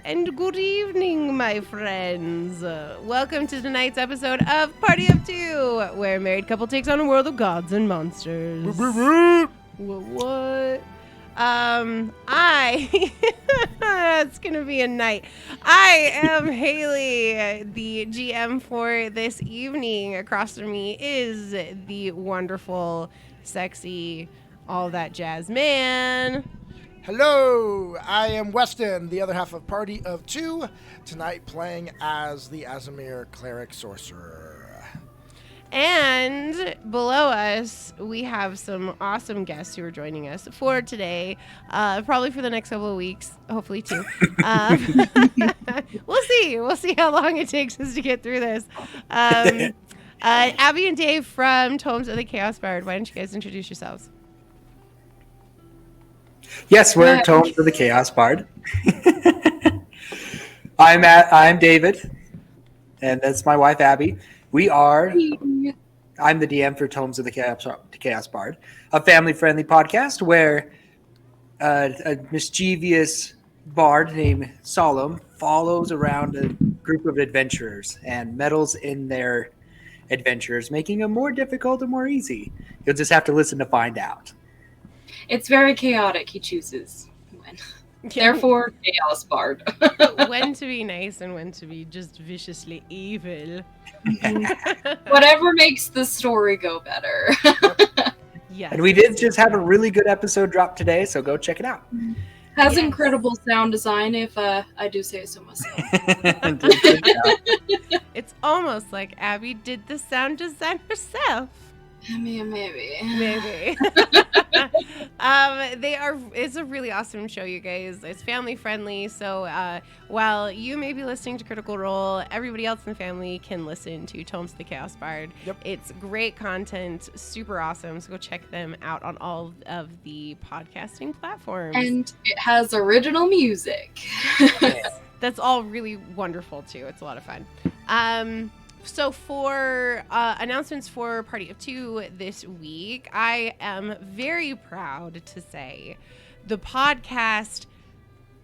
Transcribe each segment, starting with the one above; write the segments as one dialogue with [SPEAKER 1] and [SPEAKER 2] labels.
[SPEAKER 1] and good evening, my friends. Welcome to tonight's episode of Party of Two, where a married couple takes on a world of gods and monsters. What? It's gonna be a night. I am Hayley, the GM for this evening. Across from me is the wonderful, sexy, all that jazz man.
[SPEAKER 2] Hello, I am Weston, the other half of Party of Two, tonight playing as the Azamir Cleric Sorcerer.
[SPEAKER 1] And below us, we have some awesome guests who are joining us for today, probably for the next couple of weeks, hopefully too. We'll see. We'll see how long it takes us to get through this. Abby and Dave from Tomes of the Chaos Bard, why don't you guys introduce yourselves?
[SPEAKER 3] Yes, we're Tomes of the Chaos Bard. I'm David, and that's my wife Abby. I'm the DM for Tomes of the Chaos Bard, a family-friendly podcast where a mischievous bard named Solemn follows around a group of adventurers and meddles in their adventures, making them more difficult or more easy. You'll just have to listen to find out.
[SPEAKER 4] It's very chaotic. He chooses when. Therefore, Chaos Bard.
[SPEAKER 1] When to be nice and when to be just viciously evil.
[SPEAKER 4] Whatever makes the story go better.
[SPEAKER 1] Yes.
[SPEAKER 3] And we did just have a really good episode drop today, so go check it out.
[SPEAKER 4] Has incredible sound design, if I do say so myself.
[SPEAKER 1] It's almost like Abby did the sound design herself.
[SPEAKER 4] I mean, maybe.
[SPEAKER 1] It's a really awesome show, you guys. It's family friendly, so while you may be listening to Critical Role, everybody else in the family can listen to Tomes of the Chaos Bard.
[SPEAKER 2] Yep.
[SPEAKER 1] It's great content, super awesome, so go check them out on all of the podcasting platforms.
[SPEAKER 4] And it has original music.
[SPEAKER 1] That's all really wonderful too. It's a lot of fun. So for announcements for Party of Two this week, I am very proud to say the podcast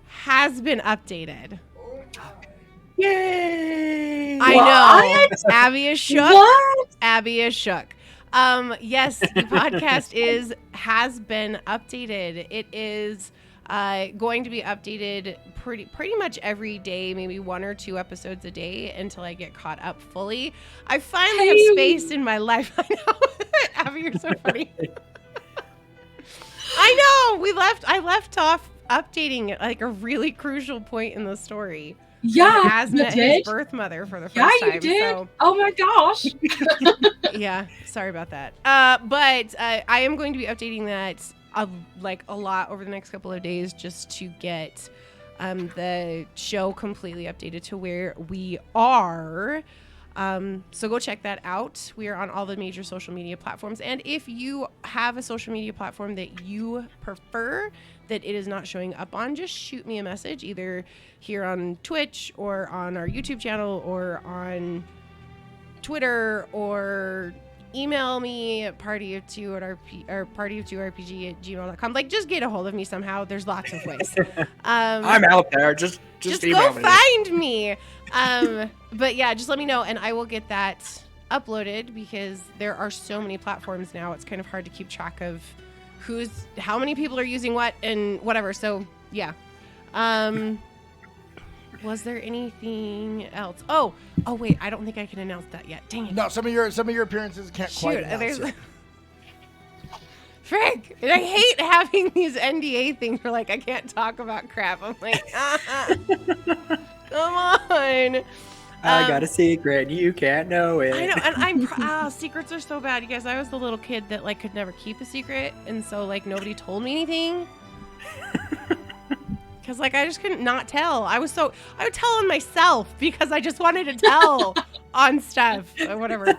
[SPEAKER 1] has been updated.
[SPEAKER 3] Yay!
[SPEAKER 1] I know. Abby is shook.
[SPEAKER 4] What?
[SPEAKER 1] Abby is shook. Yes, the podcast has been updated. It is going to be updated pretty much every day, maybe 1 or 2 episodes a day until I get caught up fully. I finally have space in my life. I know. Abby, you're so funny. I know. I left off updating at like a really crucial point in the story.
[SPEAKER 4] Yeah,
[SPEAKER 1] As met his birth mother for the first time.
[SPEAKER 4] Yeah, you did.
[SPEAKER 1] So.
[SPEAKER 4] Oh my gosh.
[SPEAKER 1] Yeah, sorry about that. But I am going to be updating that a lot over the next couple of days just to get the show completely updated to where we are. So go check that out. We are on all the major social media platforms. And if you have a social media platform that you prefer that it is not showing up on, just shoot me a message either here on Twitch or on our YouTube channel or on Twitter, or email me at partyof2rpg@gmail.com. Like, just get a hold of me somehow. There's lots of ways.
[SPEAKER 3] I'm out there. Just email
[SPEAKER 1] go
[SPEAKER 3] me.
[SPEAKER 1] find me. But yeah, just let me know and I will get that uploaded, because there are so many platforms now. It's kind of hard to keep track of how many people are using what and whatever. So yeah. Was there anything else? Oh wait, I don't think I can announce that yet. Dang it.
[SPEAKER 2] No, some of your appearances can't quite announce it.
[SPEAKER 1] Frick! And I hate having these NDA things where like I can't talk about crap. I'm like, come on.
[SPEAKER 3] I got a secret. You can't know it.
[SPEAKER 1] I know, and secrets are so bad, you guys. I was the little kid that like could never keep a secret, and so like nobody told me anything. Because, like, I just couldn't not tell. I would tell on myself because I just wanted to tell on stuff or whatever.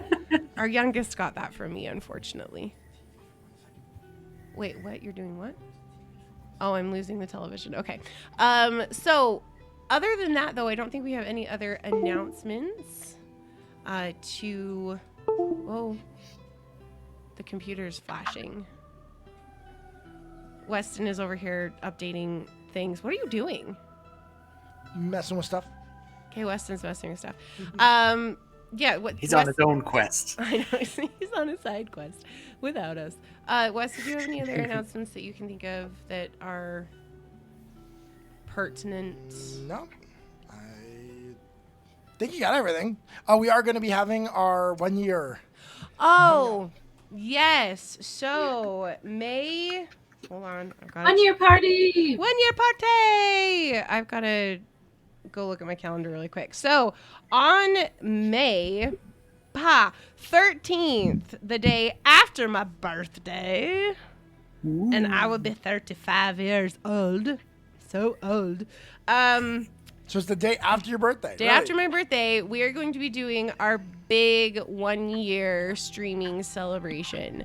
[SPEAKER 1] Our youngest got that from me, unfortunately. Wait, what? You're doing what? Oh, I'm losing the television. Okay. So, other than that, though, I don't think we have any other announcements Whoa. The computer's flashing. Weston is over here updating things. What are you doing?
[SPEAKER 2] messing with stuff.
[SPEAKER 1] Okay, Weston's messing with stuff. Yeah,
[SPEAKER 3] He's on his own quest.
[SPEAKER 1] I know, he's on a side quest without us. Wes, do you have any other announcements that you can think of that are pertinent?
[SPEAKER 2] No. I think you got everything. Oh, we are going to be having our 1 year.
[SPEAKER 1] Oh, yes. So, May... Hold on. I've got
[SPEAKER 4] 1 year party!
[SPEAKER 1] 1 year party! I've got to go look at my calendar really quick. So, on May 13th, the day after my birthday, and I will be 35 years old. So old.
[SPEAKER 2] So it's the day after your birthday.
[SPEAKER 1] Day after my birthday, we are going to be doing our big 1 year streaming celebration.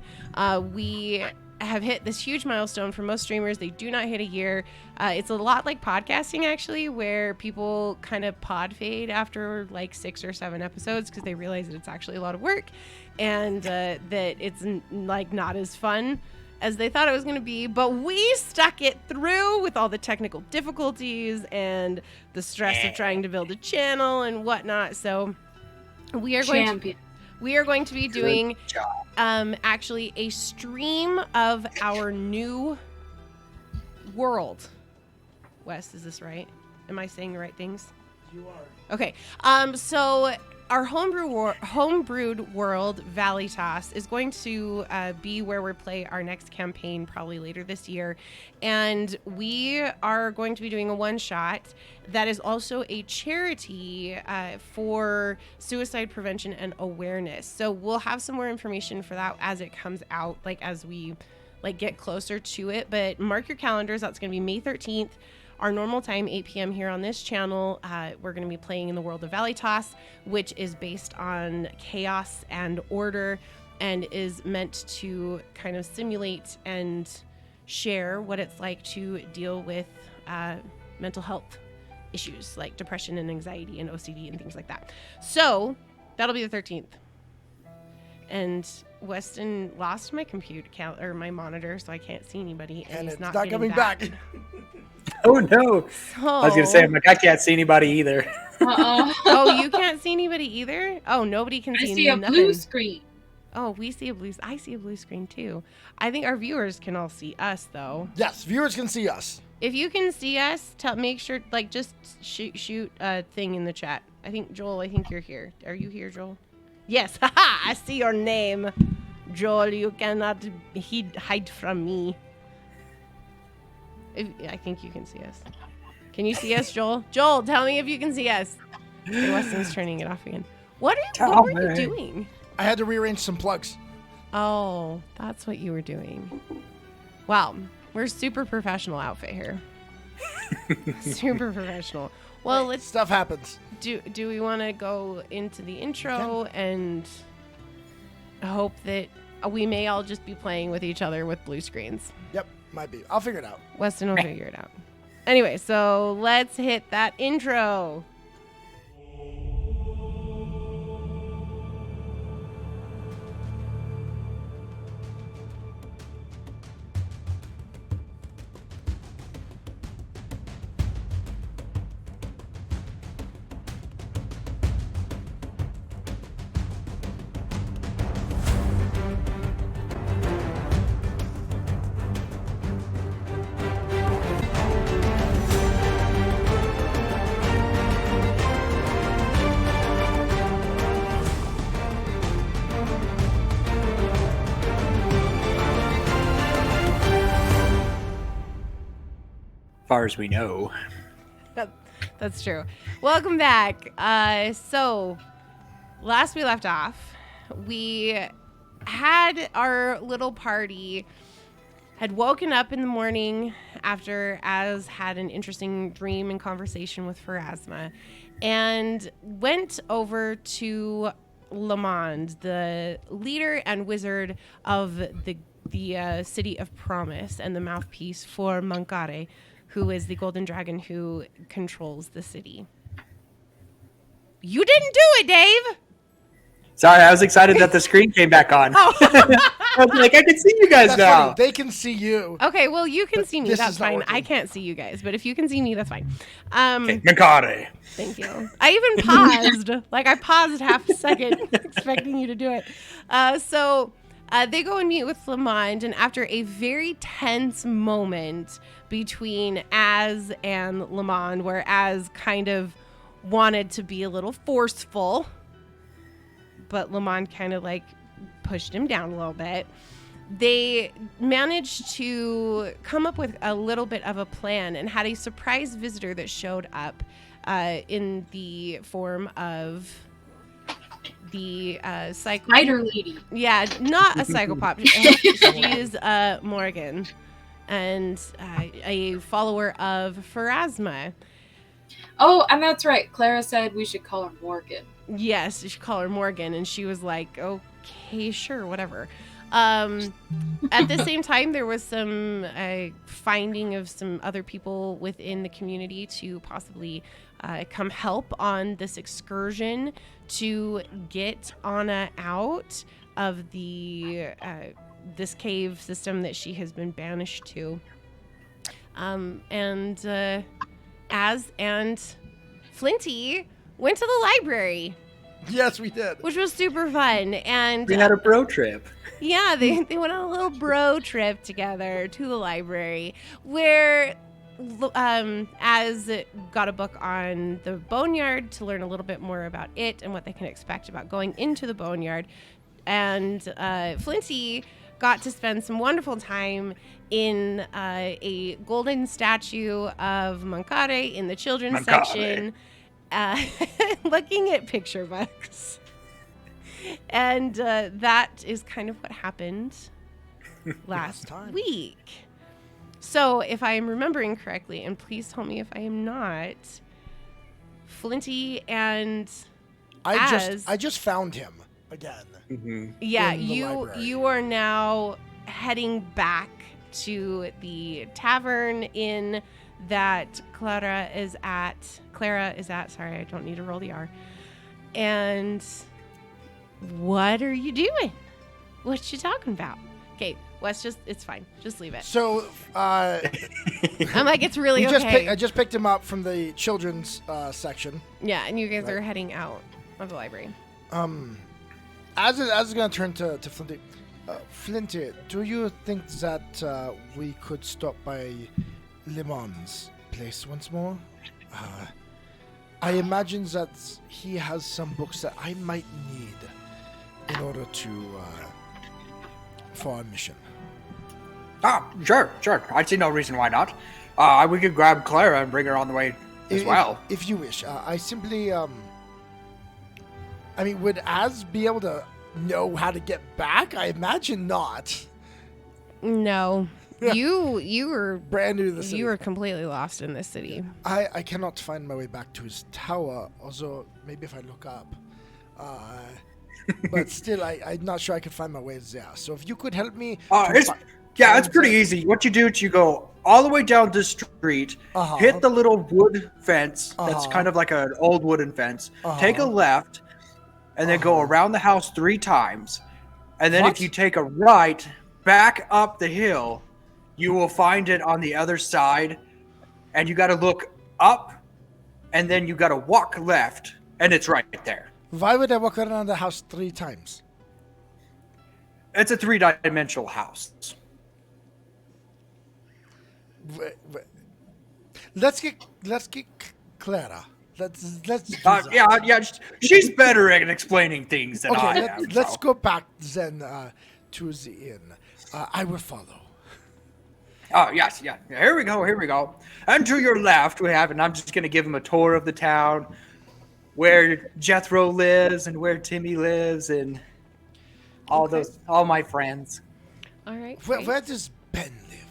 [SPEAKER 1] We have hit this huge milestone for most streamers. They do not hit a year. It's a lot like podcasting, actually, where people kind of pod fade after like 6 or 7 episodes because they realize that it's actually a lot of work and that it's like not as fun as they thought it was going to be. But we stuck it through with all the technical difficulties and the stress of trying to build a channel and whatnot. So we are going to be doing actually a stream of our new world. Wes, is this right? Am I saying the right things?
[SPEAKER 2] You are.
[SPEAKER 1] Okay. So our homebrewed world, Valitas, is going to be where we play our next campaign probably later this year. And we are going to be doing a one-shot that is also a charity for suicide prevention and awareness. So we'll have some more information for that as it comes out, like as we get closer to it. But mark your calendars. That's going to be May 13th. Our normal time, 8 p.m. here on this channel. We're going to be playing in the world of Valitas, which is based on chaos and order and is meant to kind of simulate and share what it's like to deal with mental health issues like depression and anxiety and OCD and things like that. So that'll be the 13th. And Weston lost my computer my monitor, so I can't see anybody. And he's
[SPEAKER 2] it's
[SPEAKER 1] not
[SPEAKER 2] not coming back.
[SPEAKER 3] Oh no! I was gonna say, I'm like, I can't see anybody either.
[SPEAKER 4] Uh-oh.
[SPEAKER 1] Oh, you can't see anybody either? Oh, nobody can
[SPEAKER 4] I
[SPEAKER 1] see
[SPEAKER 4] see a
[SPEAKER 1] nothing.
[SPEAKER 4] blue screen.
[SPEAKER 1] Oh, I see a blue screen too. I think our viewers can all see us though.
[SPEAKER 2] Yes, viewers can see us.
[SPEAKER 1] If you can see us, make sure just shoot a thing in the chat. I think Joel, you're here. Are you here, Joel? Yes. Haha! I see your name, Joel. You cannot hide from me. I think you can see us. Can you see us, Joel? Joel, tell me if you can see us. Okay, Weston's turning it off again. What were you doing?
[SPEAKER 2] I had to rearrange some plugs.
[SPEAKER 1] Oh, that's what you were doing. Wow, we're super professional outfit here. Super professional. Well, let's
[SPEAKER 2] Stuff happens.
[SPEAKER 1] do we want to go into the intro and hope that we may all just be playing with each other with blue screens?
[SPEAKER 2] Yep, might be. I'll figure it out.
[SPEAKER 1] Weston will figure it out. Anyway, so let's hit that intro.
[SPEAKER 3] Far as we know.
[SPEAKER 1] That's true. Welcome back. So last we left off, we had our little party had woken up in the morning after Az had an interesting dream and conversation with Pharasma and went over to Lamond, the leader and wizard of the city of Promise and the mouthpiece for Mankare, who is the golden dragon who controls the city. You didn't do it, Dave!
[SPEAKER 3] Sorry, I was excited that the screen came back on.
[SPEAKER 1] Oh.
[SPEAKER 3] I was like, I can see you guys
[SPEAKER 2] That's
[SPEAKER 3] now.
[SPEAKER 2] funny. They can see you.
[SPEAKER 1] Okay, well, you can see me.
[SPEAKER 2] this
[SPEAKER 1] That's
[SPEAKER 2] is not
[SPEAKER 1] fine.
[SPEAKER 2] working.
[SPEAKER 1] I can't see you guys, but if you can see me, that's fine.
[SPEAKER 3] Okay, Mikade.
[SPEAKER 1] Thank you. I even paused. I paused half a second, expecting you to do it. So they go and meet with Lamond, and after a very tense moment between Az and Lamond, where Az kind of wanted to be a little forceful, but Lamond kind of pushed him down a little bit. They managed to come up with a little bit of a plan and had a surprise visitor that showed up in the form of the
[SPEAKER 4] Spider lady.
[SPEAKER 1] Yeah, not a psychopop. She's Morgan, and a follower of Pharasma.
[SPEAKER 4] Oh, and that's right. Clara said we should call her Morgan.
[SPEAKER 1] Yes, you should call her Morgan, and she was like, "Okay, sure, whatever." At the same time, there was some finding of some other people within the community to possibly come help on this excursion to get Anna out of the this cave system that she has been banished to. And Az and Flinty went to the library.
[SPEAKER 2] Yes, we did.
[SPEAKER 1] Which was super fun. And
[SPEAKER 3] We had a bro trip.
[SPEAKER 1] yeah, they went on a little bro trip together to the library where Az got a book on the Boneyard to learn a little bit more about it and what they can expect about going into the Boneyard. And Flinty got to spend some wonderful time in a golden statue of Mankare in the children's section, looking at picture books. And that is kind of what happened last week. So if I am remembering correctly, and please tell me if I am not, Flinty and
[SPEAKER 2] I just found him again.
[SPEAKER 3] Mm-hmm.
[SPEAKER 1] Yeah,
[SPEAKER 2] in the library.
[SPEAKER 1] you are now heading back to the tavern inn that Clara is at. Sorry, I don't need to roll the R. And what are you doing? What you talking about? Okay, Wes, it's fine. Just leave it.
[SPEAKER 2] So,
[SPEAKER 1] I'm like, it's really okay.
[SPEAKER 2] I just picked him up from the children's section.
[SPEAKER 1] Yeah, and you guys
[SPEAKER 2] Right.
[SPEAKER 1] are heading out of the library.
[SPEAKER 2] As is going to turn to Flinty. Flinty, do you think that we could stop by Lemon's place once more? I imagine that he has some books that I might need in order to for our mission.
[SPEAKER 3] Sure. I see no reason why not. We could grab Clara and bring her on the way as well.
[SPEAKER 2] If you wish. I simply, would Az be able to know how to get back? I imagine not.
[SPEAKER 1] No. You were
[SPEAKER 2] Brand new to the city.
[SPEAKER 1] You were completely lost in this city.
[SPEAKER 2] I cannot find my way back to his tower, although maybe if I look up. But still, I'm not sure I can find my way there. So if you could help me...
[SPEAKER 3] It's pretty easy. What you do is you go all the way down the street, hit the little wood fence that's kind of like an old wooden fence, take a left, and then go around the house 3 times. And then if you take a right back up the hill, you will find it on the other side, and you got to look up, and then you got to walk left, and it's right there.
[SPEAKER 2] Why would I walk around the house 3 times?
[SPEAKER 3] It's a 3-dimensional house.
[SPEAKER 2] Let's get Clara. Let's do that.
[SPEAKER 3] She's better at explaining things than I am.
[SPEAKER 2] Let's go back then to the inn. I will follow.
[SPEAKER 3] Oh, yes, yeah. Here we go. And to your left, we have, and I'm just going to give him a tour of the town, where Jethro lives and where Timmy lives and all my friends.
[SPEAKER 1] All right.
[SPEAKER 2] Where does Ben live?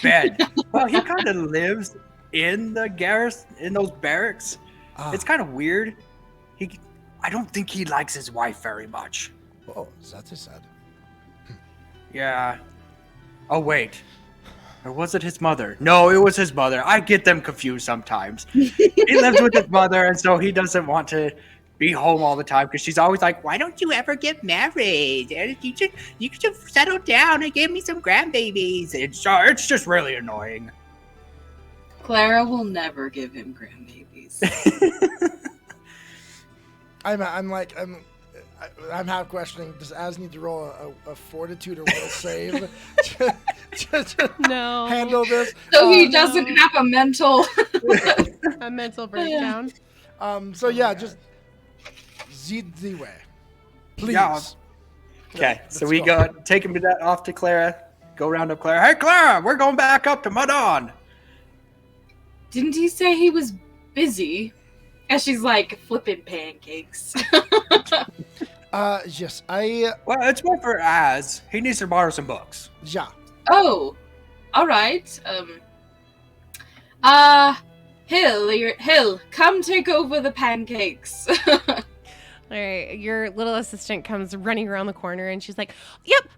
[SPEAKER 3] Ben. Well, he kind of lives in the garrison, in those barracks. It's kind of weird. I don't think he likes his wife very much.
[SPEAKER 2] Oh, that is sad.
[SPEAKER 3] Yeah. Oh, wait. Or was it his mother? No, it was his mother. I get them confused sometimes. He lives with his mother, and so he doesn't want to be home all the time because she's always like, "Why don't you ever get married? You should settle down and give me some grandbabies." It's just really annoying.
[SPEAKER 4] Clara will never give him grandbabies.
[SPEAKER 2] I'm half questioning. Does Az need to roll a fortitude or will save to
[SPEAKER 1] No.
[SPEAKER 2] handle this?
[SPEAKER 4] So he doesn't have a mental.
[SPEAKER 1] A mental breakdown.
[SPEAKER 2] So yeah, just lead the way, please.
[SPEAKER 3] Yeah. Okay, so we go take him to that off to Clara. Go round up Clara. Hey, Clara, we're going back up to Mudon.
[SPEAKER 4] Didn't he say he was busy? And she's like flipping pancakes.
[SPEAKER 2] Yes,
[SPEAKER 3] Well, it's more for Az. He needs to borrow some books.
[SPEAKER 2] yeah.
[SPEAKER 4] Oh, all right. Hill, come take over the pancakes.
[SPEAKER 1] All right, your little assistant comes running around the corner and she's like, "Yep,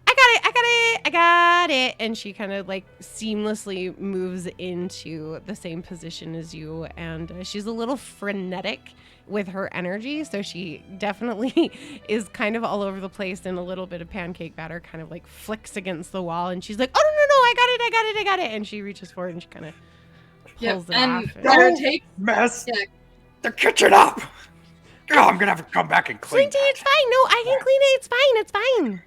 [SPEAKER 1] I got it. And she kind of like seamlessly moves into the same position as you. And she's a little frenetic with her energy. So she definitely is kind of all over the place, and a little bit of pancake batter kind of like flicks against the wall. And she's like, "Oh, no, I got it. And she reaches forward and she kind of pulls it off.
[SPEAKER 4] Clara takes
[SPEAKER 3] Mess the kitchen up. Oh, I'm gonna have to come back and clean.
[SPEAKER 1] Flinty, it's fine. No, I can clean it. It's fine.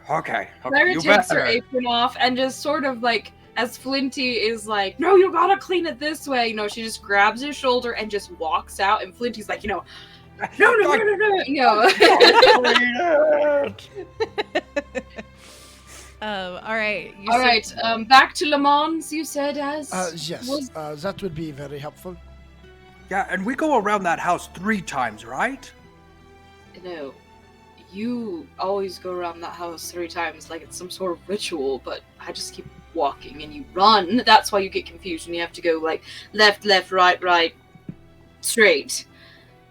[SPEAKER 3] Okay.
[SPEAKER 4] Clara
[SPEAKER 3] You
[SPEAKER 4] takes her
[SPEAKER 3] better.
[SPEAKER 4] apron off and just sort of like, as Flinty is like, "No, you gotta clean it this way," she just grabs his shoulder and just walks out, and Flinty's like, no.
[SPEAKER 1] All right.
[SPEAKER 4] All right, back to Le Mans, you said, as?
[SPEAKER 2] Yes. That would be very helpful.
[SPEAKER 3] Yeah, and we go around that house 3 times, right?
[SPEAKER 4] No. You always go around that house 3 times like it's some sort of ritual, but I just keep walking and you run. That's why you get confused and you have to go like left, right, straight.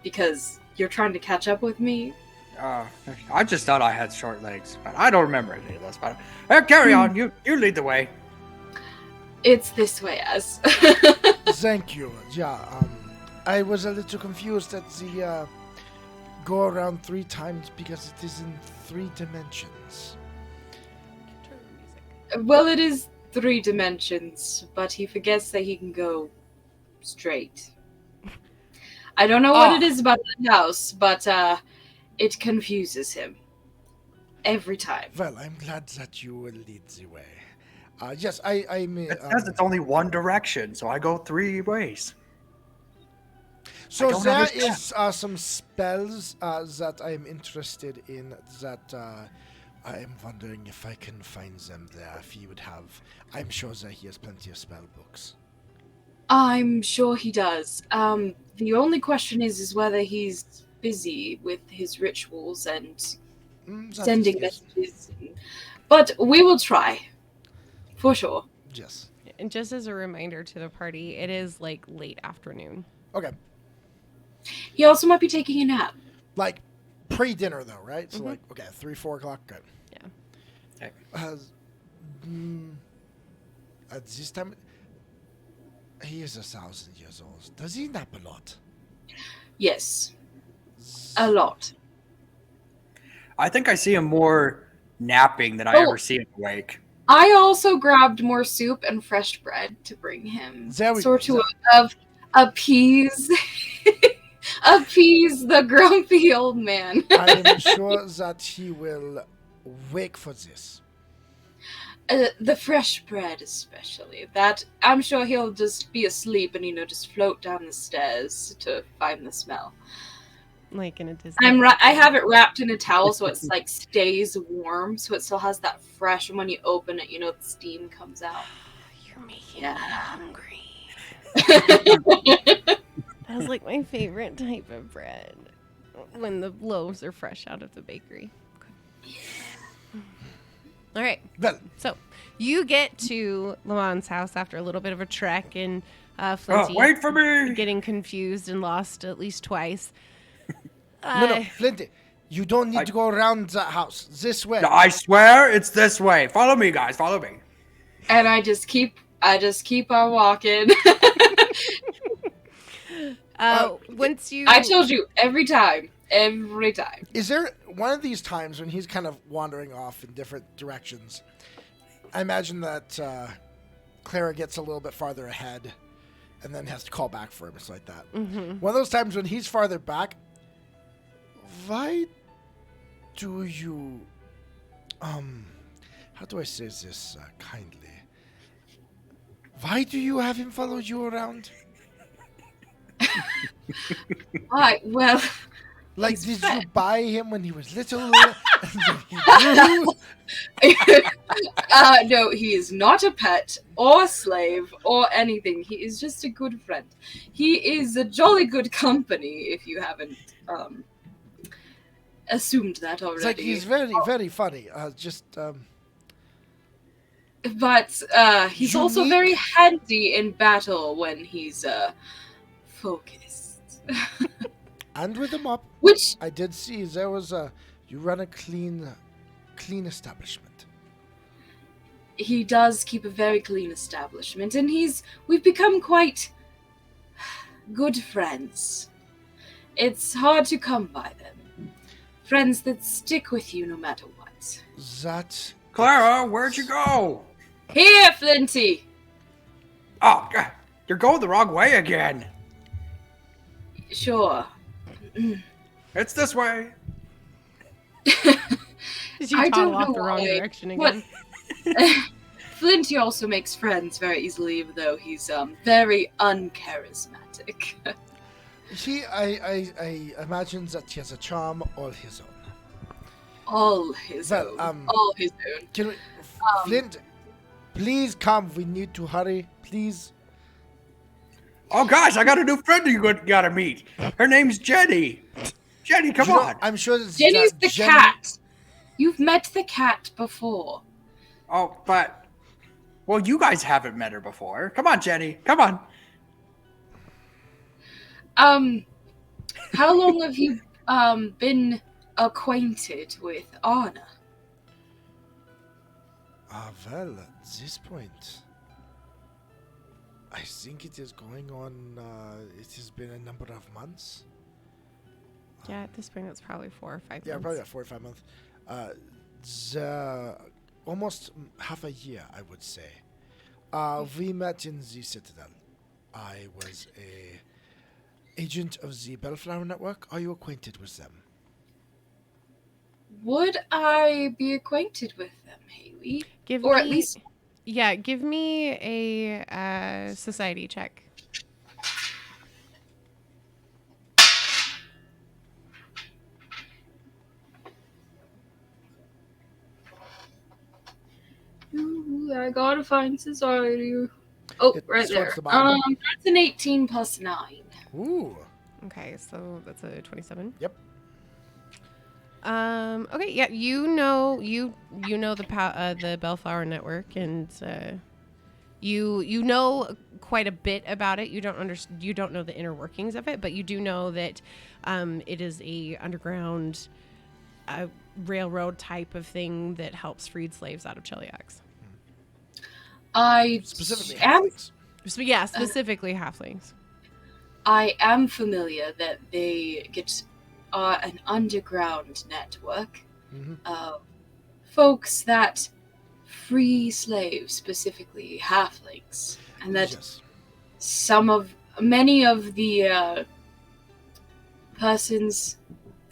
[SPEAKER 4] Because you're trying to catch up with me.
[SPEAKER 3] I just thought I had short legs, but I don't remember any of this. But carry on. You lead the way.
[SPEAKER 4] It's this way, as.
[SPEAKER 2] Thank you. Yeah. I was a little confused at the go around 3 times because it is in 3 dimensions.
[SPEAKER 4] Well, it is 3 dimensions, but he forgets that he can go straight. I don't know what it is about the house, but it confuses him every time.
[SPEAKER 2] Well, I'm glad that you will lead the way. Yes, I may.
[SPEAKER 3] It says it's only one direction, so I go 3 ways.
[SPEAKER 2] So
[SPEAKER 3] don't
[SPEAKER 2] there
[SPEAKER 3] understand.
[SPEAKER 2] is some spells that I am interested in that I am wondering if I can find them there. If he would have, I'm sure that he has plenty of spell books.
[SPEAKER 4] I'm sure he does. The only question is whether he's busy with his rituals and
[SPEAKER 2] That
[SPEAKER 4] sending
[SPEAKER 2] is-
[SPEAKER 4] messages. But we will try. For sure.
[SPEAKER 2] Yes.
[SPEAKER 1] And just as a reminder to the party, it is like late afternoon.
[SPEAKER 2] Okay.
[SPEAKER 4] He also might be taking a nap.
[SPEAKER 2] Like pre-dinner though, right? So like 3-4 o'clock. Good.
[SPEAKER 1] Yeah.
[SPEAKER 3] Okay.
[SPEAKER 2] At this time, he is 1,000 years old. Does he nap a lot?
[SPEAKER 4] Yes. A lot.
[SPEAKER 3] I think I see him more napping than I ever see him awake.
[SPEAKER 4] I also grabbed more soup and fresh bread to bring him.
[SPEAKER 2] There we
[SPEAKER 4] sort
[SPEAKER 2] go.
[SPEAKER 4] of appease appease the grumpy old man.
[SPEAKER 2] I am sure that he will wake for this.
[SPEAKER 4] The fresh bread especially. That I'm sure he'll just be asleep and just float down the stairs to find the smell.
[SPEAKER 1] Like in a Disney.
[SPEAKER 4] I have it wrapped in a towel so it's like stays warm, so it still has that fresh, and when you open it, the steam comes out.
[SPEAKER 1] You're making
[SPEAKER 4] Yeah.
[SPEAKER 1] me hungry. That's like my favorite type of bread. When the loaves are fresh out of the bakery. All right.
[SPEAKER 2] Well,
[SPEAKER 1] So you get to Lamon's house after a little bit of a trek, and Flinty
[SPEAKER 3] Wait for me!
[SPEAKER 1] getting confused and lost at least twice.
[SPEAKER 2] no, Flinty, you don't need to go around the house. This way.
[SPEAKER 3] I swear it's this way. Follow me, guys. Follow me.
[SPEAKER 4] And I just keep on walking.
[SPEAKER 1] Once you,
[SPEAKER 4] I told you every time. Every time.
[SPEAKER 2] Is there one of these times when he's kind of wandering off in different directions? I imagine that Clara gets a little bit farther ahead and then has to call back for him or something like that.
[SPEAKER 1] Mm-hmm.
[SPEAKER 2] One of those times when he's farther back, why do you... how do I say this kindly? Why do you have him follow you around?
[SPEAKER 4] Alright, well...
[SPEAKER 2] Like,
[SPEAKER 4] He's
[SPEAKER 2] did
[SPEAKER 4] fat.
[SPEAKER 2] you buy him when he was little? And then he grew?
[SPEAKER 4] No, he is not a pet or slave or anything. He is just a good friend. He is a jolly good company, if you haven't assumed that already.
[SPEAKER 2] It's like he's very, very funny.
[SPEAKER 4] But he's also
[SPEAKER 2] Unique.
[SPEAKER 4] very handy in battle when he's focused.
[SPEAKER 2] And with him up,
[SPEAKER 4] Which
[SPEAKER 2] I did see there was you run a clean establishment.
[SPEAKER 4] he does keep a very clean establishment, and we've become quite good friends. It's hard to come by them. Friends that stick with you no matter what.
[SPEAKER 2] That
[SPEAKER 3] Clara, where'd you go?
[SPEAKER 4] Here, Flinty!
[SPEAKER 3] Oh, God, you're going the wrong way again.
[SPEAKER 4] Sure.
[SPEAKER 3] It's this way.
[SPEAKER 1] Did you
[SPEAKER 4] I
[SPEAKER 1] toddle
[SPEAKER 4] don't
[SPEAKER 1] off
[SPEAKER 4] know
[SPEAKER 1] the wrong
[SPEAKER 4] why,
[SPEAKER 1] direction
[SPEAKER 4] but-
[SPEAKER 1] again?
[SPEAKER 4] Flinty also makes friends very easily, even though he's very uncharismatic.
[SPEAKER 2] I imagine that he has a charm all his own.
[SPEAKER 4] All his
[SPEAKER 2] Well,
[SPEAKER 4] own. All his own.
[SPEAKER 2] Can we, Flint, please come. We need to hurry, please.
[SPEAKER 3] Oh, gosh, I got a new friend you gotta meet. Her name's Jenny. Jenny, come
[SPEAKER 2] You know,
[SPEAKER 3] on.
[SPEAKER 2] I'm sure it's
[SPEAKER 4] Jenny's
[SPEAKER 2] that
[SPEAKER 4] the
[SPEAKER 2] Jenny-
[SPEAKER 4] cat. You've met the cat before.
[SPEAKER 3] Oh, but... Well, you guys haven't met her before. Come on, Jenny. Come on.
[SPEAKER 4] How long have you been acquainted with Anna?
[SPEAKER 2] Well, at this point, I think it is going on. It has been a number of months.
[SPEAKER 1] Yeah, at this point it's probably 4 or 5
[SPEAKER 2] Yeah,
[SPEAKER 1] months.
[SPEAKER 2] probably about 4 or 5 months. Almost half a year, I would say. We met in the Citadel. I was a agent of the Bellflower Network. Are you acquainted with them?
[SPEAKER 4] Would I be acquainted with them, Hayley?
[SPEAKER 1] Give
[SPEAKER 4] Or
[SPEAKER 1] me,
[SPEAKER 4] at least-
[SPEAKER 1] yeah, give me a society check.
[SPEAKER 4] Ooh, I gotta find society. Oh,
[SPEAKER 2] It's
[SPEAKER 4] right
[SPEAKER 2] towards
[SPEAKER 4] there.
[SPEAKER 2] the bottom.
[SPEAKER 4] That's an 18 plus 9.
[SPEAKER 2] Ooh.
[SPEAKER 1] Okay, so that's a 27.
[SPEAKER 2] Yep.
[SPEAKER 1] Okay, yeah, you know the Bellflower Network, and you know quite a bit about it. You don't know the inner workings of it, but you do know that it is a underground railroad type of thing that helps freed slaves out of Cheliax.
[SPEAKER 4] I
[SPEAKER 2] Specifically,
[SPEAKER 4] am
[SPEAKER 2] halflings.
[SPEAKER 1] So yeah, specifically halflings.
[SPEAKER 4] I am familiar that they get an underground network
[SPEAKER 2] Mhm.
[SPEAKER 4] of folks that free slaves, specifically halflings, and that
[SPEAKER 2] Yes.
[SPEAKER 4] many of the persons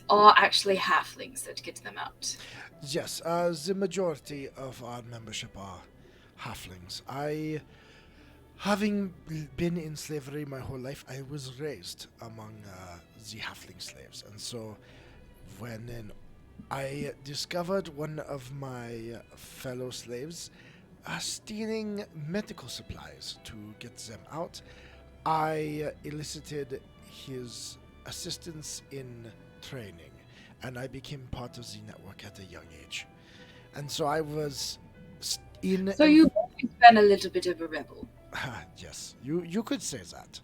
[SPEAKER 4] are actually halflings that get them out.
[SPEAKER 2] Yes, the majority of our membership are halflings. Having been in slavery my whole life, I was raised among the halfling slaves. And so when I discovered one of my fellow slaves stealing medical supplies to get them out, I elicited his assistance in training, and I became part of the network at a young age. And so I was in...
[SPEAKER 4] So you've always been a little bit of a rebel.
[SPEAKER 2] Yes, you could say that.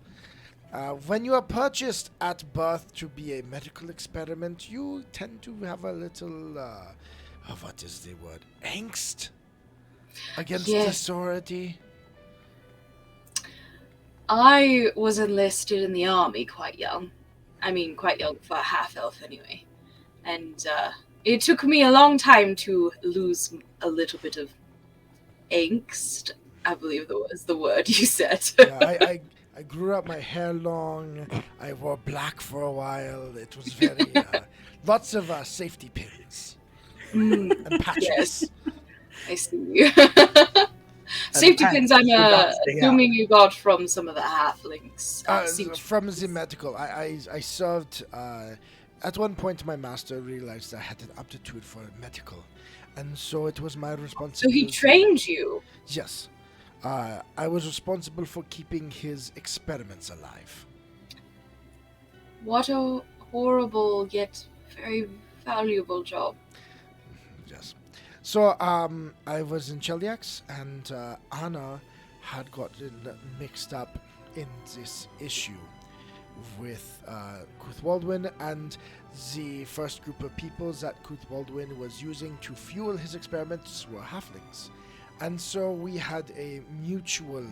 [SPEAKER 2] When you are purchased at birth to be a medical experiment, you tend to have a little, what is the word? Angst against
[SPEAKER 4] Yes.
[SPEAKER 2] authority.
[SPEAKER 4] I was enlisted in the army quite young. I mean, quite young for a half-elf anyway. And it took me a long time to lose a little bit of angst, I believe that was the word you said.
[SPEAKER 2] Yeah, I grew up my hair long. I wore black for a while. It was very lots of safety pins and patches.
[SPEAKER 4] Yes. I see. Safety pins, I'm assuming you got from some of the halflings.
[SPEAKER 2] From the medical. I served. At one point, my master realized I had an aptitude for medical, and so it was my responsibility.
[SPEAKER 4] So he trained you?
[SPEAKER 2] Yes. I was responsible for keeping his experiments alive.
[SPEAKER 4] What a horrible yet very valuable job.
[SPEAKER 2] Yes. So, I was in Cheliax, and Anna had gotten mixed up in this issue with Cuthwaldwin and the first group of peoples that Cuthwaldwin was using to fuel his experiments were halflings. And so we had a mutual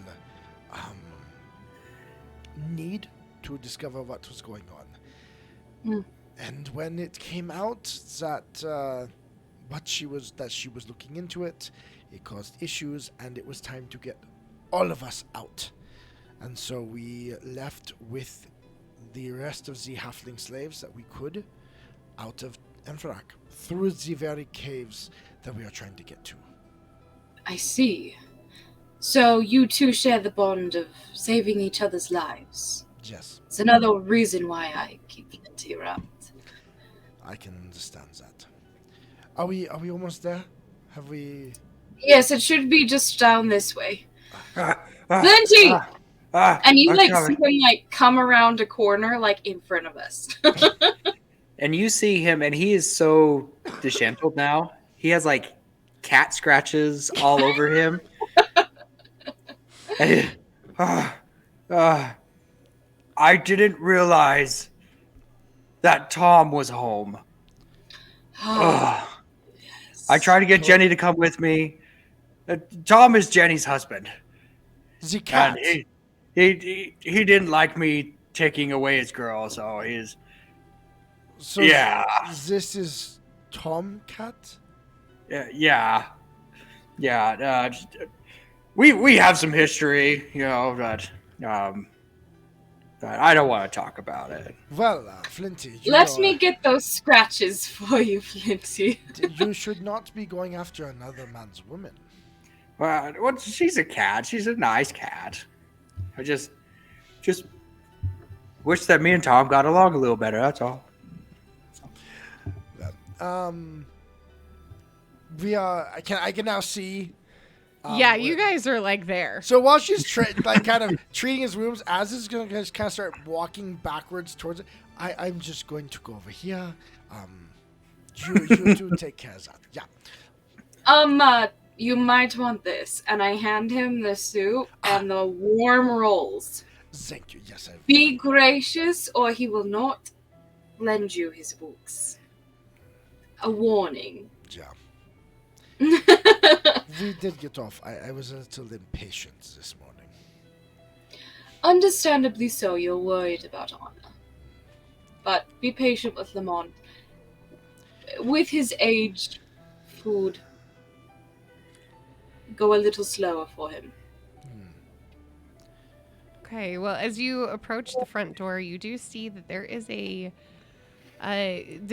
[SPEAKER 2] need to discover what was going on. And when it came out that she was looking into it, it caused issues, and it was time to get all of us out. And so we left with the rest of the halfling slaves that we could out of Enfrak through the very caves that we are trying to get to.
[SPEAKER 4] I see. So you two share the bond of saving each other's lives.
[SPEAKER 2] Yes.
[SPEAKER 4] It's another reason why I keep Flinty around.
[SPEAKER 2] I can understand that. Are we almost there? Have we...
[SPEAKER 4] Yes, it should be just down this way. Flinty! And you something come around a corner in front of us.
[SPEAKER 3] And you see him, and he is so disheveled now. He has cat scratches all over him. I didn't realize that Tom was home.
[SPEAKER 4] Yes.
[SPEAKER 3] I tried to get Jenny to come with me. Tom is Jenny's husband.
[SPEAKER 2] The cat.
[SPEAKER 3] And he didn't like me taking away his girl, so he's...
[SPEAKER 2] So
[SPEAKER 3] yeah.
[SPEAKER 2] This is Tom Cat?
[SPEAKER 3] Yeah. We have some history, but I don't want to talk about it.
[SPEAKER 2] Well, Flinty,
[SPEAKER 4] Let me get those scratches for you, Flinty.
[SPEAKER 2] You should not be going after another man's woman.
[SPEAKER 3] Well, she's a cat. She's a nice cat. I just wish that me and Tom got along a little better. That's all.
[SPEAKER 2] I can now see.
[SPEAKER 1] Yeah, you guys are there.
[SPEAKER 2] So while she's kind of treating his wounds, Az is going to kind of start walking backwards towards it. I'm just going to go over here. You two take care of that. Yeah.
[SPEAKER 4] You might want this, and I hand him the soup and the warm rolls.
[SPEAKER 2] Thank you. Yes, I will.
[SPEAKER 4] Be gracious, or he will not lend you his books. A warning.
[SPEAKER 2] Yeah. We did get off. I was a little impatient this morning.
[SPEAKER 4] Understandably so, you're worried about Anna. But be patient with Lamont. With his age, food, go a little slower for him.
[SPEAKER 1] Okay, well, as you approach the front door, you do see that there is the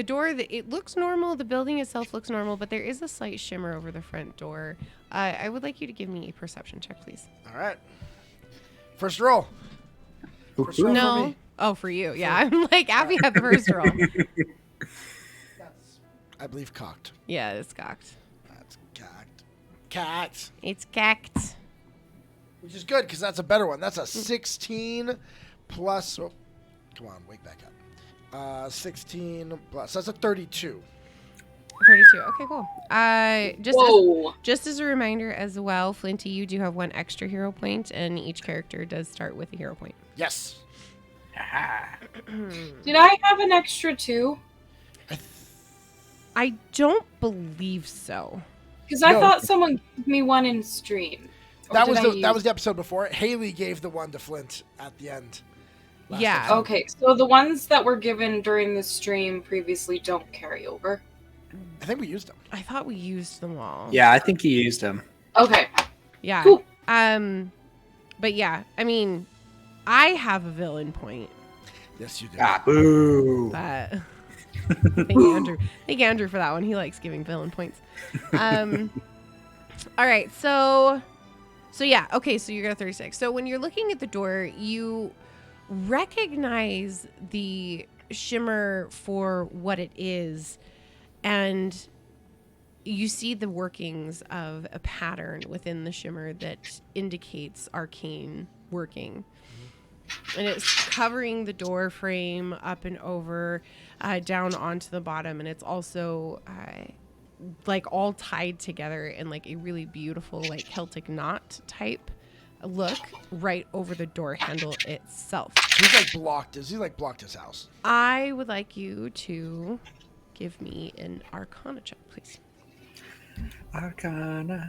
[SPEAKER 1] door, it looks normal, the building itself looks normal, but there is a slight shimmer over the front door. I would like you to give me a perception check, please.
[SPEAKER 2] All right. First roll. First roll
[SPEAKER 1] no.
[SPEAKER 2] For me.
[SPEAKER 1] Oh, for you. Yeah, I'm Abby had the first roll.
[SPEAKER 2] That's, I believe, cocked.
[SPEAKER 1] Yeah, it's cocked.
[SPEAKER 2] That's cocked. Cocked.
[SPEAKER 1] It's cocked.
[SPEAKER 2] Which is good, because that's a better one. That's a 16 plus... Oh, come on, wake back up. 16 plus... That's a 32.
[SPEAKER 1] 32. Okay, cool. Just as a reminder as well, Flinty, you do have one extra hero point, and each character does start with a hero point.
[SPEAKER 2] Yes.
[SPEAKER 4] Did I have an extra 2?
[SPEAKER 1] I don't believe so.
[SPEAKER 4] Because I thought someone gave me one in stream.
[SPEAKER 2] That was the episode before. Haley gave the one to Flint at the end.
[SPEAKER 1] Yeah.
[SPEAKER 2] Episode.
[SPEAKER 4] Okay, so the ones that were given during the stream previously don't carry over.
[SPEAKER 2] I think we used them.
[SPEAKER 1] I thought we used them all.
[SPEAKER 3] Yeah, I think he used them.
[SPEAKER 4] Okay.
[SPEAKER 1] Yeah.
[SPEAKER 4] Cool.
[SPEAKER 1] But yeah, I mean, I have a villain point.
[SPEAKER 2] Yes, you did.
[SPEAKER 3] Ah, boo.
[SPEAKER 1] But thank you, Andrew. Thank you, Andrew, for that one. He likes giving villain points. All right, so yeah, okay, so you got a 36. So when you're looking at the door, you recognize the shimmer for what it is, and you see the workings of a pattern within the shimmer that indicates arcane working. And it's covering the door frame up and over, down onto the bottom, and it's also like all tied together in like a really beautiful like Celtic knot type look right over the door handle itself.
[SPEAKER 2] He's like blocked his house.
[SPEAKER 1] I would like you to give me an Arcana check, please.
[SPEAKER 3] Arcana.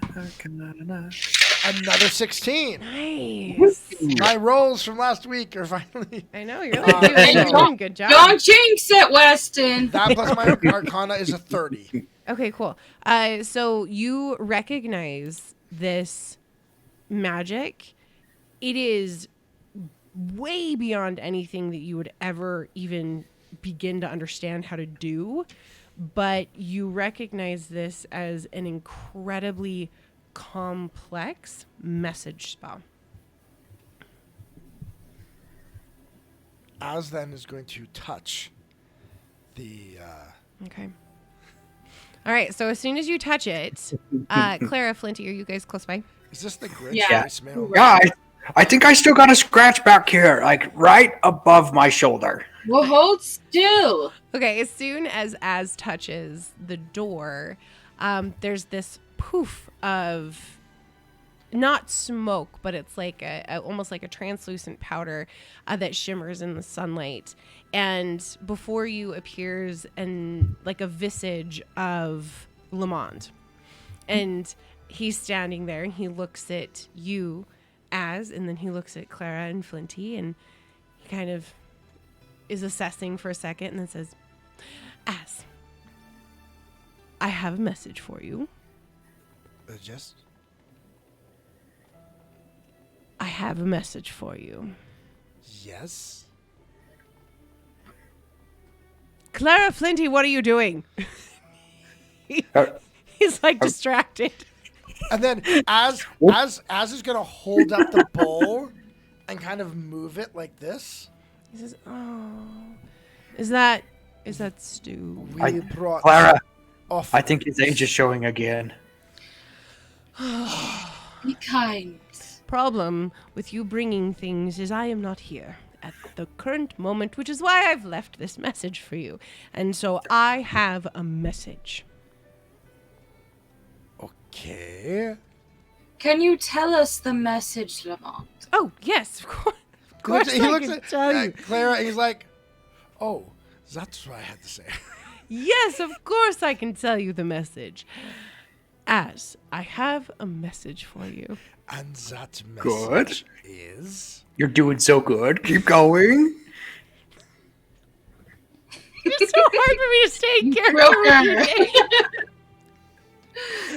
[SPEAKER 2] Another 16.
[SPEAKER 1] Nice.
[SPEAKER 2] My rolls from last week are finally.
[SPEAKER 1] I know you're really doing a good job.
[SPEAKER 4] Don't jinx it, Weston!
[SPEAKER 2] That plus my Arcana is a 30.
[SPEAKER 1] Okay, cool. So you recognize this magic. It is way beyond anything that you would ever even begin to understand how to do, but you recognize this as an incredibly complex message spell.
[SPEAKER 2] Az then is going to touch the.
[SPEAKER 1] Okay. All right, so as soon as you touch it, Clara, Flinty, are you guys close by?
[SPEAKER 2] Is this the Grinch
[SPEAKER 4] Yeah.
[SPEAKER 2] voicemail?
[SPEAKER 3] Yeah, I think I still got a scratch back here, like right above my shoulder.
[SPEAKER 4] Well, hold still.
[SPEAKER 1] Okay, as soon as Az touches the door, there's this poof of not smoke, but it's like almost like a translucent powder that shimmers in the sunlight. And before you appears like a visage of Lamond. And he's standing there and he looks at you, Az, and then he looks at Clara and Flinty, and he kind of is assessing for a second and then says, Az, I have a message for you.
[SPEAKER 2] Yes?
[SPEAKER 1] I have a message for you.
[SPEAKER 2] Yes?
[SPEAKER 1] Clara, Flinty, what are you doing? He's like distracted.
[SPEAKER 2] And then Az is going to hold up the bowl and kind of move it like this.
[SPEAKER 1] He says, "Oh, is that stew?"
[SPEAKER 2] We brought
[SPEAKER 3] Clara,
[SPEAKER 2] off.
[SPEAKER 3] I think his age is showing again.
[SPEAKER 4] Be kind.
[SPEAKER 1] Problem with you bringing things is I am not here at the current moment, which is why I've left this message for you. And so I have a message.
[SPEAKER 2] Okay.
[SPEAKER 4] Can you tell us the message, Lamont?
[SPEAKER 1] Oh, yes, of course. Of course,
[SPEAKER 2] He
[SPEAKER 1] I
[SPEAKER 2] looks
[SPEAKER 1] can
[SPEAKER 2] at
[SPEAKER 1] tell you.
[SPEAKER 2] Clara, and he's like, "Oh, that's what I had to say."
[SPEAKER 1] Yes, of course I can tell you the message. Az, I have a message for you.
[SPEAKER 2] And that
[SPEAKER 3] Good.
[SPEAKER 2] message is.
[SPEAKER 3] You're doing so good. Keep going.
[SPEAKER 1] It's so hard for me to stay in
[SPEAKER 4] Broke
[SPEAKER 1] character.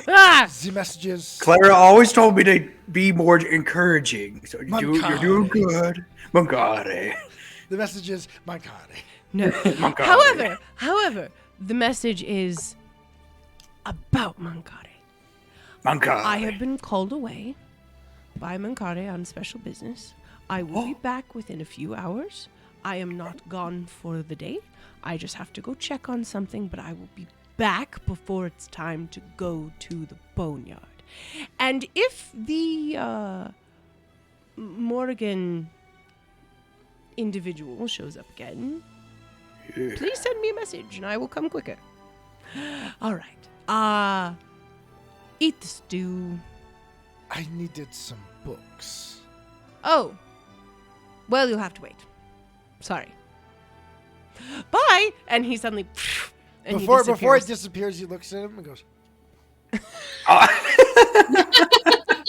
[SPEAKER 1] Ah!
[SPEAKER 2] The message is.
[SPEAKER 3] Clara always told me to be more encouraging. So you're
[SPEAKER 2] Mancare.
[SPEAKER 3] doing good. Mancare.
[SPEAKER 2] The message is Mancare.
[SPEAKER 1] No.
[SPEAKER 3] Mancare.
[SPEAKER 1] However, the message is about Mancare.
[SPEAKER 3] Mancare.
[SPEAKER 1] I have been called away by Mancare on special business. I will be back within a few hours. I am not gone for the day. I just have to go check on something, but I will be back before it's time to go to the boneyard. And if the Morgan individual shows up again, please send me a message and I will come quicker. All right. Eat the stew.
[SPEAKER 2] I needed some books.
[SPEAKER 1] Oh. Well, you'll have to wait. Sorry. Bye. And he suddenly and
[SPEAKER 2] Before
[SPEAKER 1] he
[SPEAKER 2] it disappears, he looks at him and goes.
[SPEAKER 3] Uh,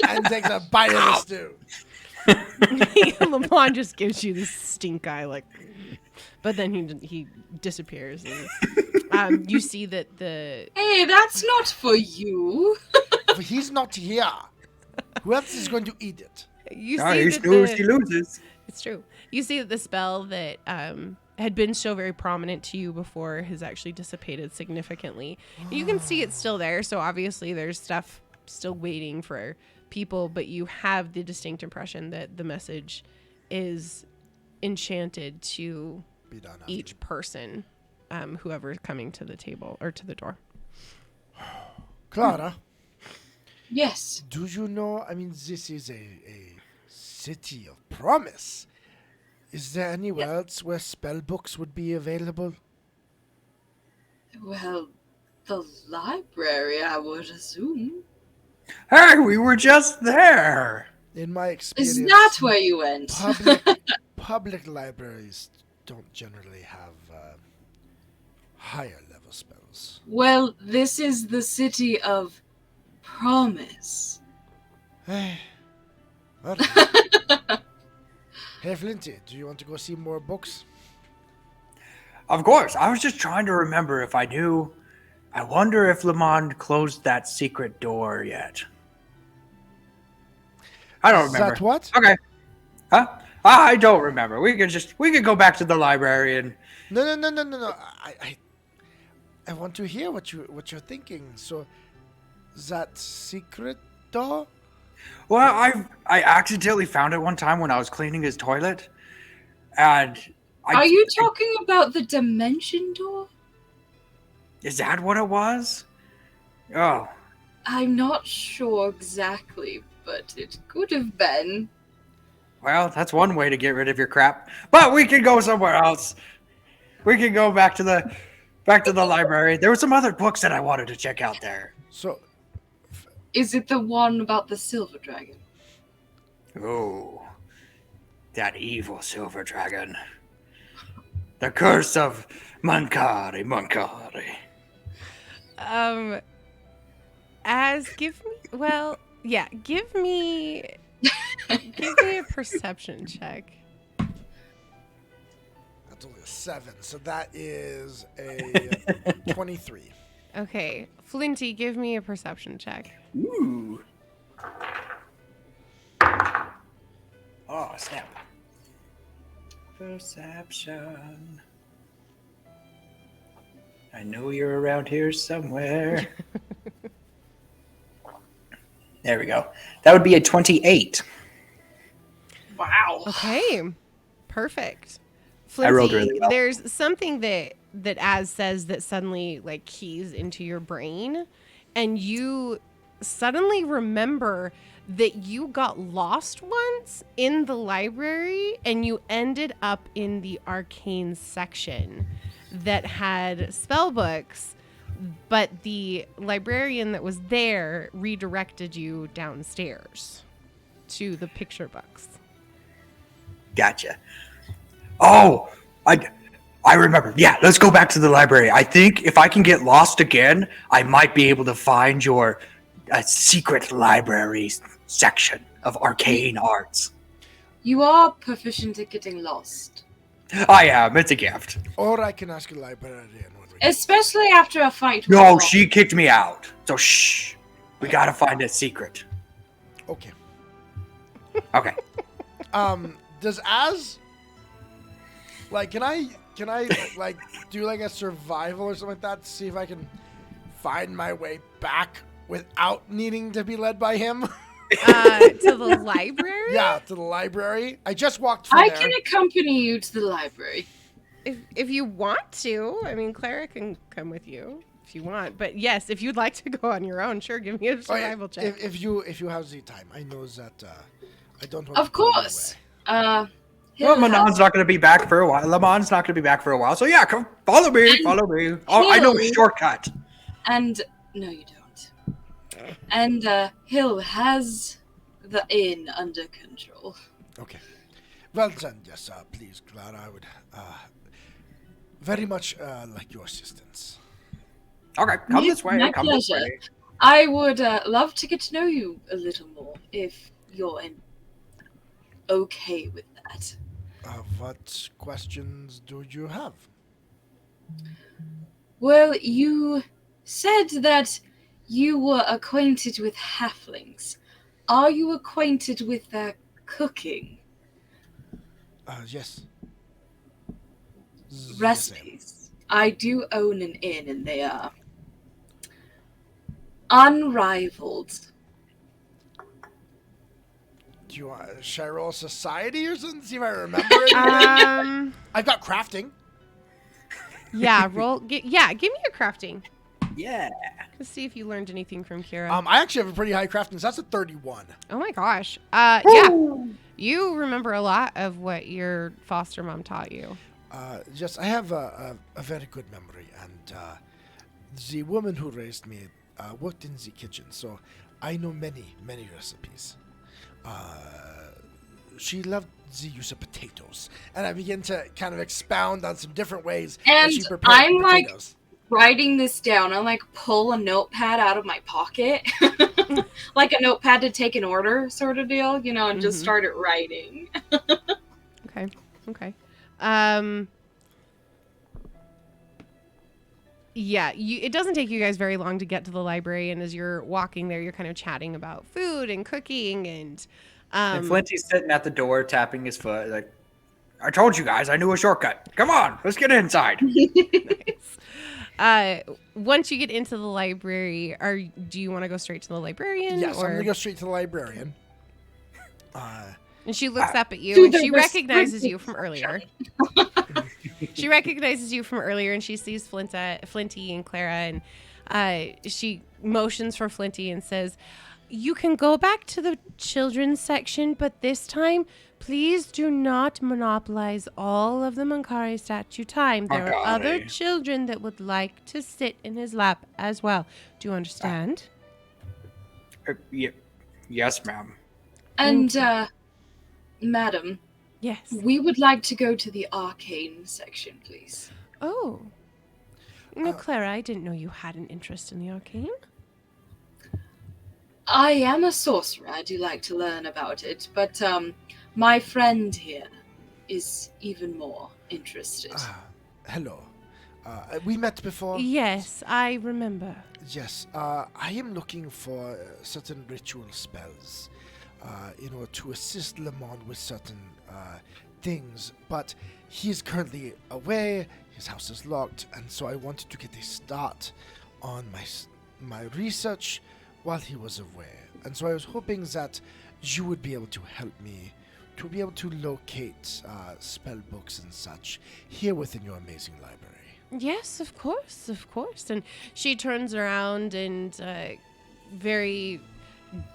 [SPEAKER 2] And takes a bite of the stew.
[SPEAKER 1] Lamont just gives you this stink eye, like, but then he disappears. And, you see that the
[SPEAKER 4] Hey, that's not for you.
[SPEAKER 2] But he's not here. Who else is going to eat it?
[SPEAKER 1] you
[SPEAKER 3] Oh,
[SPEAKER 1] see
[SPEAKER 3] he
[SPEAKER 1] that
[SPEAKER 3] snooze, he loses.
[SPEAKER 1] it's true. You see that the spell that had been so very prominent to you before has actually dissipated significantly. You can see it's still there, so obviously there's stuff still waiting for people, but you have the distinct impression that the message is enchanted to
[SPEAKER 2] Be done after.
[SPEAKER 1] each person, whoever's coming to the table or to the door.
[SPEAKER 2] Clara,
[SPEAKER 4] Yes.
[SPEAKER 2] do you know? I mean, this is a city of promise. Is there anywhere else where spell books would be available?
[SPEAKER 4] Well, the library, I would assume.
[SPEAKER 3] Hey, we were just there.
[SPEAKER 2] In my experience,
[SPEAKER 4] Is that where you went?
[SPEAKER 2] public libraries don't generally have higher level spells.
[SPEAKER 4] Well, this is the city of promise.
[SPEAKER 2] Hey, well, hey, Flinty, do you want to go see more books?
[SPEAKER 3] Of course. I was just trying to remember if I knew. I wonder if Lamond closed that secret door yet. I don't
[SPEAKER 2] Is
[SPEAKER 3] remember.
[SPEAKER 2] that what?
[SPEAKER 3] Okay. Huh? I don't remember. We could go back to the library and
[SPEAKER 2] No. I want to hear what you're thinking. So, that secret door?
[SPEAKER 3] well, I accidentally found it one time when I was cleaning his toilet. And
[SPEAKER 4] Are you talking about the dimension door?
[SPEAKER 3] Is that what it was? Oh.
[SPEAKER 4] I'm not sure exactly, but it could have been.
[SPEAKER 3] Well, that's one way to get rid of your crap. But we can go somewhere else. We can go back to the library. There were some other books that I wanted to check out there.
[SPEAKER 2] So,
[SPEAKER 4] Is it the one about the silver dragon?
[SPEAKER 3] Oh, that evil silver dragon. The curse of Mankari.
[SPEAKER 1] Give me a perception check.
[SPEAKER 2] that's only a 7, so that is a 23.
[SPEAKER 1] Okay, Flinty, give me a perception check.
[SPEAKER 3] Ooh. Oh, snap. Perception. I know you're around here somewhere. There we go. That would be a 28.
[SPEAKER 4] Wow.
[SPEAKER 1] Okay, perfect. Flinty,
[SPEAKER 3] I rolled really well.
[SPEAKER 1] There's something that Az says that suddenly like keys into your brain, and you suddenly remember that you got lost once in the library and you ended up in the arcane section that had spell books, but the librarian that was there redirected you downstairs to the picture books.
[SPEAKER 3] Gotcha. Oh, I remember. Yeah, let's go back to the library. I think if I can get lost again, I might be able to find your secret library section of arcane arts.
[SPEAKER 4] You are proficient at getting lost.
[SPEAKER 3] I am. It's a gift.
[SPEAKER 2] Or I can ask a librarian when we
[SPEAKER 4] Especially after a fight with
[SPEAKER 3] No,
[SPEAKER 4] Rob.
[SPEAKER 3] she kicked me out. So shh. We gotta find a secret.
[SPEAKER 2] Okay.
[SPEAKER 3] Okay.
[SPEAKER 2] Does Az like can I like do like a survival or something like that to see if I can find my way back without needing to be led by him?
[SPEAKER 1] To the library?
[SPEAKER 2] Yeah, to the library. I just walked through
[SPEAKER 4] I
[SPEAKER 2] there.
[SPEAKER 4] can accompany you to the library.
[SPEAKER 1] If you want to. I mean, Clara can come with you if you want. But yes, if you'd like to go on your own, sure, give me a survival check.
[SPEAKER 2] If you have the time, I know that I don't want
[SPEAKER 4] Of
[SPEAKER 2] to go your
[SPEAKER 4] course.
[SPEAKER 2] way.
[SPEAKER 3] Well,
[SPEAKER 4] Hill
[SPEAKER 3] Manon's
[SPEAKER 4] has-
[SPEAKER 3] not gonna be back for a while. Lamont's not gonna be back for a while. So yeah, come follow me. Follow me. Oh, I know a
[SPEAKER 4] Hill-
[SPEAKER 3] shortcut.
[SPEAKER 4] And no, you don't. And Hill has the inn under control.
[SPEAKER 2] Okay. Well then, yes, please, Clara, I would very much like your assistance.
[SPEAKER 3] Okay, come this way.
[SPEAKER 4] My
[SPEAKER 3] Come this
[SPEAKER 4] pleasure.
[SPEAKER 3] way.
[SPEAKER 4] I would love to get to know you a little more, if you're okay with that.
[SPEAKER 2] What questions do you have?
[SPEAKER 4] Well, you said that you were acquainted with halflings. Are you acquainted with their cooking
[SPEAKER 2] Yes. Yes, I am.
[SPEAKER 4] recipes? I do own an inn, and they are unrivaled.
[SPEAKER 2] Do you want should I roll society or something? See if I remember anything. I've got crafting.
[SPEAKER 1] Yeah, give me your crafting.
[SPEAKER 3] Yeah.
[SPEAKER 1] Let's see if you learned anything from Kira.
[SPEAKER 2] I actually have a pretty high crafting, so that's a 31.
[SPEAKER 1] Oh my gosh. Yeah. You remember a lot of what your foster mom taught you.
[SPEAKER 2] Yes, I have a very good memory, and the woman who raised me worked in the kitchen, so I know many, many recipes. She loved the use of potatoes, and I begin to kind of expound on some different ways that
[SPEAKER 4] And
[SPEAKER 2] she prepared
[SPEAKER 4] I'm
[SPEAKER 2] potatoes.
[SPEAKER 4] writing this down. I pull a notepad out of my pocket, like a notepad to take an order sort of deal, and just started writing.
[SPEAKER 1] Okay. Yeah, it doesn't take you guys very long to get to the library, and as you're walking there, you're kind of chatting about food and cooking, and
[SPEAKER 3] Flinty's sitting at the door, tapping his foot, like, I told you guys I knew a shortcut. Come on, let's get inside.
[SPEAKER 1] Nice. Once you get into the library, do you want to go straight to the librarian?
[SPEAKER 2] Yes,
[SPEAKER 1] or?
[SPEAKER 2] I'm gonna go straight to the librarienty.
[SPEAKER 1] And she looks up at you, and she recognizes you from earlier. She recognizes you from earlier, and she sees Flinty and Clara, and she motions for Flinty and says, "You can go back to the children's section, but this time, please do not monopolize all of the Mankari statue time. There are other children that would like to sit in his lap as well. Do you understand?"
[SPEAKER 3] Yes, ma'am.
[SPEAKER 4] And, madam,
[SPEAKER 1] Yes.
[SPEAKER 4] we would like to go to the arcane section, please.
[SPEAKER 1] Oh. No, Clara, I didn't know you had an interest in the arcane.
[SPEAKER 4] I am a sorcerer. I do like to learn about it, but my friend here is even more interested.
[SPEAKER 2] Hello. We met before?
[SPEAKER 1] Yes, I remember.
[SPEAKER 2] Yes. I am looking for certain ritual spells, to assist Lemon with certain things, but he is currently away. His house is locked, and so I wanted to get a start on my research while he was away. And so I was hoping that you would be able to help me to be able to locate spell books and such here within your amazing library.
[SPEAKER 1] Yes, of course. And she turns around and very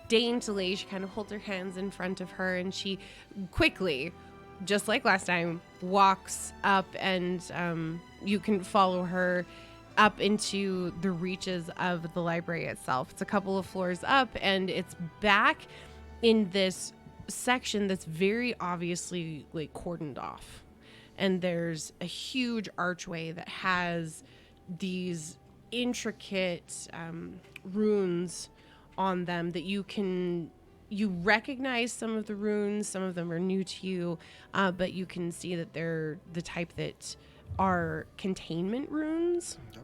[SPEAKER 1] daintily, she kind of holds her hands in front of her, and she quickly, just like last time, walks up, and you can follow her up into the reaches of the library itself. It's a couple of floors up, and it's back in this section that's very obviously cordoned off. And there's a huge archway that has these intricate runes on them that you recognize some of the runes. Some of them are new to you, but you can see that they're the type that are containment runes.
[SPEAKER 2] Okay.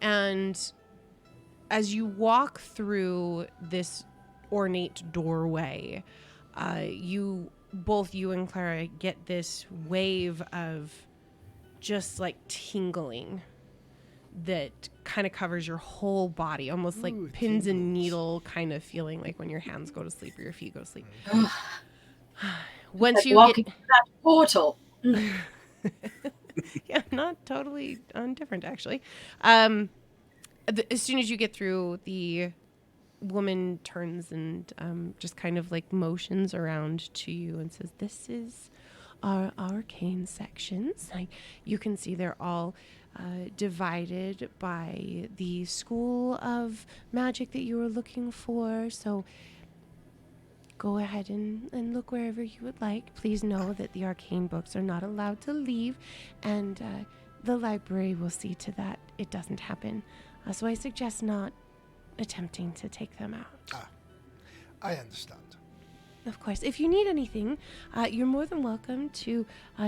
[SPEAKER 1] And as you walk through this ornate doorway, both you and Clara get this wave of just tingling that kind of covers your whole body, almost like pins and needle kind of feeling, like when your hands go to sleep or your feet go to sleep. Once you
[SPEAKER 4] walking through that portal.
[SPEAKER 1] Yeah, not totally different actually. As soon as you get through, the woman turns and just kind of motions around to you and says, "This is our arcane sections. You can see they're all divided by the school of magic that you were looking for. So go ahead and look wherever you would like. Please know that the arcane books are not allowed to leave, and the library will see to that it doesn't happen. So I suggest not attempting to take them out.
[SPEAKER 2] I understand.
[SPEAKER 1] Of course, if you need anything, you're more than welcome to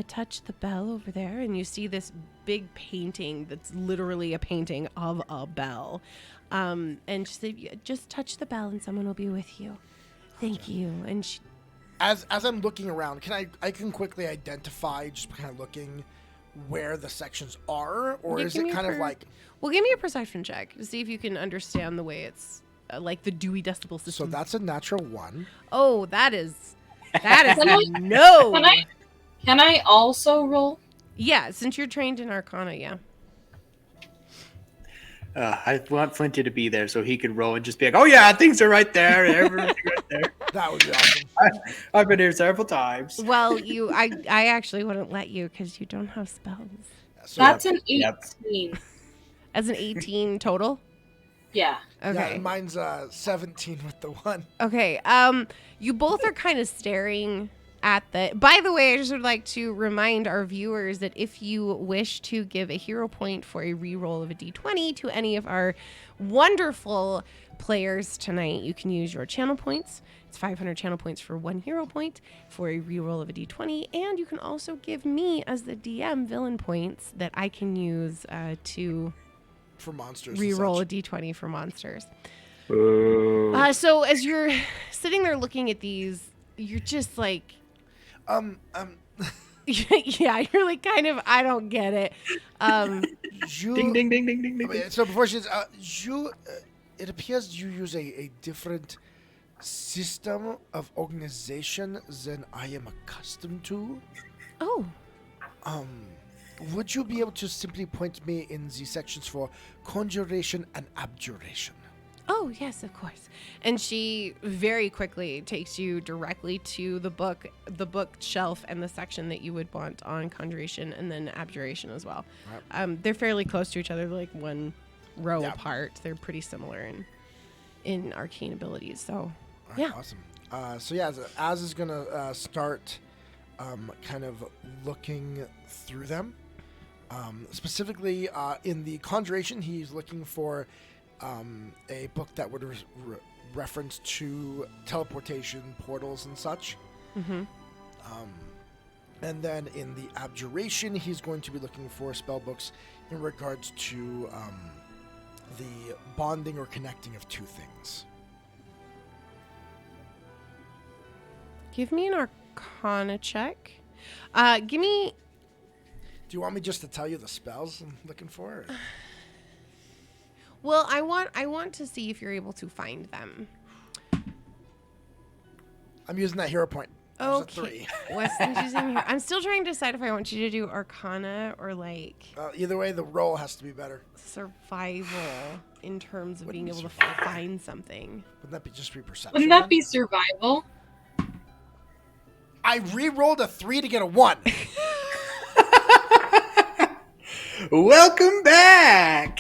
[SPEAKER 1] touch the bell over there. And you see this big painting that's literally a painting of a bell. And just touch the bell and someone will be with you. Thank you. And
[SPEAKER 2] As I'm looking around, I can quickly identify, just kind of looking, where the sections are? Or is it kind of like...
[SPEAKER 1] Well, give me a perception check to see if you can understand the way it's... like the Dewey Decibel System.
[SPEAKER 2] So that's a natural 1.
[SPEAKER 1] Oh, that is no.
[SPEAKER 4] Can I also roll?
[SPEAKER 1] Yeah, since you're trained in Arcana, yeah.
[SPEAKER 3] I want Flinty to be there so he could roll and just be like, "Oh yeah, things are right there, everything right there."
[SPEAKER 2] That would be awesome.
[SPEAKER 3] I've been here several times.
[SPEAKER 1] Well, I actually wouldn't let you because you don't have spells.
[SPEAKER 2] So
[SPEAKER 4] That's an 18.
[SPEAKER 1] As an 18 total.
[SPEAKER 4] Yeah.
[SPEAKER 1] Okay.
[SPEAKER 2] Yeah, mine's 17 with the 1.
[SPEAKER 1] Okay. You both are kind of staring at the... By the way, I just would like to remind our viewers that if you wish to give a hero point for a reroll of a d20 to any of our wonderful players tonight, you can use your channel points. It's 500 channel points for 1 hero point for a reroll of a d20. And you can also give me, as the DM, villain points that I can use to...
[SPEAKER 2] For monsters.
[SPEAKER 1] Reroll a d20 for monsters.
[SPEAKER 3] Ooh.
[SPEAKER 1] So as you're sitting there looking at these, you're just like, yeah, you're like kind of, I don't get it.
[SPEAKER 3] Ding, ding, ding, ding, ding, ding.
[SPEAKER 2] So before she says, it appears you use a different system of organization than I am accustomed to.
[SPEAKER 1] Oh,
[SPEAKER 2] Would you be able to simply point me in the sections for conjuration and abjuration?
[SPEAKER 1] oh yes, of course. And she very quickly takes you directly to the bookshelf and the section that you would want on conjuration and then abjuration as well.
[SPEAKER 2] Right.
[SPEAKER 1] They're fairly close to each other, like one row
[SPEAKER 2] Yeah.
[SPEAKER 1] apart. They're pretty similar in arcane abilities. So
[SPEAKER 2] All right,
[SPEAKER 1] yeah.
[SPEAKER 2] Awesome. So yeah, Az is gonna start kind of looking through them. Specifically, in the conjuration, he's looking for a book that would reference to teleportation, portals, and such.
[SPEAKER 1] Mm-hmm.
[SPEAKER 2] And then in the abjuration, he's going to be looking for spell books in regards to the bonding or connecting of two things.
[SPEAKER 1] Give me an Arcana check. Give me...
[SPEAKER 2] Do you want me just to tell you the spells I'm looking for? Or?
[SPEAKER 1] Well, I want to see if you're able to find them.
[SPEAKER 2] I'm using that hero point. There's a
[SPEAKER 1] Okay.
[SPEAKER 2] 3.
[SPEAKER 1] Weston's using here. I'm still trying to decide if I want you to do Arcana or like
[SPEAKER 2] Either way, the roll has to be better.
[SPEAKER 1] survival in terms of
[SPEAKER 2] Wouldn't
[SPEAKER 1] being
[SPEAKER 2] be
[SPEAKER 1] able to
[SPEAKER 2] survival.
[SPEAKER 1] find something.
[SPEAKER 2] Wouldn't that be just be perception?
[SPEAKER 4] Wouldn't that
[SPEAKER 2] then?
[SPEAKER 4] be survival?
[SPEAKER 2] I re-rolled a 3 to get a 1.
[SPEAKER 3] Welcome back.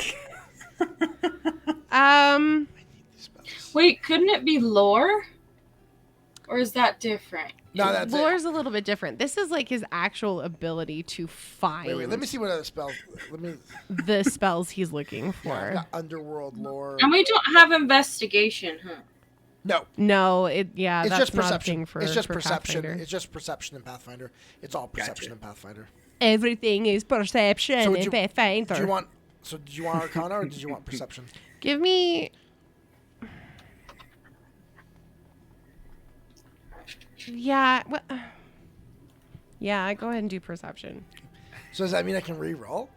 [SPEAKER 2] I need these spells.
[SPEAKER 4] Wait, couldn't it be lore? Or is that different?
[SPEAKER 2] No, that's it.
[SPEAKER 1] Lore's a little bit different. This is like his actual ability to find
[SPEAKER 2] Wait, let me see what other spells. Let me.
[SPEAKER 1] the spells he's looking
[SPEAKER 2] Yeah, I've
[SPEAKER 1] for.
[SPEAKER 2] got underworld lore.
[SPEAKER 4] And we don't have investigation, huh?
[SPEAKER 2] No,
[SPEAKER 1] No,
[SPEAKER 2] it's
[SPEAKER 1] that's
[SPEAKER 2] just
[SPEAKER 1] not a
[SPEAKER 2] perception.
[SPEAKER 1] thing for
[SPEAKER 2] It's just
[SPEAKER 1] for
[SPEAKER 2] perception.
[SPEAKER 1] Pathfinder.
[SPEAKER 2] It's just perception in Pathfinder. It's all perception
[SPEAKER 3] Gotcha.
[SPEAKER 2] in Pathfinder.
[SPEAKER 1] Everything is perception
[SPEAKER 2] So would
[SPEAKER 1] in
[SPEAKER 2] you-
[SPEAKER 1] Pathfinder.
[SPEAKER 2] Did you want? So did you want Arcana or did you want perception?
[SPEAKER 1] Give me... Yeah. Yeah, go ahead and do perception.
[SPEAKER 2] So does that mean I can re-roll?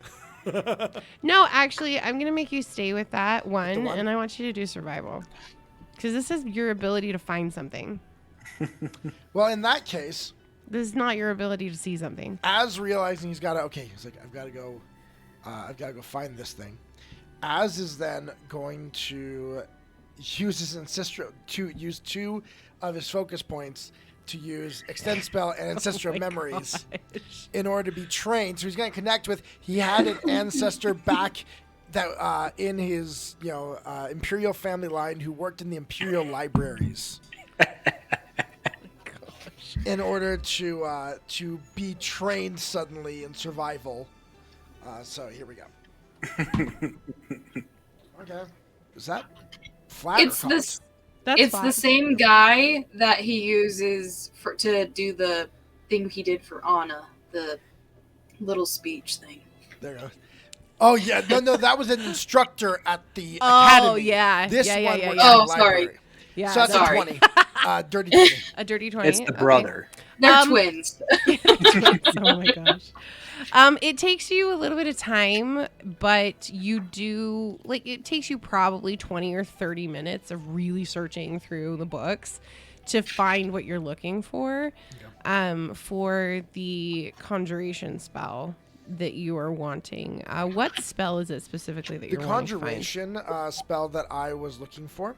[SPEAKER 1] No, actually, I'm going to make you stay with that one,
[SPEAKER 2] one?
[SPEAKER 1] and I want you to do survival. Because this is your ability to find something.
[SPEAKER 2] Well, in that case,
[SPEAKER 1] This is not your ability to see something.
[SPEAKER 2] Az realizing he's got to. Okay, he's like, I've got to go find this thing. Az is then going to use his ancestral to use 2 of his focus points to use extend spell and ancestral memories in order to be trained. So he's going to connect with. He had an ancestor back that in his imperial family line who worked in the imperial libraries. In order to be trained suddenly in survival. So here we go. Okay. Is that flat
[SPEAKER 4] It's
[SPEAKER 2] or cocked?
[SPEAKER 4] this.
[SPEAKER 1] That's
[SPEAKER 4] It's
[SPEAKER 1] fine.
[SPEAKER 4] the same guy that he uses to do the thing he did for Anna, the little speech thing.
[SPEAKER 2] There you go. Oh yeah, no, that was an instructor at the
[SPEAKER 1] Oh,
[SPEAKER 2] academy.
[SPEAKER 1] yeah.
[SPEAKER 2] This
[SPEAKER 1] Yeah,
[SPEAKER 2] one
[SPEAKER 1] yeah,
[SPEAKER 2] was
[SPEAKER 1] yeah.
[SPEAKER 2] in the
[SPEAKER 4] Oh, sorry.
[SPEAKER 2] library.
[SPEAKER 1] Yeah,
[SPEAKER 2] So that's
[SPEAKER 4] sorry.
[SPEAKER 2] a 20. Dirty 20.
[SPEAKER 1] a dirty 20.
[SPEAKER 3] It's the
[SPEAKER 1] Okay.
[SPEAKER 3] brother.
[SPEAKER 4] They're twins.
[SPEAKER 1] Oh my gosh. It takes you a little bit of time, but you do it takes you probably 20 or 30 minutes of really searching through the books to find what you're looking for. For the conjuration spell that you are wanting. What spell is it specifically that
[SPEAKER 2] The
[SPEAKER 1] you're wanting to find?
[SPEAKER 2] conjuration spell that I was looking for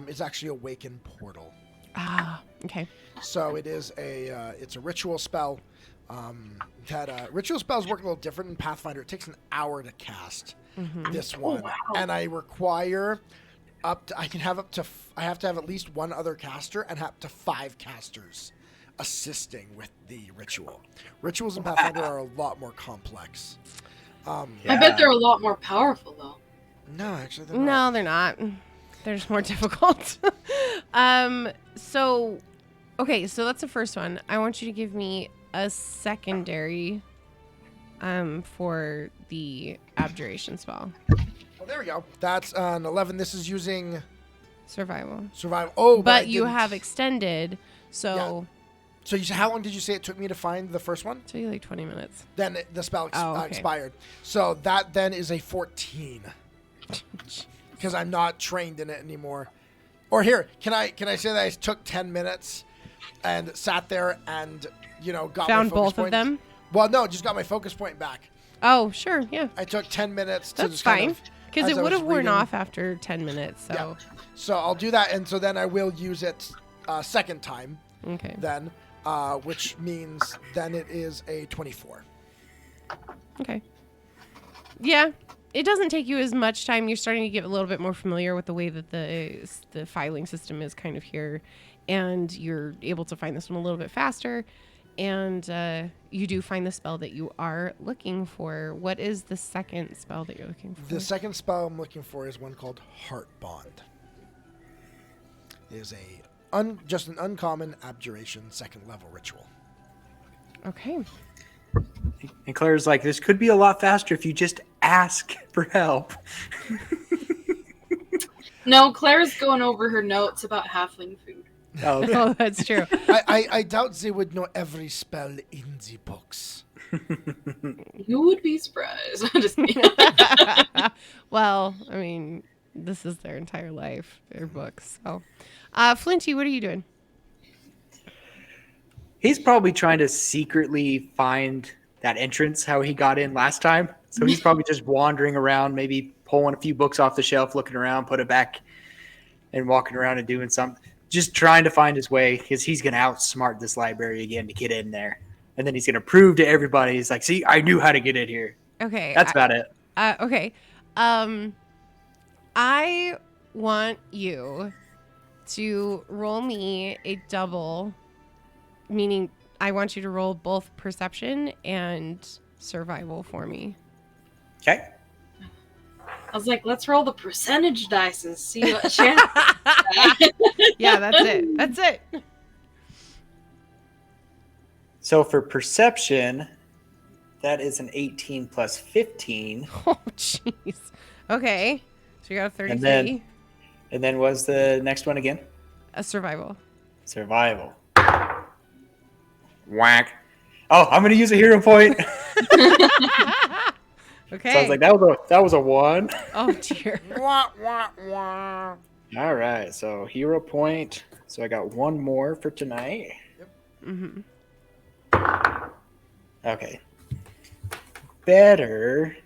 [SPEAKER 2] is actually Awaken Portal.
[SPEAKER 1] Ah, okay.
[SPEAKER 2] So it is it's a ritual spell. Ritual spells work a little different in Pathfinder. It takes an hour to cast this one, and I require I have to have at least one other caster and up to 5 casters assisting with the ritual. Rituals in Pathfinder are a lot more complex.
[SPEAKER 4] I bet they're a lot more powerful though.
[SPEAKER 2] No, actually, they're not.
[SPEAKER 1] No, they're not. They're just more difficult. So that's the first one. I want you to give me a secondary for the abjuration spell.
[SPEAKER 2] Well, there we go. That's an 11. This is using
[SPEAKER 1] Survival.
[SPEAKER 2] survival. Oh,
[SPEAKER 1] But
[SPEAKER 2] I
[SPEAKER 1] you
[SPEAKER 2] didn't-
[SPEAKER 1] have extended, so
[SPEAKER 2] So how long did you say it took me to find the first one?
[SPEAKER 1] it took you like 20 minutes.
[SPEAKER 2] Then the spell
[SPEAKER 1] Okay.
[SPEAKER 2] expired. So that then is a 14. Because I'm not trained in it anymore. Or here, can I say that I took 10 minutes and sat there and got
[SPEAKER 1] Found
[SPEAKER 2] my focus
[SPEAKER 1] both
[SPEAKER 2] point?
[SPEAKER 1] of them?
[SPEAKER 2] Well, no, just got my focus point back.
[SPEAKER 1] Oh, sure, yeah.
[SPEAKER 2] I took 10 minutes to
[SPEAKER 1] That's
[SPEAKER 2] just
[SPEAKER 1] fine.
[SPEAKER 2] kind of,
[SPEAKER 1] Because
[SPEAKER 2] as
[SPEAKER 1] it
[SPEAKER 2] I
[SPEAKER 1] would
[SPEAKER 2] was
[SPEAKER 1] have worn
[SPEAKER 2] reading-
[SPEAKER 1] off after 10 minutes, so.
[SPEAKER 2] Yeah. So I'll do that, and so then I will use it second time
[SPEAKER 1] Okay.
[SPEAKER 2] then, which means then it is a 24.
[SPEAKER 1] Okay. Yeah. It doesn't take you as much time. You're starting to get a little bit more familiar with the way that the filing system is kind of here. And you're able to find this one a little bit faster. And you do find the spell that you are looking for. What is the second spell that you're looking for?
[SPEAKER 2] The second spell I'm looking for is one called Heart Bond. It is just an uncommon abjuration second level ritual.
[SPEAKER 1] Okay.
[SPEAKER 3] And Claire's like, this could be a lot faster if you just ask for help.
[SPEAKER 4] No, Claire's going over her notes about halfling food.
[SPEAKER 3] Oh, okay.
[SPEAKER 1] Oh, that's true.
[SPEAKER 2] I doubt they would know every spell in the books.
[SPEAKER 4] You would be surprised. Just kidding.
[SPEAKER 1] Well, I mean, this is their entire life, their books. So, Flinty, what are you doing?
[SPEAKER 3] He's probably trying to secretly find that entrance, how he got in last time. So he's probably just wandering around, maybe pulling a few books off the shelf, looking around, put it back, and walking around and doing something. Just trying to find his way, because he's going to outsmart this library again to get in there. And then he's going to prove to everybody, he's like, see, I knew how to get in here.
[SPEAKER 1] Okay.
[SPEAKER 3] That's about it.
[SPEAKER 1] Okay. I want you to roll me a double, meaning I want you to roll both perception and survival for me.
[SPEAKER 3] Okay.
[SPEAKER 4] I was like, let's roll the percentage dice and see what chance.
[SPEAKER 1] Yeah, that's it. That's it.
[SPEAKER 3] So for perception, that is an 18 plus 15.
[SPEAKER 1] Oh, jeez. Okay. So you got a 33.
[SPEAKER 3] And then was the next one again?
[SPEAKER 1] A survival.
[SPEAKER 3] Survival. Whack. Oh, I'm going to use a hero point.
[SPEAKER 1] Okay.
[SPEAKER 3] So I was like, that was a 1.
[SPEAKER 1] Oh, dear.
[SPEAKER 2] Wah, wah, wah.
[SPEAKER 3] All right, so hero point. So I got 1 more for tonight.
[SPEAKER 1] Mm-hmm.
[SPEAKER 3] Okay. Better.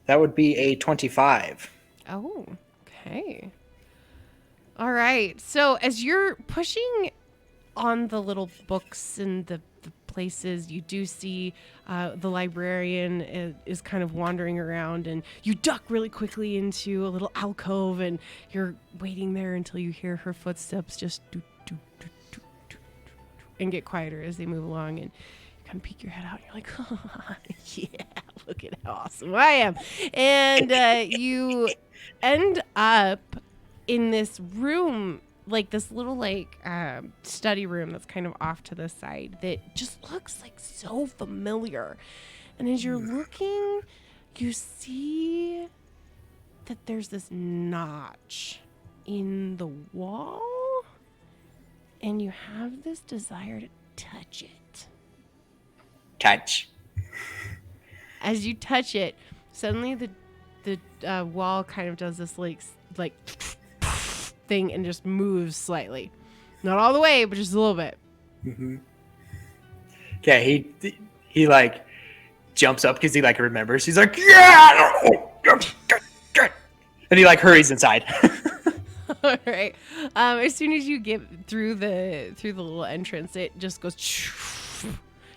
[SPEAKER 3] That would be a 25.
[SPEAKER 1] Oh, okay. All right. So as you're pushing on the little books and the places, you do see the librarian is kind of wandering around, and you duck really quickly into a little alcove, and you're waiting there until you hear her footsteps just do, do, do, do, do, do, and get quieter as they move along, and you kind of peek your head out, and you're like, oh, yeah, Look at how awesome I am. And you end up in this room, like this little study room that's kind of off to the side that just looks like so familiar. And as you're looking, you see that there's this notch in the wall, and you have this desire to touch it.
[SPEAKER 3] Touch.
[SPEAKER 1] As you touch it, suddenly the wall kind of does this like thing and just moves slightly. Not all the way, but just a little bit.
[SPEAKER 3] Mm-hmm. Okay, he like jumps up because he like remembers. He's like, yeah, and he like hurries inside.
[SPEAKER 1] All right. As soon as you get through the little entrance, it just goes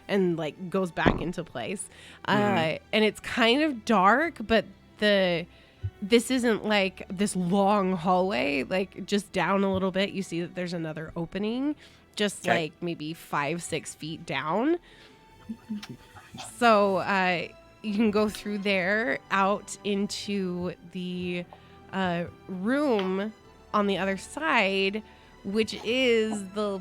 [SPEAKER 1] and like goes back into place. And it's kind of dark, but this isn't like this long hallway. Like just down a little bit, you see that there's another opening, just like maybe 5-6 feet down. So you can go through there out into the room on the other side, which is the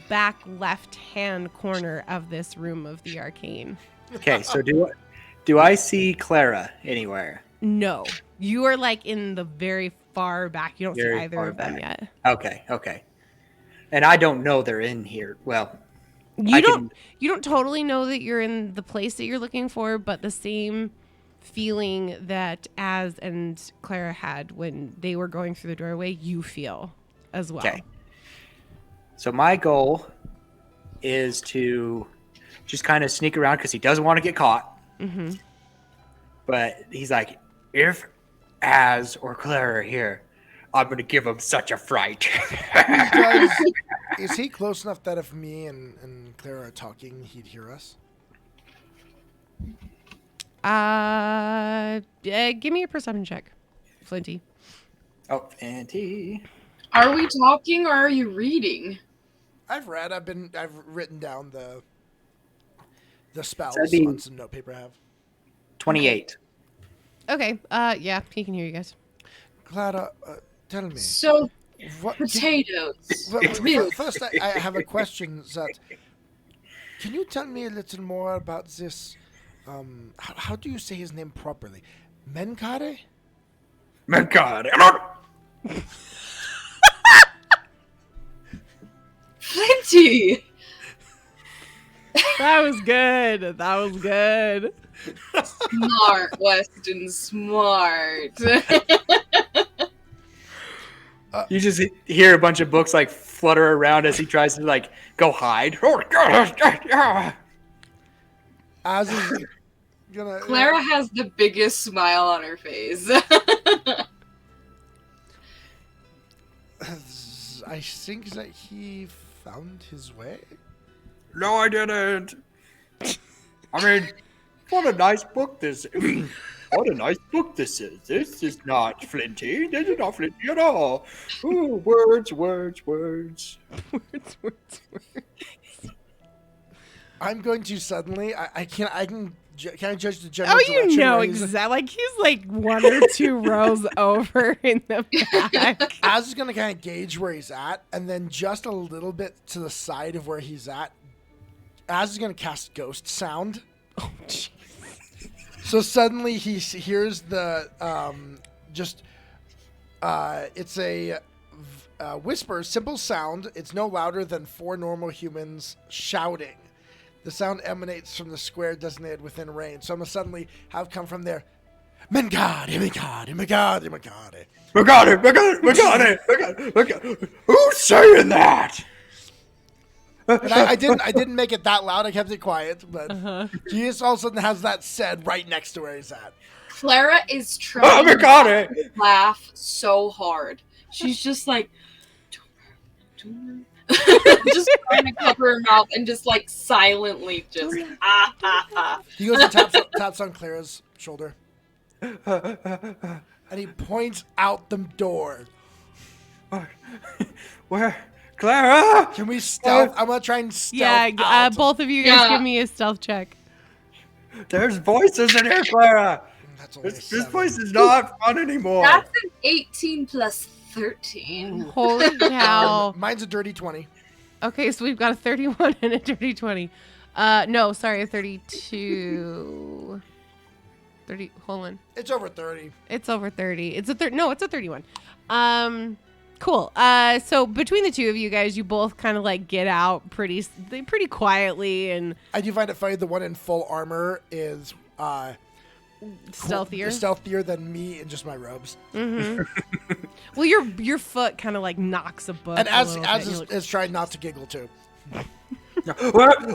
[SPEAKER 1] back left-hand corner of this room of the arcane.
[SPEAKER 3] Okay, so do I see Clara anywhere?
[SPEAKER 1] No, you are like in the very far back. You don't see
[SPEAKER 3] Very
[SPEAKER 1] either
[SPEAKER 3] far
[SPEAKER 1] of them
[SPEAKER 3] back.
[SPEAKER 1] yet.
[SPEAKER 3] Okay. And I don't know they're in here. Well,
[SPEAKER 1] You don't totally know that you're in the place that you're looking for, but the same feeling that Az and Clara had when they were going through the doorway, you feel as well.
[SPEAKER 3] Okay. So my goal is to just kind of sneak around because he doesn't want to get caught.
[SPEAKER 1] Mm-hmm.
[SPEAKER 3] But he's like, if Az or Clara are here, I'm going to give him such a fright.
[SPEAKER 2] Is he close enough that if me and Clara are talking, he'd hear us?
[SPEAKER 1] Give me a perception check, Flinty.
[SPEAKER 3] Oh, Flinty.
[SPEAKER 4] Are we talking or are you reading?
[SPEAKER 2] I've written down the spells
[SPEAKER 3] That'd be
[SPEAKER 2] on some notepaper I have.
[SPEAKER 3] 28.
[SPEAKER 1] Okay. Yeah, he can hear you guys.
[SPEAKER 2] Clara, tell me.
[SPEAKER 4] So,
[SPEAKER 2] What,
[SPEAKER 4] potatoes.
[SPEAKER 2] First, I have a question. That can you tell me a little more about this? How do you say his name properly? Menkare?
[SPEAKER 3] Menkare.
[SPEAKER 4] Flinty!
[SPEAKER 1] That was good.
[SPEAKER 4] Smart, Weston, smart.
[SPEAKER 3] You just hear a bunch of books like flutter around as he tries to like go hide.
[SPEAKER 2] As is gonna.
[SPEAKER 4] Clara has the biggest smile on her face.
[SPEAKER 2] I think that he found his way.
[SPEAKER 3] No, I didn't. I mean, what a nice book this is. What a nice book this is. This is not Flinty. This is not Flinty at all. Ooh, words.
[SPEAKER 1] Words.
[SPEAKER 2] I'm going to suddenly. Can I judge the general
[SPEAKER 1] Oh,
[SPEAKER 2] direction?
[SPEAKER 1] you know
[SPEAKER 2] where he's-
[SPEAKER 1] exactly. Like he's like 1 or 2 rows over in the back.
[SPEAKER 2] Az is going to kind of gauge where he's at, and then just a little bit to the side of where he's at, Az is going to cast Ghost Sound.
[SPEAKER 1] Oh, jeez.
[SPEAKER 2] So suddenly he hears the it's a whisper, simple sound. It's no louder than 4 normal humans shouting. The sound emanates from the square designated within range. So I'm going to suddenly have come from there. Menkade.
[SPEAKER 3] Who's saying that?
[SPEAKER 2] And I didn't make it that loud. I kept it quiet, but he just all of a sudden has that said right next to where he's at.
[SPEAKER 4] Clara is trying to laugh so hard. She's just like, just trying to cover her mouth and just like silently just
[SPEAKER 2] He goes and taps on Clara's shoulder. And he points out the door.
[SPEAKER 3] Where? Clara!
[SPEAKER 2] Can we stealth? I'm going to try and stealth
[SPEAKER 1] Yeah,
[SPEAKER 2] out.
[SPEAKER 1] both of you guys give me a stealth check.
[SPEAKER 3] There's voices in here, Clara.
[SPEAKER 2] That's only
[SPEAKER 3] This
[SPEAKER 2] 7.
[SPEAKER 3] place is not fun anymore.
[SPEAKER 4] That's an 18 plus 13.
[SPEAKER 1] Holy cow.
[SPEAKER 2] Mine's a dirty 20.
[SPEAKER 1] Okay, so we've got a 31 and a dirty 20. No, sorry, a 32. 30. Hold on.
[SPEAKER 2] It's over 30.
[SPEAKER 1] It's over 30. It's a it's a 31. Cool. So between the two of you guys, you both kind of like get out pretty quietly and
[SPEAKER 2] I do find it funny the one in full armor is
[SPEAKER 1] stealthier.
[SPEAKER 2] Stealthier than me in just my robes.
[SPEAKER 1] Mm-hmm. Well, your foot kind of like knocks a book.
[SPEAKER 2] And
[SPEAKER 1] a
[SPEAKER 2] as
[SPEAKER 1] little bit,
[SPEAKER 2] is trying not to giggle too.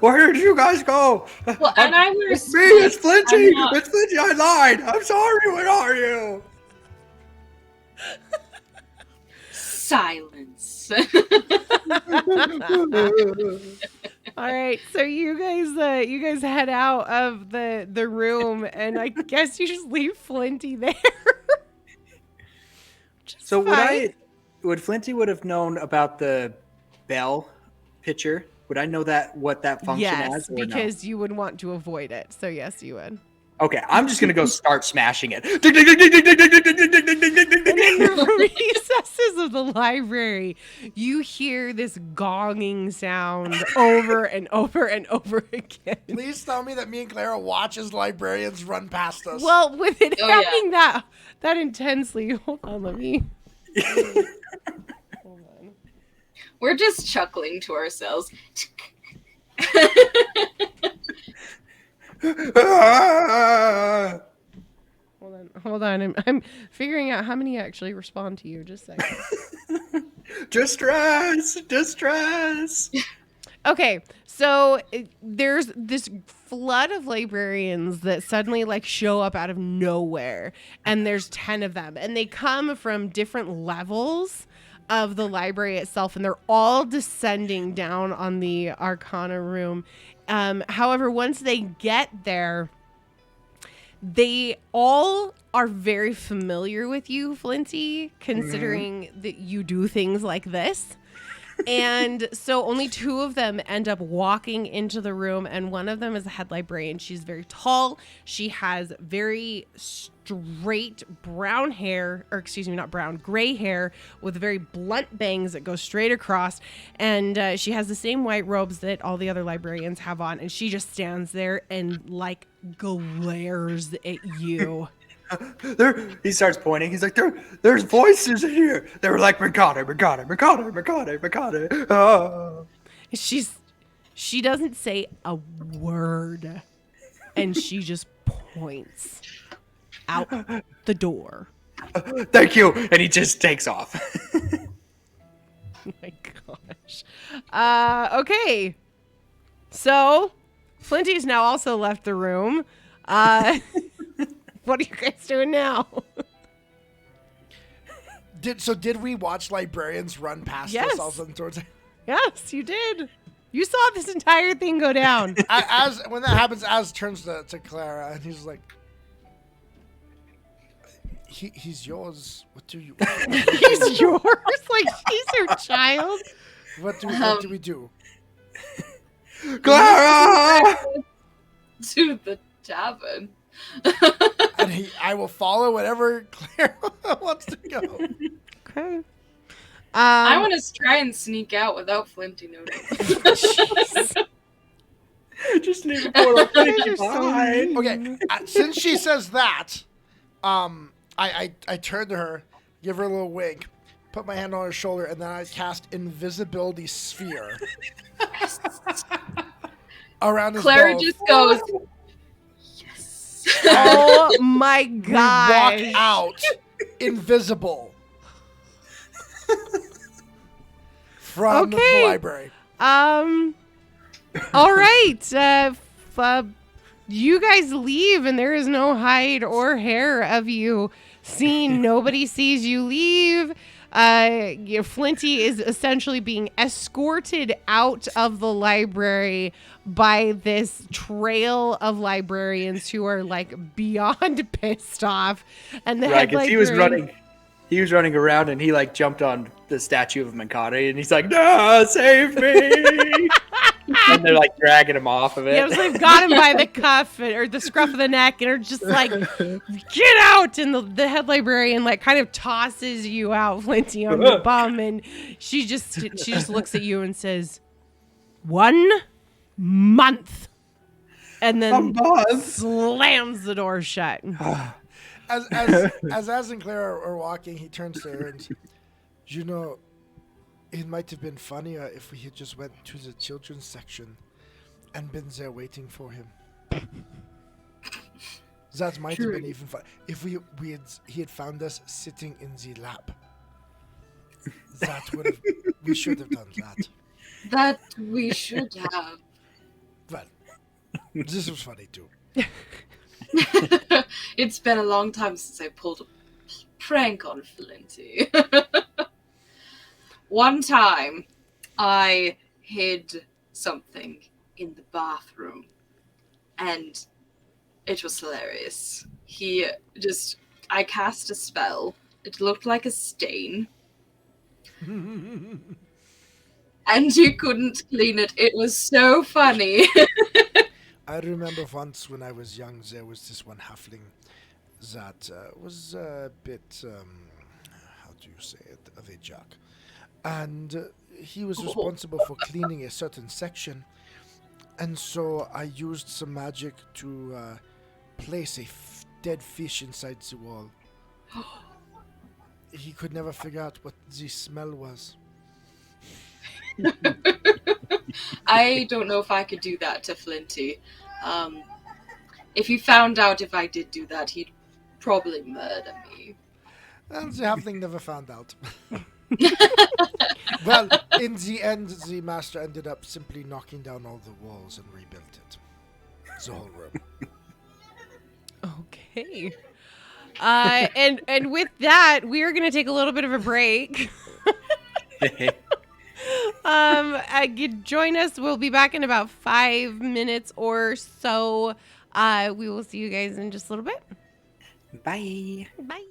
[SPEAKER 3] Where did you guys go?
[SPEAKER 4] Well, and I wear
[SPEAKER 3] It's me. It's Flinty.
[SPEAKER 4] I'm not-
[SPEAKER 3] It's Flinty. I lied. I'm sorry. What are you?
[SPEAKER 4] silence.
[SPEAKER 1] All right, so you guys head out of the room, and I guess you just leave Flinty there.
[SPEAKER 3] So
[SPEAKER 1] fine.
[SPEAKER 3] would Flinty would have known about the bell picture? Would I know what that function
[SPEAKER 1] Yes,
[SPEAKER 3] as? Or
[SPEAKER 1] because you would want to avoid it. So yes, you would.
[SPEAKER 3] no? Okay, I'm just gonna go start smashing it.
[SPEAKER 1] And in the recesses of the library, you hear this gonging sound over and over and over again.
[SPEAKER 2] Please tell me that me and Clara watch as librarians run past us.
[SPEAKER 1] Well, with it
[SPEAKER 4] Oh, yeah.
[SPEAKER 1] happening that intensely, hold on, let me. Hold on.
[SPEAKER 4] We're just chuckling to ourselves.
[SPEAKER 1] Hold on. I'm figuring out how many actually respond to you. Just a second.
[SPEAKER 3] Distress.
[SPEAKER 1] Okay, so there's this flood of librarians that suddenly like show up out of nowhere, and there's 10 of them, and they come from different levels of the library itself, and they're all descending down on the Arcana room. However, once they get there, they all are very familiar with you, Flinty, considering that you do things like this. And so only 2 of them end up walking into the room, and one of them is the head librarian. She's very tall. She has very straight brown hair, or excuse me, not brown, gray hair with very blunt bangs that go straight across. And she has the same white robes that all the other librarians have on. And she just stands there and like glares at you.
[SPEAKER 3] He starts pointing. He's like, there's voices in here. They were like, Mercado. Oh.
[SPEAKER 1] She doesn't say a word, and she just points out the door.
[SPEAKER 3] Thank you. And he just takes off.
[SPEAKER 1] Oh my gosh. Okay. So Flinty's now also left the room. What are you guys doing now?
[SPEAKER 2] Did we watch librarians run past
[SPEAKER 1] Yes.
[SPEAKER 2] us all of a sudden towards
[SPEAKER 1] Yes, you did. You saw this entire thing go down.
[SPEAKER 2] as when that happens, Az turns to Clara and he's like, he's yours. What do you?
[SPEAKER 1] He's yours? Like she's your child?
[SPEAKER 2] What do we do?
[SPEAKER 3] Clara!
[SPEAKER 4] To the tavern.
[SPEAKER 2] And I will follow whatever Clara wants to go.
[SPEAKER 1] Okay.
[SPEAKER 4] I want to try and sneak out without Flinty noticing.
[SPEAKER 3] Just need a portal.
[SPEAKER 1] You're so mean.
[SPEAKER 2] Okay, since she says that, I turn to her, give her a little wink, put my hand on her shoulder, and then I cast Invisibility Sphere around us
[SPEAKER 4] Clara
[SPEAKER 2] both.
[SPEAKER 4] just goes, yes.
[SPEAKER 1] Oh my
[SPEAKER 2] We
[SPEAKER 1] god.
[SPEAKER 2] walk out invisible from the
[SPEAKER 1] Okay.
[SPEAKER 2] library.
[SPEAKER 1] All right. You guys leave, and there is no hide or hair of you seen. Nobody sees you leave. Flinty is essentially being escorted out of the library by this trail of librarians who are like beyond pissed off. And the
[SPEAKER 3] Right,
[SPEAKER 1] head
[SPEAKER 3] because
[SPEAKER 1] librarian,
[SPEAKER 3] he was running around and he like jumped on the statue of Mankade and he's like, no, save me. And they're like dragging him off of it.
[SPEAKER 1] Yeah, so they've got him by the cuff or the scruff of the neck and are just like, get out! And the head librarian like kind of tosses you out, Flinty, on the bum, and she just looks at you and says, 1 month. And then slams the door shut.
[SPEAKER 2] As Az and Claire are walking, he turns to her and, you know, it might have been funnier if we had just went to the children's section and been there waiting for him. That might have been even fun. If he had found us sitting in the lab. We should have done that.
[SPEAKER 4] That we should have.
[SPEAKER 2] Well, this was funny too.
[SPEAKER 4] It's been a long time since I pulled a prank on Flinty. One time, I hid something in the bathroom, and it was hilarious. I cast a spell. It looked like a stain. And he couldn't clean it. It was so funny.
[SPEAKER 2] I remember once when I was young, there was this one halfling that was a bit, how do you say it, of a jerk. And he was responsible for cleaning a certain section. And so I used some magic to place a dead fish inside the wall. He could never figure out what the smell was.
[SPEAKER 4] I don't know if I could do that to Flinty. If he found out if I did do that, he'd probably murder me.
[SPEAKER 2] And the halfling never found out. Well, in the end, the master ended up simply knocking down all the walls and rebuilt it. The whole room.
[SPEAKER 1] Okay. And with that, we are going to take a little bit of a break. Join us. We'll be back in about 5 minutes or so. We will see you guys in just a little bit.
[SPEAKER 3] Bye.
[SPEAKER 1] Bye.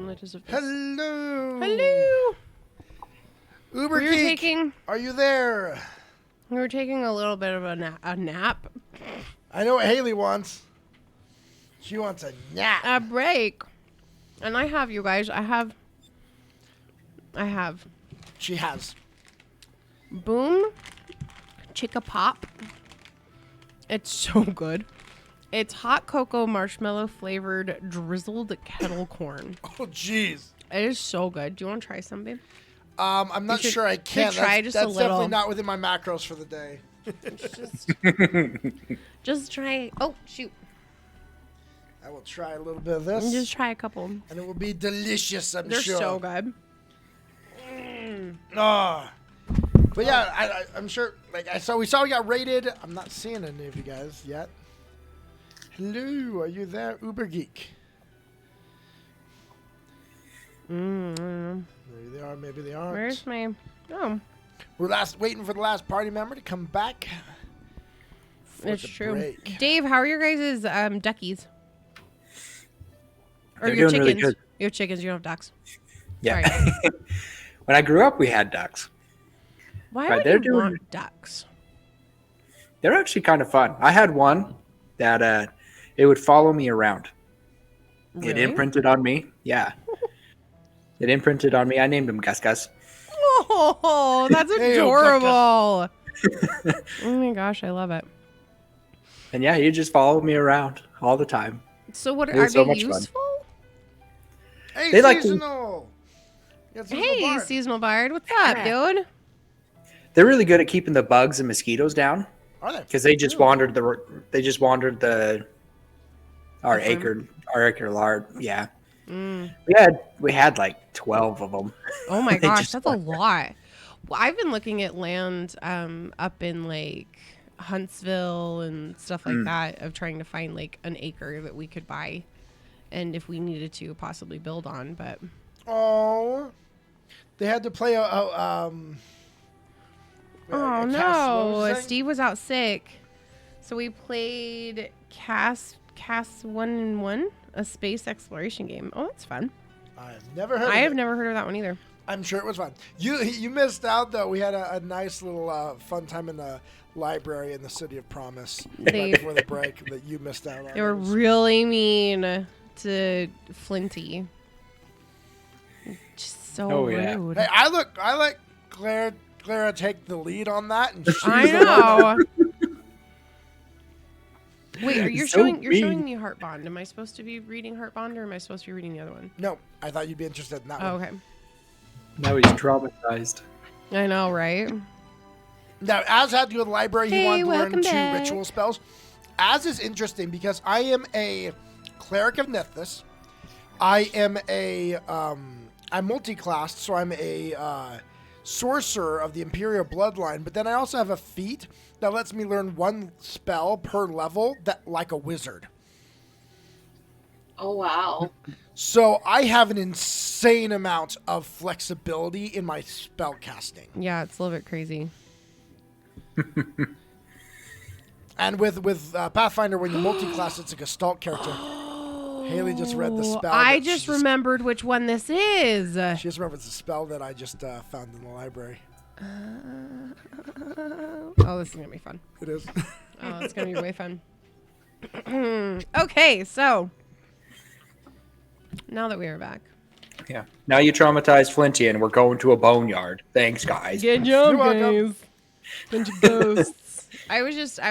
[SPEAKER 1] advantages of this.
[SPEAKER 2] Hello.
[SPEAKER 1] Hello.
[SPEAKER 2] Uber
[SPEAKER 1] We were
[SPEAKER 2] Geek,
[SPEAKER 1] taking
[SPEAKER 2] are you there?
[SPEAKER 1] a little bit of a nap.
[SPEAKER 2] I know what Hayley wants. She wants a nap.
[SPEAKER 1] A break. And I have, you guys. I have.
[SPEAKER 2] She has.
[SPEAKER 1] Boom. Chicka Pop. It's so good. It's hot cocoa marshmallow flavored drizzled kettle corn.
[SPEAKER 2] Oh, jeez.
[SPEAKER 1] It is so good. Do you want to try something?
[SPEAKER 2] I'm not
[SPEAKER 1] should-
[SPEAKER 2] sure I can.
[SPEAKER 1] try just a
[SPEAKER 2] that's definitely
[SPEAKER 1] little.
[SPEAKER 2] not within my macros for the day.
[SPEAKER 1] Just try. Oh, shoot.
[SPEAKER 2] I will try a little bit of this.
[SPEAKER 1] Just try a couple.
[SPEAKER 2] And it will be delicious, I'm
[SPEAKER 1] They're
[SPEAKER 2] sure.
[SPEAKER 1] so good.
[SPEAKER 2] Oh. But yeah, I'm sure. Like we saw we got rated. I'm not seeing any of you guys yet. Hello, are you there, Uber Geek? Maybe they are. Maybe they aren't.
[SPEAKER 1] Where's my? Oh,
[SPEAKER 2] We're waiting for the last party member to come back. for
[SPEAKER 1] it's
[SPEAKER 2] the
[SPEAKER 1] true.
[SPEAKER 2] break.
[SPEAKER 1] Dave, how are your guys' duckies? Or
[SPEAKER 3] They're
[SPEAKER 1] your
[SPEAKER 3] doing really
[SPEAKER 1] chickens?
[SPEAKER 3] good.
[SPEAKER 1] You have chickens. You don't have ducks.
[SPEAKER 3] Yeah.
[SPEAKER 1] Sorry.
[SPEAKER 3] When I grew up, we had ducks.
[SPEAKER 1] Why
[SPEAKER 3] Right,
[SPEAKER 1] would
[SPEAKER 3] they're
[SPEAKER 1] you
[SPEAKER 3] doing-
[SPEAKER 1] want ducks?
[SPEAKER 3] They're actually kind of fun. I had one that it would follow me around. It
[SPEAKER 1] Really?
[SPEAKER 3] imprinted on me. Yeah. It imprinted on me. I named him Gus Gus.
[SPEAKER 1] Oh, that's
[SPEAKER 2] Hey,
[SPEAKER 1] adorable. Oh my gosh, I love it.
[SPEAKER 3] And yeah, he just followed me around all the time.
[SPEAKER 1] So what
[SPEAKER 3] It
[SPEAKER 1] are
[SPEAKER 3] was so
[SPEAKER 1] they
[SPEAKER 3] much fun.
[SPEAKER 1] useful?
[SPEAKER 2] Hey,
[SPEAKER 3] They like to-
[SPEAKER 2] seasonal. Yeah, seasonal
[SPEAKER 1] Hey,
[SPEAKER 2] bard.
[SPEAKER 1] seasonal bard, what's up, dude?
[SPEAKER 3] They're really good at keeping the bugs and mosquitoes down
[SPEAKER 2] Are they?
[SPEAKER 3] because they just wandered our
[SPEAKER 1] farm?
[SPEAKER 3] acre large. Yeah.
[SPEAKER 1] Mm.
[SPEAKER 3] We had like 12 of them.
[SPEAKER 1] Oh my
[SPEAKER 3] They
[SPEAKER 1] gosh,
[SPEAKER 3] just
[SPEAKER 1] that's a lot. Well, I've been looking at land up in like Huntsville and stuff like that of trying to find like an acre that we could buy and if we needed to possibly build on, but
[SPEAKER 2] Oh, they had to play a
[SPEAKER 1] oh
[SPEAKER 2] cast- what
[SPEAKER 1] no,
[SPEAKER 2] was it?
[SPEAKER 1] Steve was out sick. So we played Cast 1-in-1, a space exploration game. Oh, that's fun.
[SPEAKER 2] I've never heard.
[SPEAKER 1] I
[SPEAKER 2] of
[SPEAKER 1] have
[SPEAKER 2] it.
[SPEAKER 1] never heard of that one either.
[SPEAKER 2] I'm sure it was fun. You missed out though. We had a nice little fun time in the library in the City of Promise
[SPEAKER 1] They-
[SPEAKER 2] right before the break that you missed out on.
[SPEAKER 1] They were
[SPEAKER 2] It was-
[SPEAKER 1] really mean to Flinty. Just so
[SPEAKER 3] Oh, yeah.
[SPEAKER 1] rude.
[SPEAKER 2] Hey, I let Clara take the lead on that, and she
[SPEAKER 1] I
[SPEAKER 2] was the one that-
[SPEAKER 1] know. Wait, you're
[SPEAKER 3] So
[SPEAKER 1] showing
[SPEAKER 3] mean.
[SPEAKER 1] me Heart Bond. Am I supposed to be reading Heart Bond or am I supposed to be reading the other one?
[SPEAKER 2] No, I thought you'd be interested in that
[SPEAKER 1] Oh,
[SPEAKER 2] one.
[SPEAKER 1] okay.
[SPEAKER 3] Now he's traumatized.
[SPEAKER 1] I know, right?
[SPEAKER 2] Now, Az had to go to the library. He
[SPEAKER 1] Hey,
[SPEAKER 2] wanted to learn
[SPEAKER 1] welcome
[SPEAKER 2] 2
[SPEAKER 1] back.
[SPEAKER 2] ritual spells. Az is interesting because I am a cleric of Nithis. I am I'm multi-classed, so I'm a sorcerer of the Imperial bloodline. But then I also have a feat that lets me learn 1 spell per level, that like a wizard.
[SPEAKER 4] Oh wow.
[SPEAKER 2] So I have an insane amount of flexibility in my spell casting.
[SPEAKER 1] Yeah, it's a little bit crazy.
[SPEAKER 2] And with Pathfinder, when you multi-class, it's a Gestalt character. Hayley just read the spell.
[SPEAKER 1] I
[SPEAKER 2] that
[SPEAKER 1] just
[SPEAKER 2] she
[SPEAKER 1] remembered which one this is.
[SPEAKER 2] She just remembers the spell that I just found in the library.
[SPEAKER 1] Oh, this is going to be fun.
[SPEAKER 2] It is.
[SPEAKER 1] Oh, it's going to be way fun. Okay, so now that we are back.
[SPEAKER 3] Yeah. Now you traumatized Flinty and we're going to a boneyard. Thanks, guys.
[SPEAKER 1] Good
[SPEAKER 2] You're
[SPEAKER 1] job,
[SPEAKER 2] welcome.
[SPEAKER 1] guys. Bunch of ghosts. I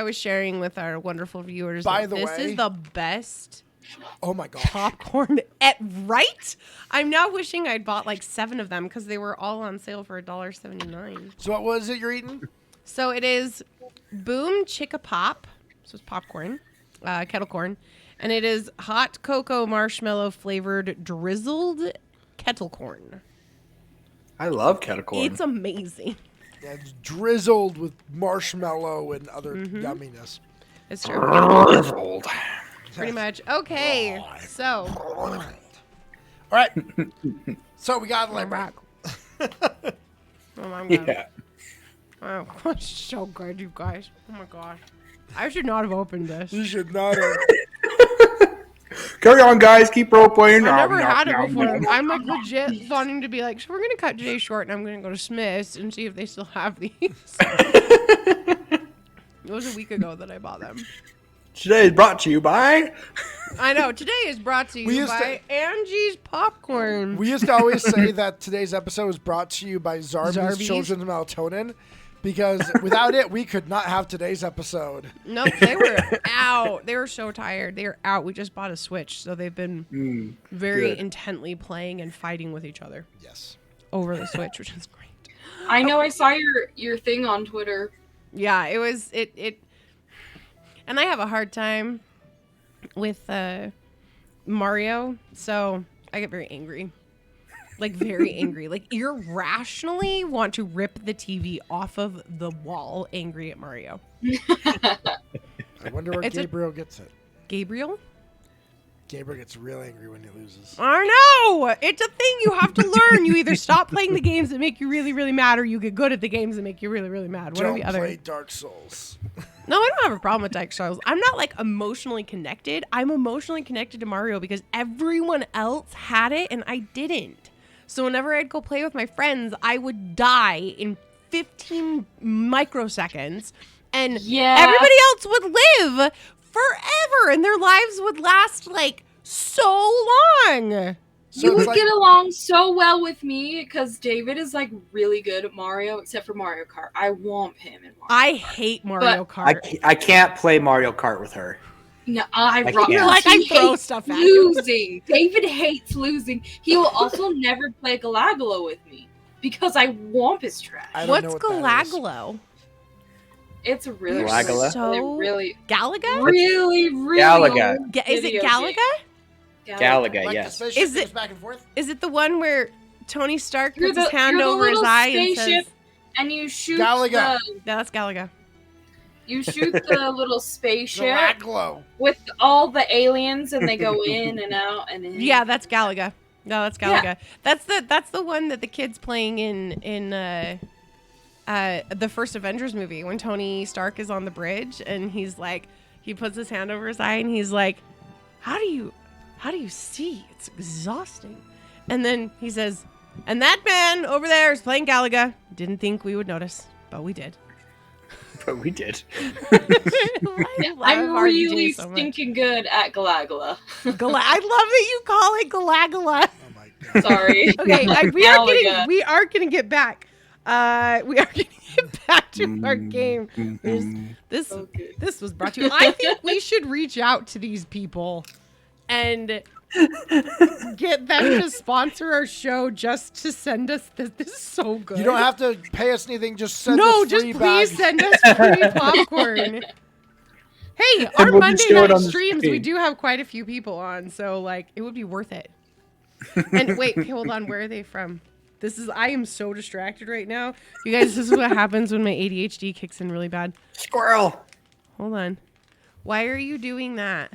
[SPEAKER 1] was sharing with our wonderful viewers
[SPEAKER 2] By
[SPEAKER 1] that
[SPEAKER 2] the
[SPEAKER 1] this
[SPEAKER 2] way-
[SPEAKER 1] is the best
[SPEAKER 2] Oh my gosh.
[SPEAKER 1] popcorn right? I'm now wishing I'd bought like 7 of them because they were all on sale for $1.79.
[SPEAKER 2] So what was it you're eating?
[SPEAKER 1] So it is Boom Chicka Pop. So it's popcorn, kettle corn. And it is hot cocoa marshmallow flavored drizzled kettle corn.
[SPEAKER 3] I love kettle corn.
[SPEAKER 1] It's amazing.
[SPEAKER 2] Yeah, it's drizzled with marshmallow and other
[SPEAKER 1] Mm-hmm.
[SPEAKER 2] yumminess.
[SPEAKER 1] It's true.
[SPEAKER 3] Drizzled.
[SPEAKER 1] Pretty much. Okay. So
[SPEAKER 2] All right. So we got the
[SPEAKER 1] we're
[SPEAKER 2] library.
[SPEAKER 1] back. Oh my god.
[SPEAKER 3] Yeah.
[SPEAKER 1] Oh, it's so good, you guys. Oh my gosh. I should not have opened this.
[SPEAKER 2] You should not have.
[SPEAKER 3] Carry on, guys. Keep role playing.
[SPEAKER 1] I never had it before. I'm like legit wanting to be like, so we're gonna cut today short, and I'm gonna go to Smith's and see if they still have these. It was a week ago that I bought them.
[SPEAKER 3] Today is brought to you by.
[SPEAKER 1] I know. Today is brought to you by Angie's Popcorn.
[SPEAKER 2] We used to always say that today's episode was brought to you by Zarby's Children's Melatonin, because without it, we could not have today's episode.
[SPEAKER 1] Nope, they were out. They were so tired. They were out. We just bought a Switch, so they've been very intently playing and fighting with each other.
[SPEAKER 2] Yes.
[SPEAKER 1] Over the Switch, which is great.
[SPEAKER 4] I know. I saw your thing on Twitter.
[SPEAKER 1] Yeah, it was it. And I have a hard time with Mario, so I get very angry. Like, very angry. Like, irrationally want to rip the TV off of the wall angry at Mario.
[SPEAKER 2] I wonder where Gabriel gets it.
[SPEAKER 1] Gabriel?
[SPEAKER 2] Gabriel gets real angry when he loses.
[SPEAKER 1] I know! It's a thing you have to learn. You either stop playing the games that make you really, really mad, or you get good at the games that make you really, really mad. One or the other.
[SPEAKER 2] Don't play Dark Souls.
[SPEAKER 1] No, I don't have a problem with Dark Souls. I'm not, like, emotionally connected. I'm emotionally connected to Mario because everyone else had it and I didn't. So whenever I'd go play with my friends, I would die in 15 microseconds, and everybody else would live forever, and their lives would last, like, so long.
[SPEAKER 4] So you would get along so well with me because David is like really good at Mario, except for Mario Kart. I womp him in Mario Kart.
[SPEAKER 1] I hate Mario Kart.
[SPEAKER 3] I can't play Mario Kart with her.
[SPEAKER 4] No,
[SPEAKER 1] you're like, I throw stuff at you.
[SPEAKER 4] Losing. David hates losing. He will also never play Galagalo with me because I womp his trash.
[SPEAKER 1] What's Galagalo?
[SPEAKER 4] It's really
[SPEAKER 1] really Galaga?
[SPEAKER 4] Really
[SPEAKER 3] Galaga.
[SPEAKER 1] Is it Galaga?
[SPEAKER 3] Galaga,
[SPEAKER 2] like
[SPEAKER 3] yes.
[SPEAKER 2] Is it back and forth?
[SPEAKER 1] Is it the one where Tony Stark puts his hand over his eye and says,
[SPEAKER 4] and you shoot
[SPEAKER 2] Galaga?
[SPEAKER 1] Yeah, that's Galaga.
[SPEAKER 4] You shoot the little spaceship
[SPEAKER 2] Galaglo.
[SPEAKER 4] with all the aliens, and they go in and out and in.
[SPEAKER 1] Yeah, that's Galaga. No, that's Galaga. Yeah. That's the one that the kid's playing in the first Avengers movie when Tony Stark is on the bridge and he's like, he puts his hand over his eye and he's like, how do you see? It's exhausting. And then he says, and that man over there is playing Galaga. Didn't think we would notice, but we did.
[SPEAKER 3] But we did.
[SPEAKER 4] I'm really stinking good at Galagala.
[SPEAKER 1] I love that you call it Galagala.
[SPEAKER 2] Oh my god.
[SPEAKER 4] Sorry.
[SPEAKER 1] Okay, we are gonna get back. We are gonna get back to our game. This was brought to you. I think we should reach out to these people and get them to sponsor our show just to send us this. This is so good.
[SPEAKER 2] You don't have to pay us anything. Just send us free
[SPEAKER 1] please send us free popcorn. Hey, our Monday night streams, we do have quite a few people on, so like it would be worth it. And wait, hold on, where are they from? I am so distracted right now. You guys, this is what happens when my ADHD kicks in really bad.
[SPEAKER 3] Squirrel.
[SPEAKER 1] Hold on. Why are you doing that?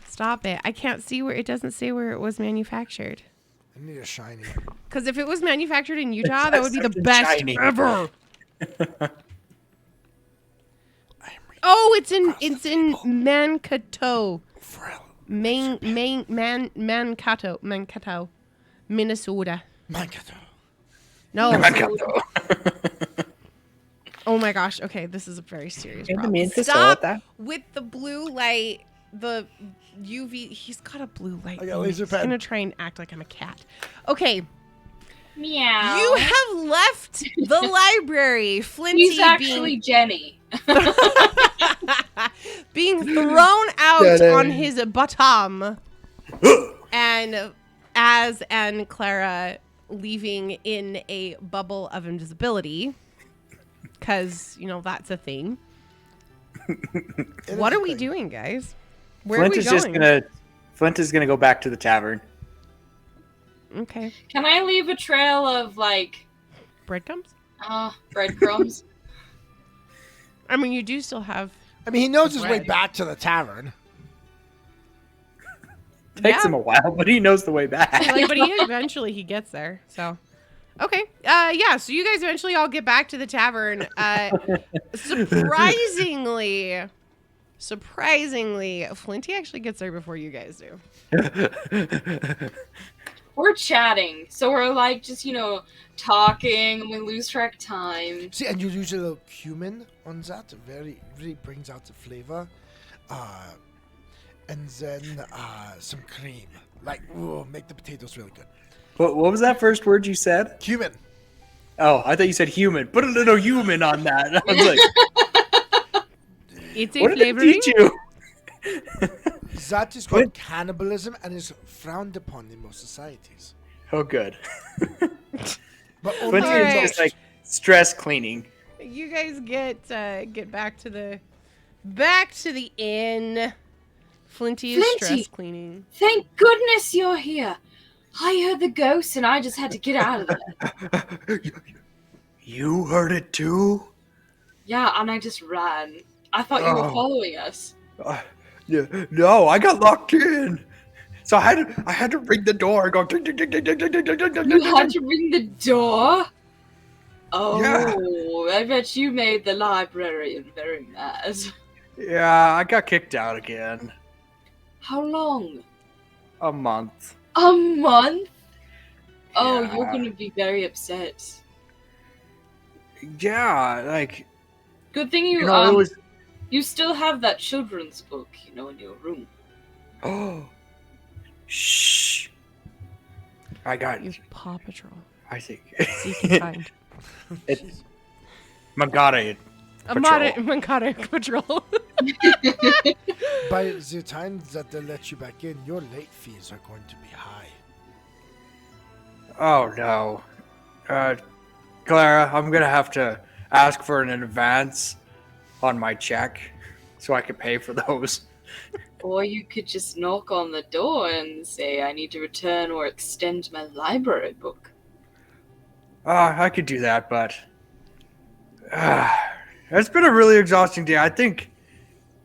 [SPEAKER 1] Stop it. I can't see where it doesn't say where it was manufactured.
[SPEAKER 2] I need a shiny.
[SPEAKER 1] Because if it was manufactured in Utah, that would be the best ever. Oh, it's in Mankato. Mankato, Minnesota.
[SPEAKER 2] Mankato.
[SPEAKER 1] No.
[SPEAKER 3] Mankato.
[SPEAKER 1] Oh my gosh. Okay, this is a very serious
[SPEAKER 3] In the
[SPEAKER 1] problem.
[SPEAKER 3] Minnesota.
[SPEAKER 1] Stop with the blue light. The UV. He's got a blue light.
[SPEAKER 2] I got a laser pen.
[SPEAKER 1] I'm gonna try and act like I'm a cat. Okay.
[SPEAKER 4] Meow.
[SPEAKER 1] You have left the library. Flinty
[SPEAKER 4] He's actually Jenny.
[SPEAKER 1] being thrown out on his bottom, and Az and Clara leaving in a bubble of invisibility, because you know that's a thing. What are we doing, guys? Where are we going?
[SPEAKER 3] Flint is gonna go back to the tavern.
[SPEAKER 1] Okay.
[SPEAKER 4] Can I leave a trail of like
[SPEAKER 1] breadcrumbs?
[SPEAKER 4] Breadcrumbs.
[SPEAKER 1] I mean, you do still have.
[SPEAKER 2] I mean, he knows his way back to the tavern.
[SPEAKER 3] Takes him a while, but he knows the way back.
[SPEAKER 1] But eventually he gets there. So, okay, yeah. So you guys eventually all get back to the tavern. Surprisingly, Surprisingly, Flinty actually gets there before you guys do.
[SPEAKER 4] We're chatting, so we're like just talking, and we lose track of time.
[SPEAKER 2] See, and you use a little cumin on that. Really brings out the flavor. And then some cream. Like, ooh, make the potatoes really good.
[SPEAKER 3] What was that first word you said?
[SPEAKER 2] Cumin.
[SPEAKER 3] Oh, I thought you said human. Put a little human on that. I was like,
[SPEAKER 1] It's a
[SPEAKER 3] what did they
[SPEAKER 1] flavoring.
[SPEAKER 3] teach you?
[SPEAKER 2] That is called cannibalism and is frowned upon in most societies.
[SPEAKER 3] Oh, good.
[SPEAKER 2] But only
[SPEAKER 3] But
[SPEAKER 2] in
[SPEAKER 1] Alright.
[SPEAKER 3] it's just
[SPEAKER 2] most.
[SPEAKER 3] like stress cleaning.
[SPEAKER 1] You guys get back to the inn. Flinty is
[SPEAKER 4] Flinty!
[SPEAKER 1] stress cleaning.
[SPEAKER 4] Thank goodness you're here. I heard the ghost, and I just had to get out of there.
[SPEAKER 3] You heard it too?
[SPEAKER 4] Yeah, and I just ran. I thought you were
[SPEAKER 3] Oh.
[SPEAKER 4] following us.
[SPEAKER 3] Yeah, no, I got locked in. So I had to ring the door and go. Ding, ding, ding, ding, ding, ding, ding, ding, ding,
[SPEAKER 4] You
[SPEAKER 3] ding,
[SPEAKER 4] had
[SPEAKER 3] ding.
[SPEAKER 4] to ring the door? Oh,
[SPEAKER 3] Yeah.
[SPEAKER 4] I bet you made the librarian very mad.
[SPEAKER 3] Yeah, I got kicked out again.
[SPEAKER 4] How long?
[SPEAKER 3] A month.
[SPEAKER 4] A month? Oh,
[SPEAKER 3] Yeah.
[SPEAKER 4] you're gonna be very upset.
[SPEAKER 3] Yeah, like
[SPEAKER 4] Good thing you
[SPEAKER 3] it was.
[SPEAKER 4] you still have that children's book, in your room.
[SPEAKER 3] Oh, shh. I got.
[SPEAKER 1] You Paw Patrol.
[SPEAKER 3] I think.
[SPEAKER 1] Seek and find.
[SPEAKER 3] It's Magada.
[SPEAKER 1] A
[SPEAKER 3] Patrol.
[SPEAKER 1] Mankata Patrol.
[SPEAKER 2] By the time that they let you back in, your late fees are going to be high.
[SPEAKER 3] Oh no, Clara, I'm gonna have to ask for an advance on my check so I can pay for those.
[SPEAKER 4] Or you could just knock on the door and say, I need to return or extend my library book.
[SPEAKER 3] I could do that, but it's been a really exhausting day. I think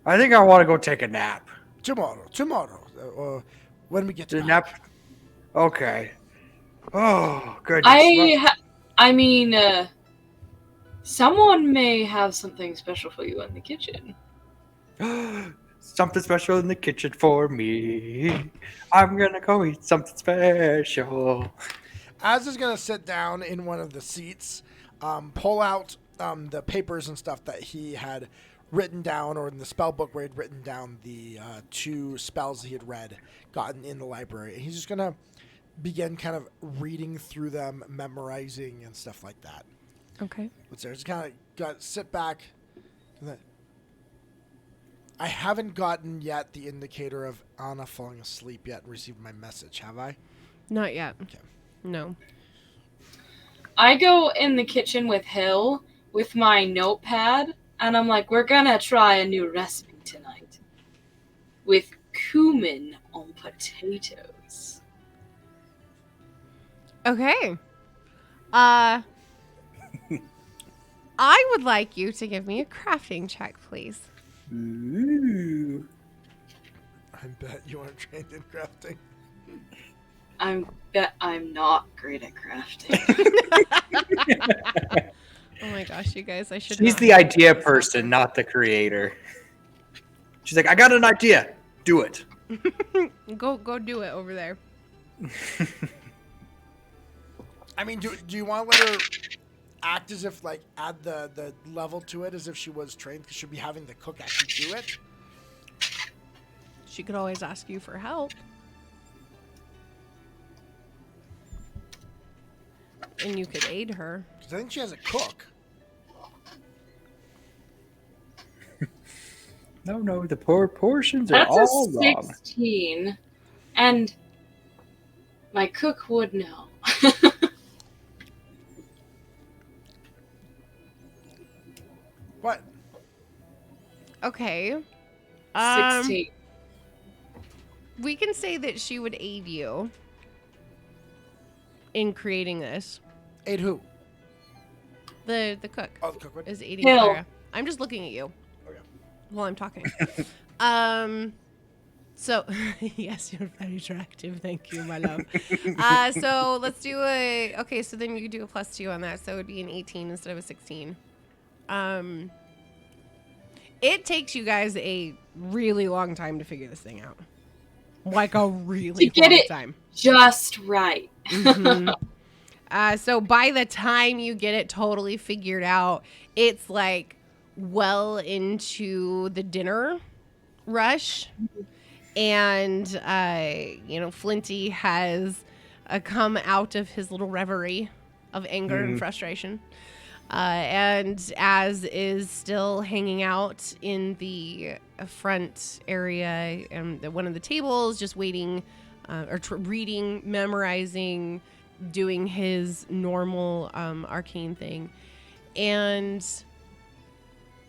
[SPEAKER 3] I want to go take a nap.
[SPEAKER 2] Tomorrow, or when we get
[SPEAKER 3] The
[SPEAKER 2] back.
[SPEAKER 3] nap. Okay. Oh goodness.
[SPEAKER 4] I mean, someone may have something special for you in the kitchen.
[SPEAKER 3] Something special in the kitchen for me. I'm gonna go eat something special.
[SPEAKER 2] Az is gonna sit down in one of the seats, pull out the papers and stuff that he had written down, or in the spell book where he'd written down the 2 spells he had gotten in the library. And he's just gonna begin kind of reading through them, memorizing and stuff like that.
[SPEAKER 1] Okay.
[SPEAKER 2] What's there? Just kind of got sit back. I haven't gotten yet the indicator of Anna falling asleep yet and received my message, have I?
[SPEAKER 1] Not yet.
[SPEAKER 2] Okay.
[SPEAKER 1] No.
[SPEAKER 4] I go in the kitchen with Hill with my notepad, and I'm like, we're gonna try a new recipe tonight with cumin on potatoes.
[SPEAKER 1] Okay. I would like you to give me a crafting check, please.
[SPEAKER 3] Ooh.
[SPEAKER 2] I bet you aren't trained in crafting.
[SPEAKER 4] I bet I'm not great at crafting.
[SPEAKER 1] Oh my gosh, you guys, I should.
[SPEAKER 3] She's
[SPEAKER 1] not
[SPEAKER 3] the
[SPEAKER 1] have
[SPEAKER 3] idea
[SPEAKER 1] this
[SPEAKER 3] person, not the creator. She's like, I got an idea. Do it.
[SPEAKER 1] Go do it over there.
[SPEAKER 2] I mean, do you want to let her act as if, like, add the level to it as if she was trained? Because she'll be having the cook actually do it.
[SPEAKER 1] She could always ask you for help. And you could aid her.
[SPEAKER 2] Because I think she has a cook.
[SPEAKER 3] No, the portions are
[SPEAKER 4] That's a
[SPEAKER 3] all wrong.
[SPEAKER 4] 16, and my cook would know.
[SPEAKER 2] What?
[SPEAKER 1] Okay.
[SPEAKER 4] 16.
[SPEAKER 1] We can say that she would aid you in creating this.
[SPEAKER 2] Aid who?
[SPEAKER 1] The cook
[SPEAKER 2] Oh, the cook would.
[SPEAKER 1] is aiding
[SPEAKER 4] Hill.
[SPEAKER 1] Clara. I'm just looking at you
[SPEAKER 2] Okay.
[SPEAKER 1] while I'm talking. So yes, you're very attractive. Thank you, my love. So let's do okay. So then you do a +2 on that. So it would be an 18 instead of a 16. It takes you guys a really long time to figure this thing out. Like a really
[SPEAKER 4] To get
[SPEAKER 1] long
[SPEAKER 4] it
[SPEAKER 1] time.
[SPEAKER 4] just right.
[SPEAKER 1] Mhm. So by the time you get it totally figured out, it's like well into the dinner rush. And, Flinty has come out of his little reverie of anger and frustration. And Az is still hanging out in the front area and one of the tables, just waiting, reading, memorizing, doing his normal arcane thing. And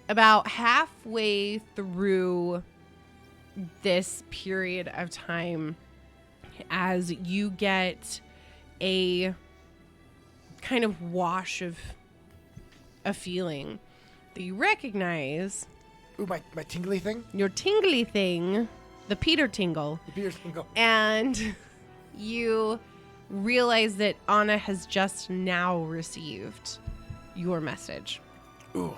[SPEAKER 1] about halfway through this period of time, as you get a kind of wash of a feeling that you recognize.
[SPEAKER 2] Ooh, my tingly thing?
[SPEAKER 1] Your tingly thing, the Peter tingle.
[SPEAKER 2] The Peter tingle.
[SPEAKER 1] And you realize that Anna has just now received your message.
[SPEAKER 2] Ooh.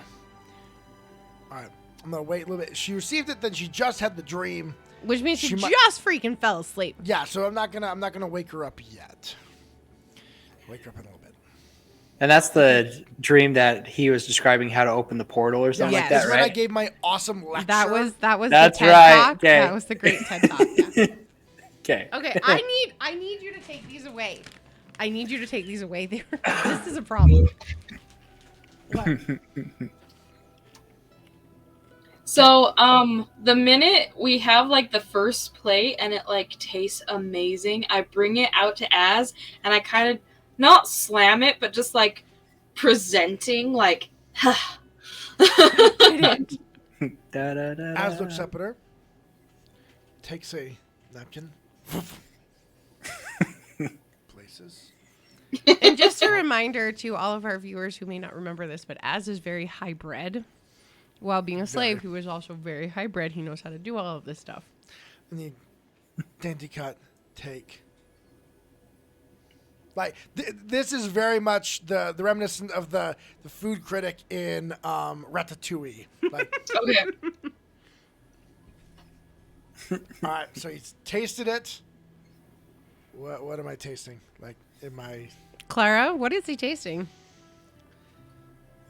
[SPEAKER 2] All right. I'm going to wait a little bit. She received it, then she just had the dream.
[SPEAKER 1] Which means she
[SPEAKER 2] might-
[SPEAKER 1] just freaking fell asleep.
[SPEAKER 2] Yeah, so I'm not gonna wake her up yet. Wake her up in a little bit.
[SPEAKER 3] And that's the dream that he was describing how to open the portal or something
[SPEAKER 1] Yes.
[SPEAKER 3] like that,
[SPEAKER 2] Is when I
[SPEAKER 3] right?
[SPEAKER 2] gave my awesome lecture.
[SPEAKER 1] That was
[SPEAKER 3] That's
[SPEAKER 1] the TED
[SPEAKER 3] right.
[SPEAKER 1] Talk.
[SPEAKER 3] Okay.
[SPEAKER 1] That was the great TED Talk. Yeah.
[SPEAKER 3] Okay.
[SPEAKER 1] Okay, I need you to take these away. I need you to take these away. This is a problem. What?
[SPEAKER 4] So, the minute we have like the first plate and it like tastes amazing, I bring it out to Az and I kind of not slam it, but just like presenting like,
[SPEAKER 1] Brilliant.
[SPEAKER 2] Az looks up at her, takes a napkin, places.
[SPEAKER 1] And just a reminder to all of our viewers who may not remember this, but Az is very high-bred. While being a slave, he was also very high-bred. He knows how to do all of this stuff.
[SPEAKER 2] And the dainty cut take. Like this is very much the reminiscent of the food critic in Ratatouille. Like,
[SPEAKER 4] okay.
[SPEAKER 2] all right, so he's tasted it. What am I tasting? Like, am I?
[SPEAKER 1] Clara, what is he tasting?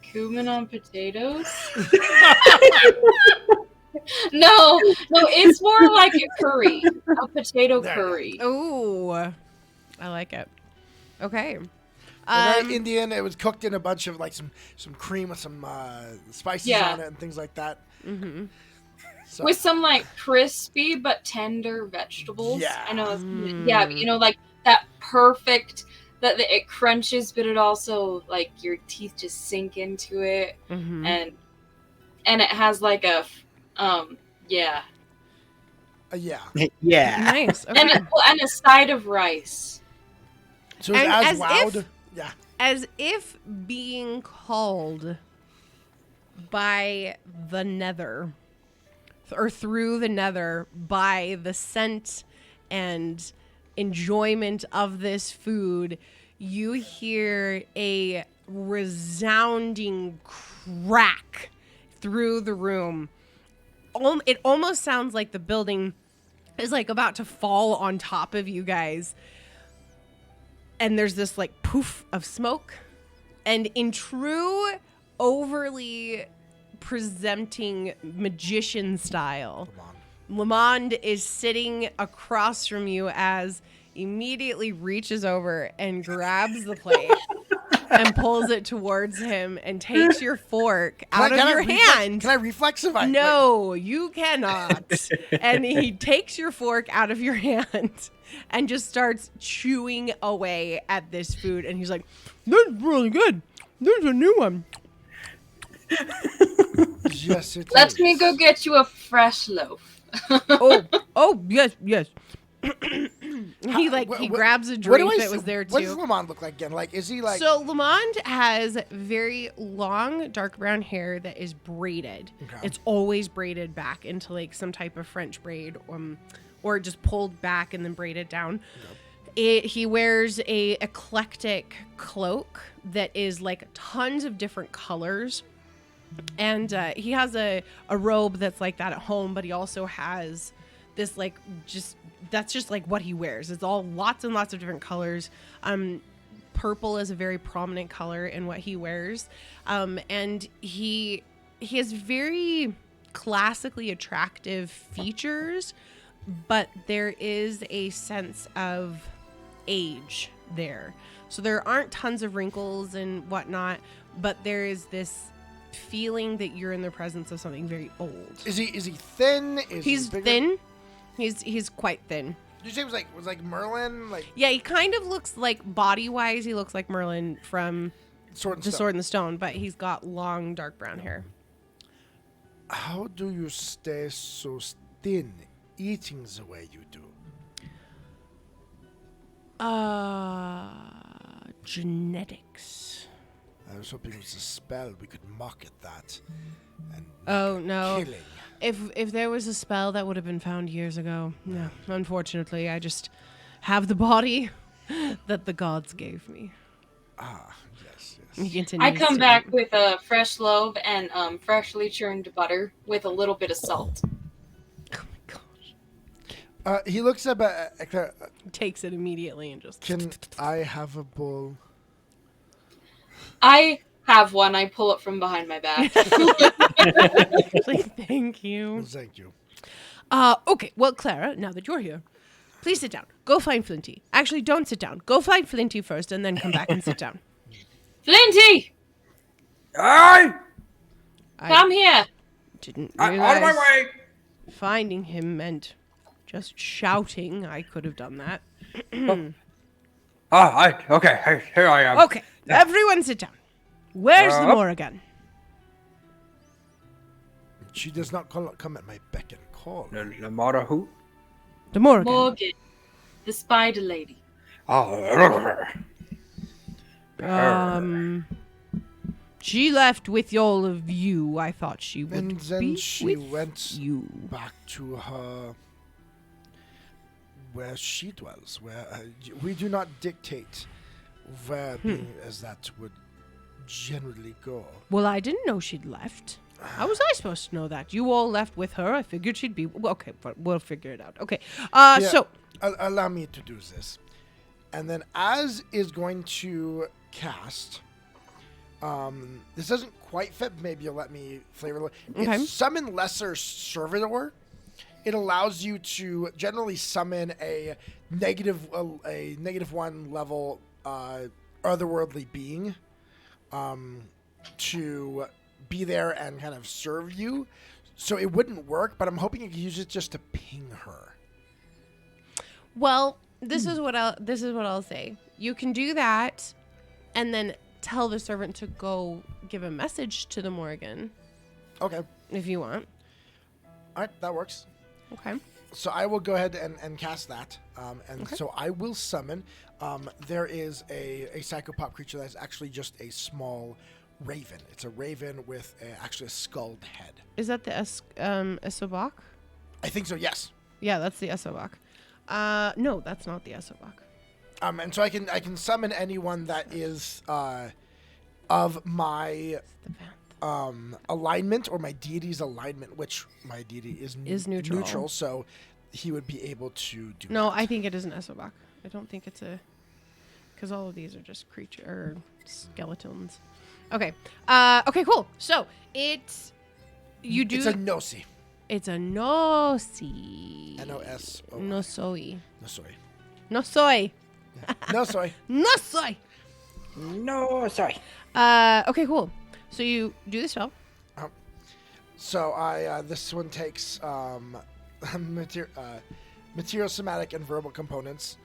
[SPEAKER 4] Cumin on potatoes? No, it's more like a curry, a potato
[SPEAKER 2] There.
[SPEAKER 4] curry.
[SPEAKER 1] Ooh, I like it. Okay.
[SPEAKER 2] Very Indian. It was cooked in a bunch of like some cream with some spices
[SPEAKER 4] Yeah.
[SPEAKER 2] on it and things like that.
[SPEAKER 1] Mm-hmm.
[SPEAKER 2] So,
[SPEAKER 4] With some like crispy but tender vegetables.
[SPEAKER 2] Yeah.
[SPEAKER 4] I know. Yeah, like that perfect. That it crunches, but it also like your teeth just sink into it,
[SPEAKER 1] Mm-hmm.
[SPEAKER 4] and it has like a, yeah,
[SPEAKER 2] yeah.
[SPEAKER 3] Yeah.
[SPEAKER 1] Nice. Okay.
[SPEAKER 4] and a side of rice.
[SPEAKER 2] So it's
[SPEAKER 1] And
[SPEAKER 2] as
[SPEAKER 1] as
[SPEAKER 2] wowed.
[SPEAKER 1] if-
[SPEAKER 2] Yeah.
[SPEAKER 1] As if being called by the nether, or through the nether, by the scent and enjoyment of this food, you hear a resounding crack through the room. It almost sounds like the building is like about to fall on top of you guys. And there's this like poof of smoke. And in true overly presenting magician style, Lamond is sitting across from you as immediately reaches over and grabs the plate and pulls it towards him and takes your fork out of your hand.
[SPEAKER 2] Can I reflex if I?
[SPEAKER 1] No, you cannot. And he takes your fork out of your hand and just starts chewing away at this food. And he's like, "This is really good. There's a new one."
[SPEAKER 2] Yes, it
[SPEAKER 4] Let
[SPEAKER 2] is.
[SPEAKER 4] me go get you a fresh loaf.
[SPEAKER 1] Oh, yes. He
[SPEAKER 2] What-
[SPEAKER 1] grabs a
[SPEAKER 2] what do
[SPEAKER 1] drink
[SPEAKER 2] I
[SPEAKER 1] that
[SPEAKER 2] see-
[SPEAKER 1] was there
[SPEAKER 2] What does
[SPEAKER 1] too.
[SPEAKER 2] Lamont look like again? Like, is he like?
[SPEAKER 1] So Lamond has very long, dark brown hair that is braided.
[SPEAKER 2] Okay.
[SPEAKER 1] It's always braided back into like some type of French braid, or just pulled back and then braided down. He wears a eclectic cloak that is like tons of different colors. And he has a robe that's like that at home, but he also has this like that's just like what he wears. It's all lots and lots of different colors. Purple is a very prominent color in what he wears. And he has very classically attractive features, but there is a sense of age there. So there aren't tons of wrinkles and whatnot, but there is this feeling that you're in the presence of something very old.
[SPEAKER 2] Is he thin?
[SPEAKER 1] He's thin. He's quite thin.
[SPEAKER 2] Did you say it was like Merlin? Like
[SPEAKER 1] Yeah, he kind of looks like body-wise, he looks like Merlin from
[SPEAKER 2] Sword and
[SPEAKER 1] the
[SPEAKER 2] Stone.
[SPEAKER 1] Sword and the Stone, but he's got long, dark brown hair.
[SPEAKER 2] How do you stay so thin, eating the way you do?
[SPEAKER 1] Genetics.
[SPEAKER 2] I was hoping it was a spell. We could mock at that. And
[SPEAKER 1] Oh no!
[SPEAKER 2] killing.
[SPEAKER 1] If there was a spell, that would have been found years ago. No, unfortunately, I just have the body that the gods gave me.
[SPEAKER 2] Ah, yes.
[SPEAKER 1] He
[SPEAKER 4] I
[SPEAKER 1] continues
[SPEAKER 4] come
[SPEAKER 1] to
[SPEAKER 4] back
[SPEAKER 1] eat.
[SPEAKER 4] with a fresh loaf and freshly churned butter with a little bit of salt.
[SPEAKER 1] Oh my gosh!
[SPEAKER 2] He looks up at
[SPEAKER 1] Takes it immediately and just.
[SPEAKER 2] Can I have a bowl?
[SPEAKER 4] I have one. I pull it from behind my back.
[SPEAKER 1] Like, thank you.
[SPEAKER 2] Thank you.
[SPEAKER 1] Okay. Well, Clara, now that you're here, please sit down. Go find Flinty. Actually, don't sit down. Go find Flinty first, and then come back and sit down.
[SPEAKER 4] Flinty,
[SPEAKER 3] Aye!
[SPEAKER 4] come here.
[SPEAKER 1] Didn't
[SPEAKER 3] Out of
[SPEAKER 1] realize
[SPEAKER 3] my way!
[SPEAKER 1] finding him meant just shouting. I could have done that.
[SPEAKER 3] Okay, here I am.
[SPEAKER 1] Okay, everyone sit down. Where's the Morrigan?
[SPEAKER 2] She does not come at my beck and call.
[SPEAKER 3] The mother who?
[SPEAKER 1] The Morrigan.
[SPEAKER 4] Morgan, the spider lady.
[SPEAKER 3] Oh,
[SPEAKER 1] She left with all of you. I thought she would
[SPEAKER 2] And then
[SPEAKER 1] be
[SPEAKER 2] she
[SPEAKER 1] with
[SPEAKER 2] went
[SPEAKER 1] you.
[SPEAKER 2] back to her where she dwells. Where we do not dictate where being as that would generally go.
[SPEAKER 1] Well, I didn't know she'd left. How was I supposed to know that? You all left with her. I figured she'd be... Well, okay, but we'll figure it out. Okay. So...
[SPEAKER 2] Allow me to do this. And then Az is going to cast... this doesn't quite fit. Maybe you'll let me flavor it.
[SPEAKER 1] Okay.
[SPEAKER 2] It's Summon Lesser Servitor. It allows you to generally summon a negative 1 level otherworldly being to be there and kind of serve you. So it wouldn't work, but I'm hoping you can use it just to ping her.
[SPEAKER 1] Well, this is what I'll say. You can do that, and then tell the servant to go give a message to the Morrigan.
[SPEAKER 2] Okay.
[SPEAKER 1] If you want.
[SPEAKER 2] All right, that works.
[SPEAKER 1] Okay.
[SPEAKER 2] So I will go ahead and cast that.
[SPEAKER 1] Okay.
[SPEAKER 2] So I will summon. There is a psychopop creature that's actually just a small raven. It's a raven with actually a skulled head.
[SPEAKER 1] Is that the Esobok?
[SPEAKER 2] I think so, yes.
[SPEAKER 1] Yeah, that's the Esobok. No, that's not the Esobok.
[SPEAKER 2] And so I can summon anyone that is of my alignment or my deity's alignment, which my deity is neutral, so he would be able to do
[SPEAKER 1] No,
[SPEAKER 2] that.
[SPEAKER 1] I think it is an Esobok. I don't think it's a... Because all of these are just skeletons. Okay. Okay, cool. So,
[SPEAKER 2] It's a Nosy.
[SPEAKER 1] It's a Nosy.
[SPEAKER 2] N-O-S-O.
[SPEAKER 1] Nosoi.
[SPEAKER 2] Nosoi.
[SPEAKER 1] Nosoi.
[SPEAKER 2] Nosoi.
[SPEAKER 1] Nosoi.
[SPEAKER 3] no, sorry.
[SPEAKER 1] Okay, cool. So you do the spell.
[SPEAKER 2] So this one takes material, somatic, and verbal components.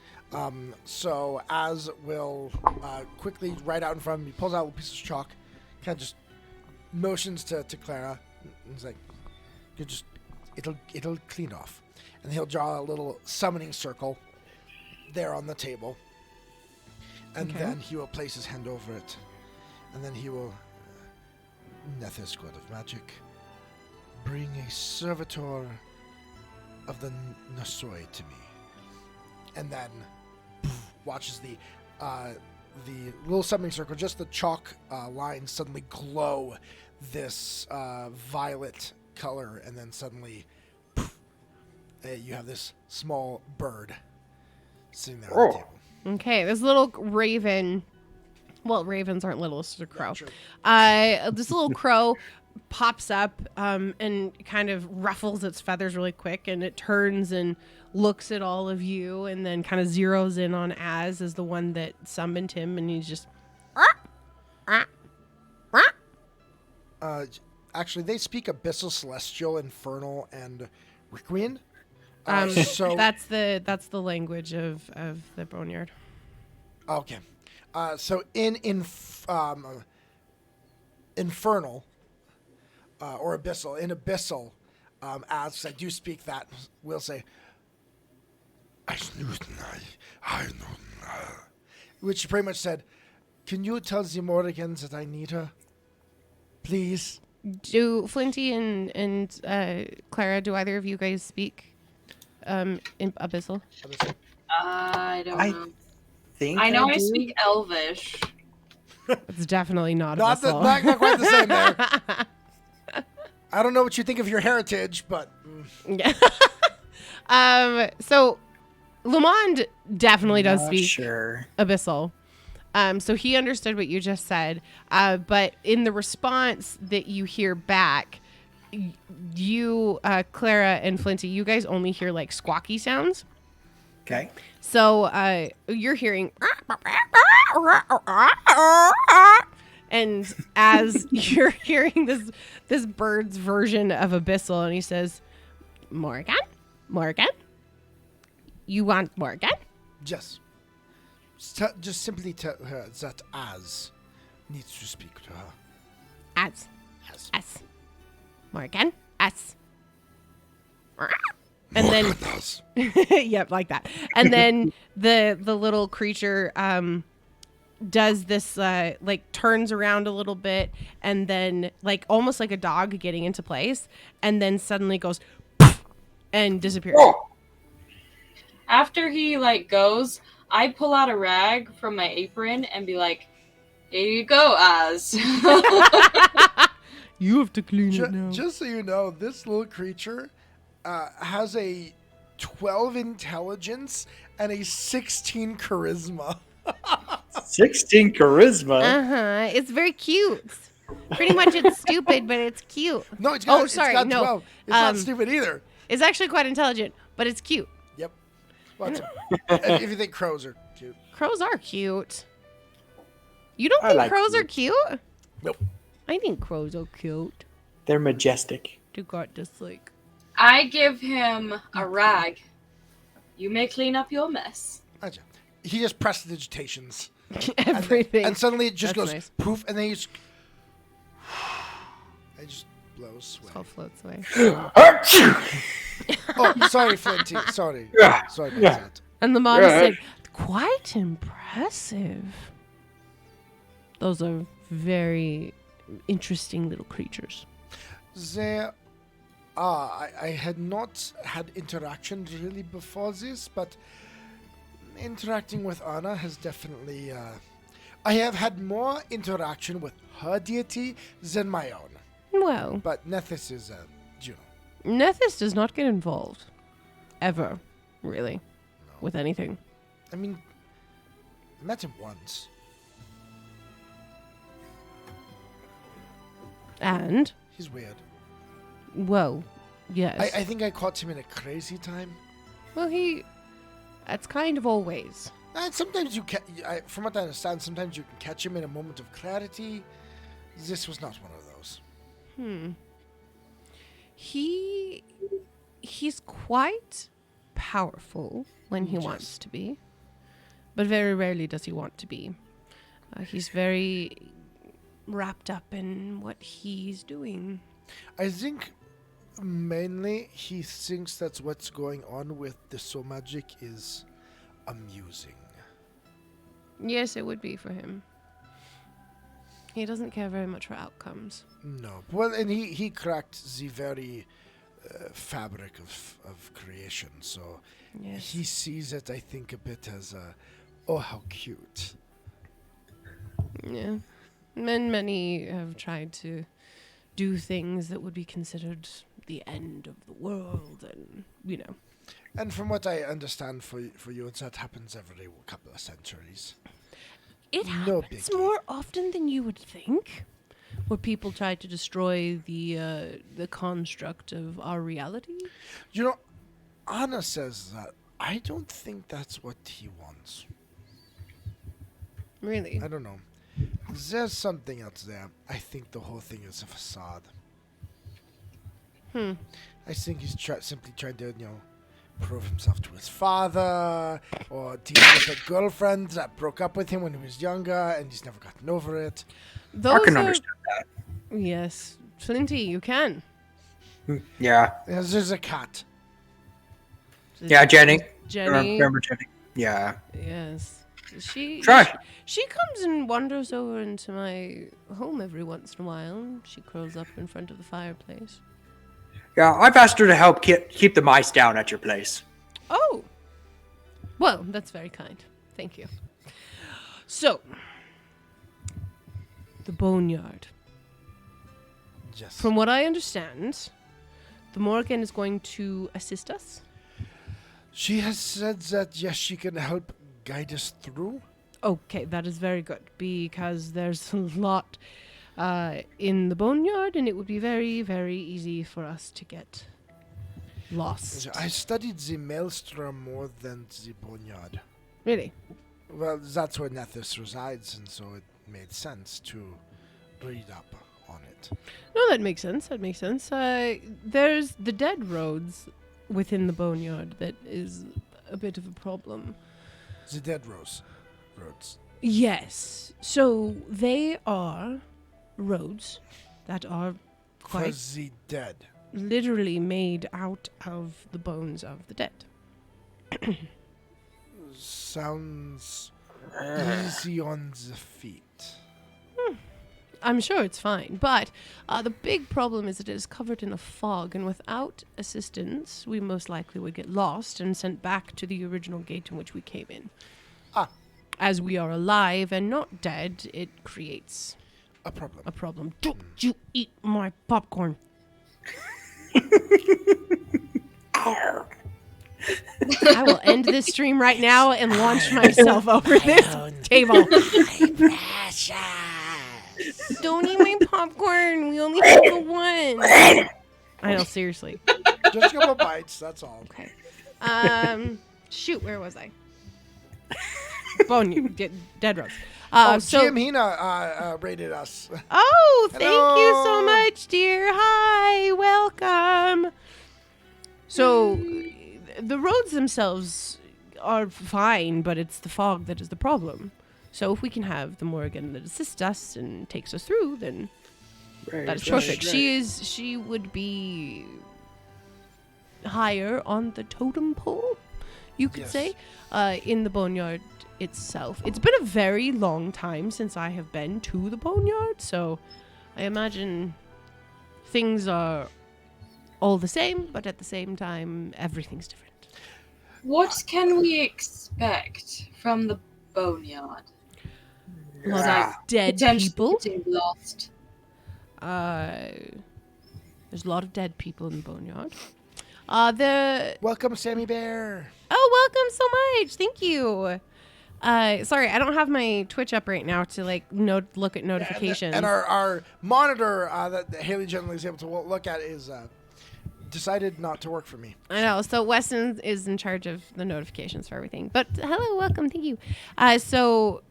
[SPEAKER 2] So Az will quickly write out in front of me, pulls out a piece of chalk, kind of just motions to Clara. And he's like, it'll clean off, and he'll draw a little summoning circle there on the table, and then he will place his hand over it, and then he will, Nethys, God of Magic, bring a servitor of the Nosoi to me, and then watches the little summoning circle, just the chalk lines suddenly glow this violet color, and then suddenly poof, you have this small bird sitting there on the table.
[SPEAKER 1] Okay, this little raven. Well, ravens aren't little, it's just a crow. This little crow pops up and kind of ruffles its feathers really quick, and it turns and looks at all of you, and then kind of zeroes in on Az as the one that summoned him, and he's just.
[SPEAKER 2] Actually, they speak Abyssal, Celestial, Infernal, and Requiem.
[SPEAKER 1] So that's the language of the Boneyard.
[SPEAKER 2] Okay. So in Infernal or Abyssal, as I do speak that, we'll say, which pretty much said, can you tell the Morrigans that I need her? Please?
[SPEAKER 1] Do Flinty and Clara, do either of you guys speak in Abyssal?
[SPEAKER 4] I don't know.
[SPEAKER 3] I
[SPEAKER 4] know I
[SPEAKER 3] do.
[SPEAKER 4] speak Elvish.
[SPEAKER 1] It's definitely not
[SPEAKER 2] Not
[SPEAKER 1] Abyssal.
[SPEAKER 2] quite the same there. I don't know what you think of your heritage, but...
[SPEAKER 1] Yeah. So Lamond definitely does speak Abyssal. So he understood what you just said. But in the response that you hear back, you, Clara and Flinty, you guys only hear like squawky sounds.
[SPEAKER 3] Okay.
[SPEAKER 1] So you're hearing, and as you're hearing this bird's version of Abyssal, and he says, Morgan, you want Morgan?
[SPEAKER 2] Yes. Just simply tell her that Az needs to speak to her.
[SPEAKER 1] Az.
[SPEAKER 2] Yes.
[SPEAKER 1] S. Morgan. S. And then, yep, like that. And then the little creature does this, like turns around a little bit, and then like almost like a dog getting into place, and then suddenly goes and disappears.
[SPEAKER 3] Oh.
[SPEAKER 4] After he like goes, I pull out a rag from my apron and be like, "Here you go, Az."
[SPEAKER 1] You have to clean it now.
[SPEAKER 2] Just so you know, this little creature has a 12 intelligence and a 16 charisma.
[SPEAKER 3] 16 charisma.
[SPEAKER 1] It's very cute. Pretty much, it's stupid, but it's cute.
[SPEAKER 2] No, it's got,
[SPEAKER 1] sorry,
[SPEAKER 2] it's got
[SPEAKER 1] no.
[SPEAKER 2] 12. It's not stupid either.
[SPEAKER 1] It's actually quite intelligent, but it's cute.
[SPEAKER 2] Yep. Well, if you think crows are cute.
[SPEAKER 1] Crows are cute. You don't
[SPEAKER 3] I
[SPEAKER 1] think
[SPEAKER 3] like
[SPEAKER 1] crows are
[SPEAKER 3] cute.
[SPEAKER 1] cute?
[SPEAKER 2] Nope.
[SPEAKER 1] I think crows are cute.
[SPEAKER 3] They're majestic.
[SPEAKER 1] You got this, like...
[SPEAKER 4] I give him a rag. You may clean up your mess.
[SPEAKER 2] Gotcha. He just prestidigitations.
[SPEAKER 1] Everything.
[SPEAKER 2] And suddenly it just
[SPEAKER 1] That's
[SPEAKER 2] goes
[SPEAKER 1] nice.
[SPEAKER 2] poof, and then he just... It just blows
[SPEAKER 1] It's
[SPEAKER 2] away.
[SPEAKER 1] called floats away.
[SPEAKER 2] Oh, sorry, Flinty. Sorry. Sorry about that.
[SPEAKER 1] And the mom said, quite impressive. Those are very interesting little creatures.
[SPEAKER 2] There I had not had interaction really before this, but interacting with Anna has definitely... I have had more interaction with her deity than my own.
[SPEAKER 1] Well,
[SPEAKER 2] But Nethys is Juno.
[SPEAKER 1] Nethys does not get involved. Ever. Really. With anything.
[SPEAKER 2] I mean, I met him once.
[SPEAKER 1] And,
[SPEAKER 2] He's weird.
[SPEAKER 1] well, yes.
[SPEAKER 2] I think I caught him in a crazy time.
[SPEAKER 1] Well, that's kind of always.
[SPEAKER 2] And sometimes you can, from what I understand, sometimes you can catch him in a moment of clarity. This was not one of those.
[SPEAKER 1] He's quite powerful when he wants to be, but very rarely does he want to be. He's very wrapped up in what he's doing.
[SPEAKER 2] I think mainly he thinks that what's going on with the soul magic is amusing.
[SPEAKER 1] Yes, it would be for him. He doesn't care very much for outcomes.
[SPEAKER 2] No. Well, and he cracked the very fabric of creation, so
[SPEAKER 1] Yes.
[SPEAKER 2] he sees it, I think, a bit as oh, how cute.
[SPEAKER 1] Yeah. And many have tried to do things that would be considered the end of the world, and
[SPEAKER 2] And from what I understand for you, that happens every couple of centuries.
[SPEAKER 1] It
[SPEAKER 2] No
[SPEAKER 1] happens
[SPEAKER 2] biggie.
[SPEAKER 1] more often than you would think, where people try to destroy the construct of our reality.
[SPEAKER 2] Anna says that. I don't think that's what he wants.
[SPEAKER 1] Really?
[SPEAKER 2] I don't know. There's something else there. I think the whole thing is a facade. I think he's simply trying to, prove himself to his father, or deal with a girlfriend that broke up with him when he was younger, and he's never gotten over it.
[SPEAKER 3] I can understand that.
[SPEAKER 1] Yes, Flinty, you can.
[SPEAKER 3] Yeah.
[SPEAKER 2] There's a cat.
[SPEAKER 3] Yeah, Jenny.
[SPEAKER 1] Jenny.
[SPEAKER 3] Remember Jenny? Yeah.
[SPEAKER 1] Yes. She comes and wanders over into my home every once in a while. She curls up in front of the fireplace.
[SPEAKER 3] Yeah, I've asked her to help keep the mice down at your place.
[SPEAKER 1] Oh. Well, that's very kind. Thank you. So, the boneyard.
[SPEAKER 2] Yes.
[SPEAKER 1] From what I understand, the Morgan is going to assist us.
[SPEAKER 2] She has said that, yes, she can help guide us through.
[SPEAKER 1] Okay, that is very good, because there's a lot in the boneyard, and it would be very, very easy for us to get lost.
[SPEAKER 2] I studied the maelstrom more than the boneyard.
[SPEAKER 1] Really?
[SPEAKER 2] Well, that's where Nethys resides, and so it made sense to read up on it.
[SPEAKER 1] No, that makes sense. That makes sense. There's the dead roads within the boneyard that is a bit of a problem.
[SPEAKER 2] The dead roads.
[SPEAKER 1] Yes. So they are roads that are
[SPEAKER 2] For
[SPEAKER 1] quite
[SPEAKER 2] the dead.
[SPEAKER 1] literally made out of the bones of the dead.
[SPEAKER 2] Sounds easy on the feet.
[SPEAKER 1] I'm sure it's fine, but the big problem is that it is covered in a fog, and without assistance, we most likely would get lost and sent back to the original gate in which we came in. As we are alive and not dead, it creates
[SPEAKER 2] A problem.
[SPEAKER 1] a problem. Don't you eat my popcorn. I will end this stream right now and launch myself over this table. Don't eat my popcorn. We only have the one. I know, seriously.
[SPEAKER 2] Just a couple bites, that's all.
[SPEAKER 1] Okay. Shoot, where was I? Dead roads.
[SPEAKER 2] Jim Hina rated us.
[SPEAKER 1] Oh, thank you
[SPEAKER 2] Hello.
[SPEAKER 1] so much, dear. Hi, welcome. So, the roads themselves are fine, but it's the fog that is the problem. So, if we can have the Morgan that assists us and takes us through, then that is perfect. She would be higher on the totem pole, you could
[SPEAKER 2] Yes.
[SPEAKER 1] say, in the boneyard itself. It's been a very long time since I have been to the boneyard, so I imagine things are all the same, but at the same time, everything's different.
[SPEAKER 4] What can we expect from the boneyard?
[SPEAKER 1] A lot
[SPEAKER 3] Yeah.
[SPEAKER 1] of dead
[SPEAKER 4] Potentially
[SPEAKER 1] people.
[SPEAKER 4] getting lost.
[SPEAKER 1] There's a lot of dead people in the boneyard.
[SPEAKER 2] Welcome, Sammy Bear.
[SPEAKER 1] Oh, welcome so much. Thank you. Sorry, I don't have my Twitch up right now to look at notifications.
[SPEAKER 2] And our monitor that Hayley generally is able to look at is decided not to work for me.
[SPEAKER 1] I know. So Weston is in charge of the notifications for everything. But hello, welcome, thank you. So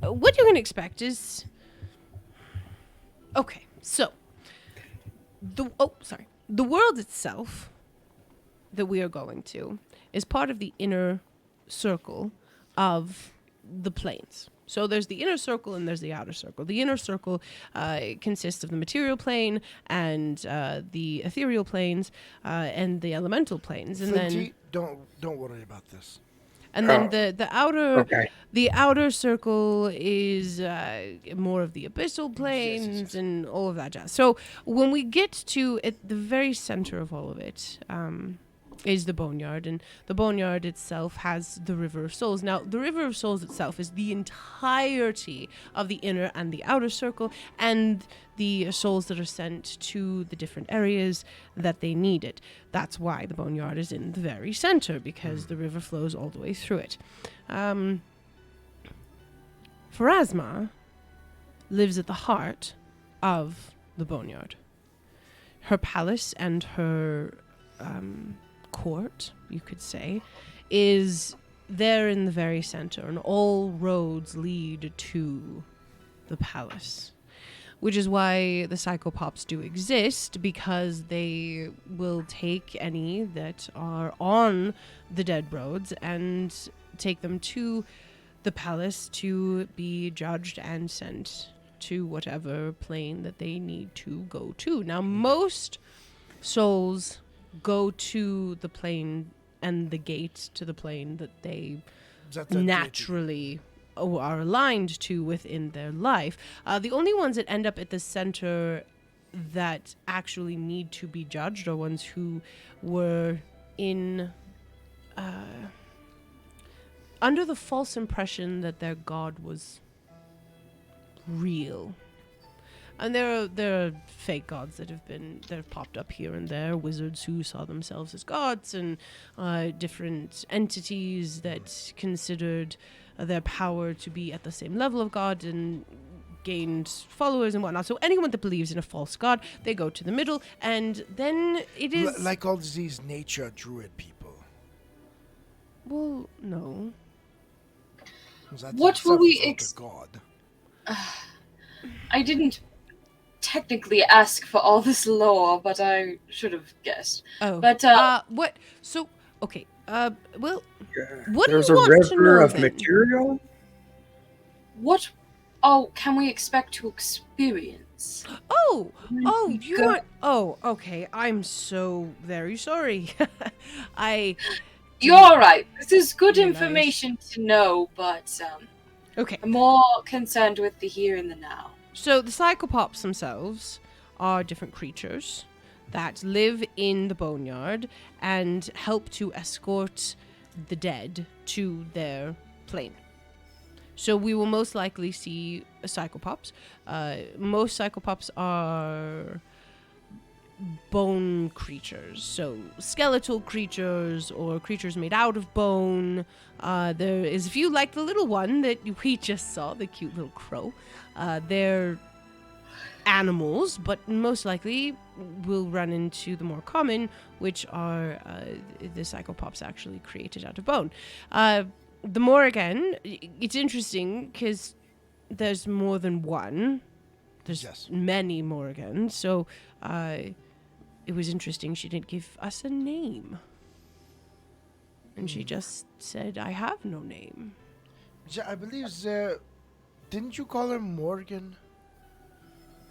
[SPEAKER 1] what you can expect is okay. So the world itself that we are going to is part of the inner circle of the planes. So there's the inner circle and there's the outer circle. The inner circle consists of the material plane and the ethereal planes and the elemental planes, and
[SPEAKER 2] Flinty, don't worry about this.
[SPEAKER 1] then the outer circle is more of the abyssal planes
[SPEAKER 2] yes.
[SPEAKER 1] and all of that jazz. So when we get to at the very center of all of it, is the Boneyard, and the Boneyard itself has the River of Souls. Now, the River of Souls itself is the entirety of the inner and the outer circle, and the souls that are sent to the different areas that they need it. That's why the Boneyard is in the very center, because the river flows all the way through it. Pharasma lives at the heart of the Boneyard. Her palace and her court, you could say, is there in the very center, and all roads lead to the palace. Which is why the psychopops do exist, because they will take any that are on the dead roads and take them to the palace to be judged and sent to whatever plane that they need to go to. Now, most souls go to the plane and the gate to the plane that they naturally are aligned to within their life. The only ones that end up at the center that actually need to be judged are ones who were in under the false impression that their god was real. And there are fake gods that have popped up here and there, wizards who saw themselves as gods, and different entities that considered their power to be at the same level of God and gained followers and whatnot. So anyone that believes in a false god, they go to the middle, and then it is...
[SPEAKER 2] like all these nature druid people.
[SPEAKER 1] Well, no.
[SPEAKER 4] What will we
[SPEAKER 2] god?
[SPEAKER 4] I didn't technically ask for all this lore, but I should have guessed.
[SPEAKER 1] Oh.
[SPEAKER 4] But
[SPEAKER 1] what? So okay. Well,
[SPEAKER 3] Yeah.
[SPEAKER 1] what
[SPEAKER 3] There's
[SPEAKER 1] do you
[SPEAKER 3] a
[SPEAKER 1] want to
[SPEAKER 3] river
[SPEAKER 1] know,
[SPEAKER 3] of
[SPEAKER 1] then?
[SPEAKER 3] material.
[SPEAKER 4] what all can we expect to experience?
[SPEAKER 1] Oh,
[SPEAKER 4] We
[SPEAKER 1] you
[SPEAKER 4] go-
[SPEAKER 1] want? Oh, okay. I'm so very sorry.
[SPEAKER 4] You're all right. This is good
[SPEAKER 1] Realize.
[SPEAKER 4] information to know, but
[SPEAKER 1] Okay.
[SPEAKER 4] I'm more concerned with the here and the now.
[SPEAKER 1] So the psychopops themselves are different creatures that live in the boneyard and help to escort the dead to their plane. So we will most likely see psychopops. Most psychopops are bone creatures, so skeletal creatures or creatures made out of bone. There is a few, like the little one that we just saw, the cute little crow. They're animals, but most likely we'll run into the more common, which are the psychopops actually created out of bone. The Morrigan, it's interesting because there's more than one. There's many Morrigans, so it was interesting. She didn't give us a name. And she just said, I have no name.
[SPEAKER 2] Yeah, I believe didn't you call her Morgan?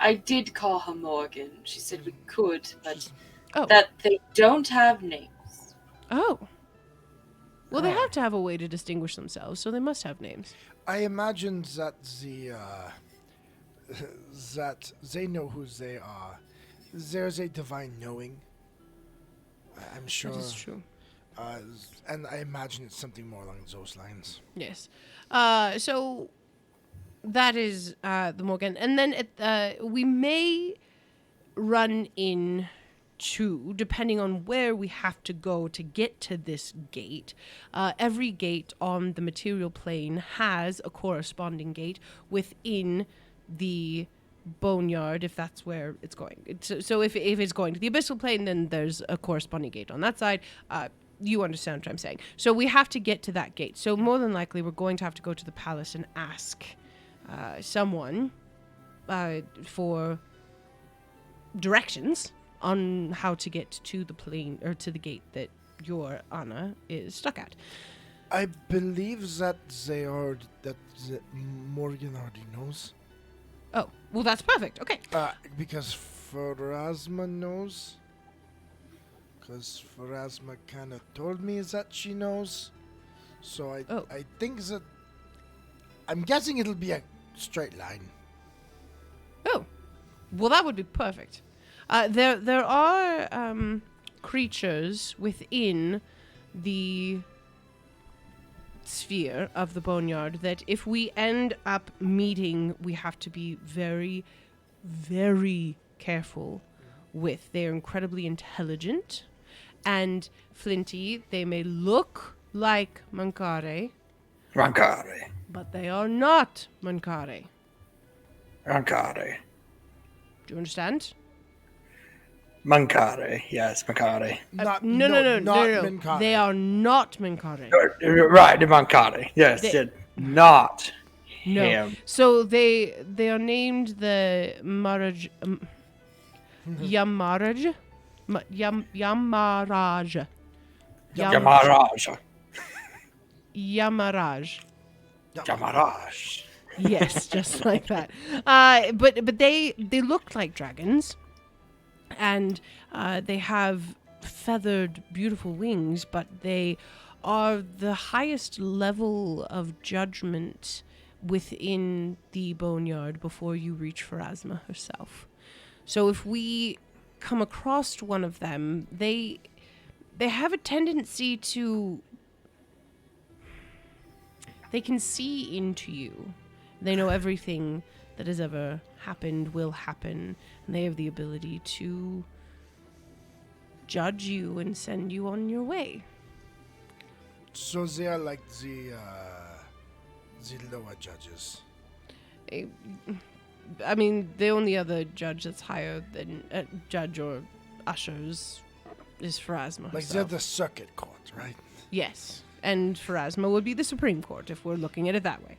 [SPEAKER 4] I did call her Morgan. She said we could, but
[SPEAKER 1] Oh.
[SPEAKER 4] that they don't have names.
[SPEAKER 1] Oh. Well, they have to have a way to distinguish themselves, so they must have names.
[SPEAKER 2] I imagine that that they know who they are. There's a divine knowing. I'm sure.
[SPEAKER 1] That is true.
[SPEAKER 2] And I imagine it's something more along those lines.
[SPEAKER 1] Yes. So that is the Morgan. And then we may run in to, depending on where we have to go to get to this gate. Every gate on the material plane has a corresponding gate within the boneyard, if that's where it's going. So if it's going to the abyssal plane, then there's a corresponding gate on that side. You understand what I'm saying. So we have to get to that gate. So more than likely, we're going to have to go to the palace and ask someone for directions on how to get to the plane or to the gate that your Anna is stuck at.
[SPEAKER 2] I believe that Morgan already knows.
[SPEAKER 1] Oh, well, that's perfect. Okay.
[SPEAKER 2] Because Pharasma knows. Because Pharasma kind of told me that she knows. So I think that... I'm guessing it'll be a straight line.
[SPEAKER 1] Oh, well, that would be perfect. There are creatures within the sphere of the boneyard that if we end up meeting, we have to be very, very careful with. They're incredibly intelligent, and Flinty, they may look like Mancare,
[SPEAKER 3] Mancare.
[SPEAKER 1] but they are not Mancare.
[SPEAKER 3] Mancare.
[SPEAKER 1] Do you understand?
[SPEAKER 3] Mancare. Yes, Mancare.
[SPEAKER 2] Not
[SPEAKER 1] No.
[SPEAKER 2] Minkari.
[SPEAKER 1] They are not Mancare.
[SPEAKER 3] Right, the Mancare. Yes, not
[SPEAKER 1] No.
[SPEAKER 3] him.
[SPEAKER 1] So they are named the Maraj Yamaraj Yamaraj
[SPEAKER 3] Yamaraj.
[SPEAKER 1] Yamaraj.
[SPEAKER 3] Yamaraj.
[SPEAKER 1] Yes, just like that. But they look like dragons, and they have feathered, beautiful wings. But they are the highest level of judgment within the boneyard before you reach Pharasma herself. So if we come across one of them, they have a tendency to. They can see into you. They know everything that has ever happened, will happen, and they have the ability to judge you and send you on your way.
[SPEAKER 2] So they are like the lower judges.
[SPEAKER 1] I mean, the only other judge that's higher than judge or ushers is Pharasma
[SPEAKER 2] Like
[SPEAKER 1] herself.
[SPEAKER 2] they're the circuit court, right?
[SPEAKER 1] Yes, and Pharasma would be the Supreme Court if we're looking at it that way.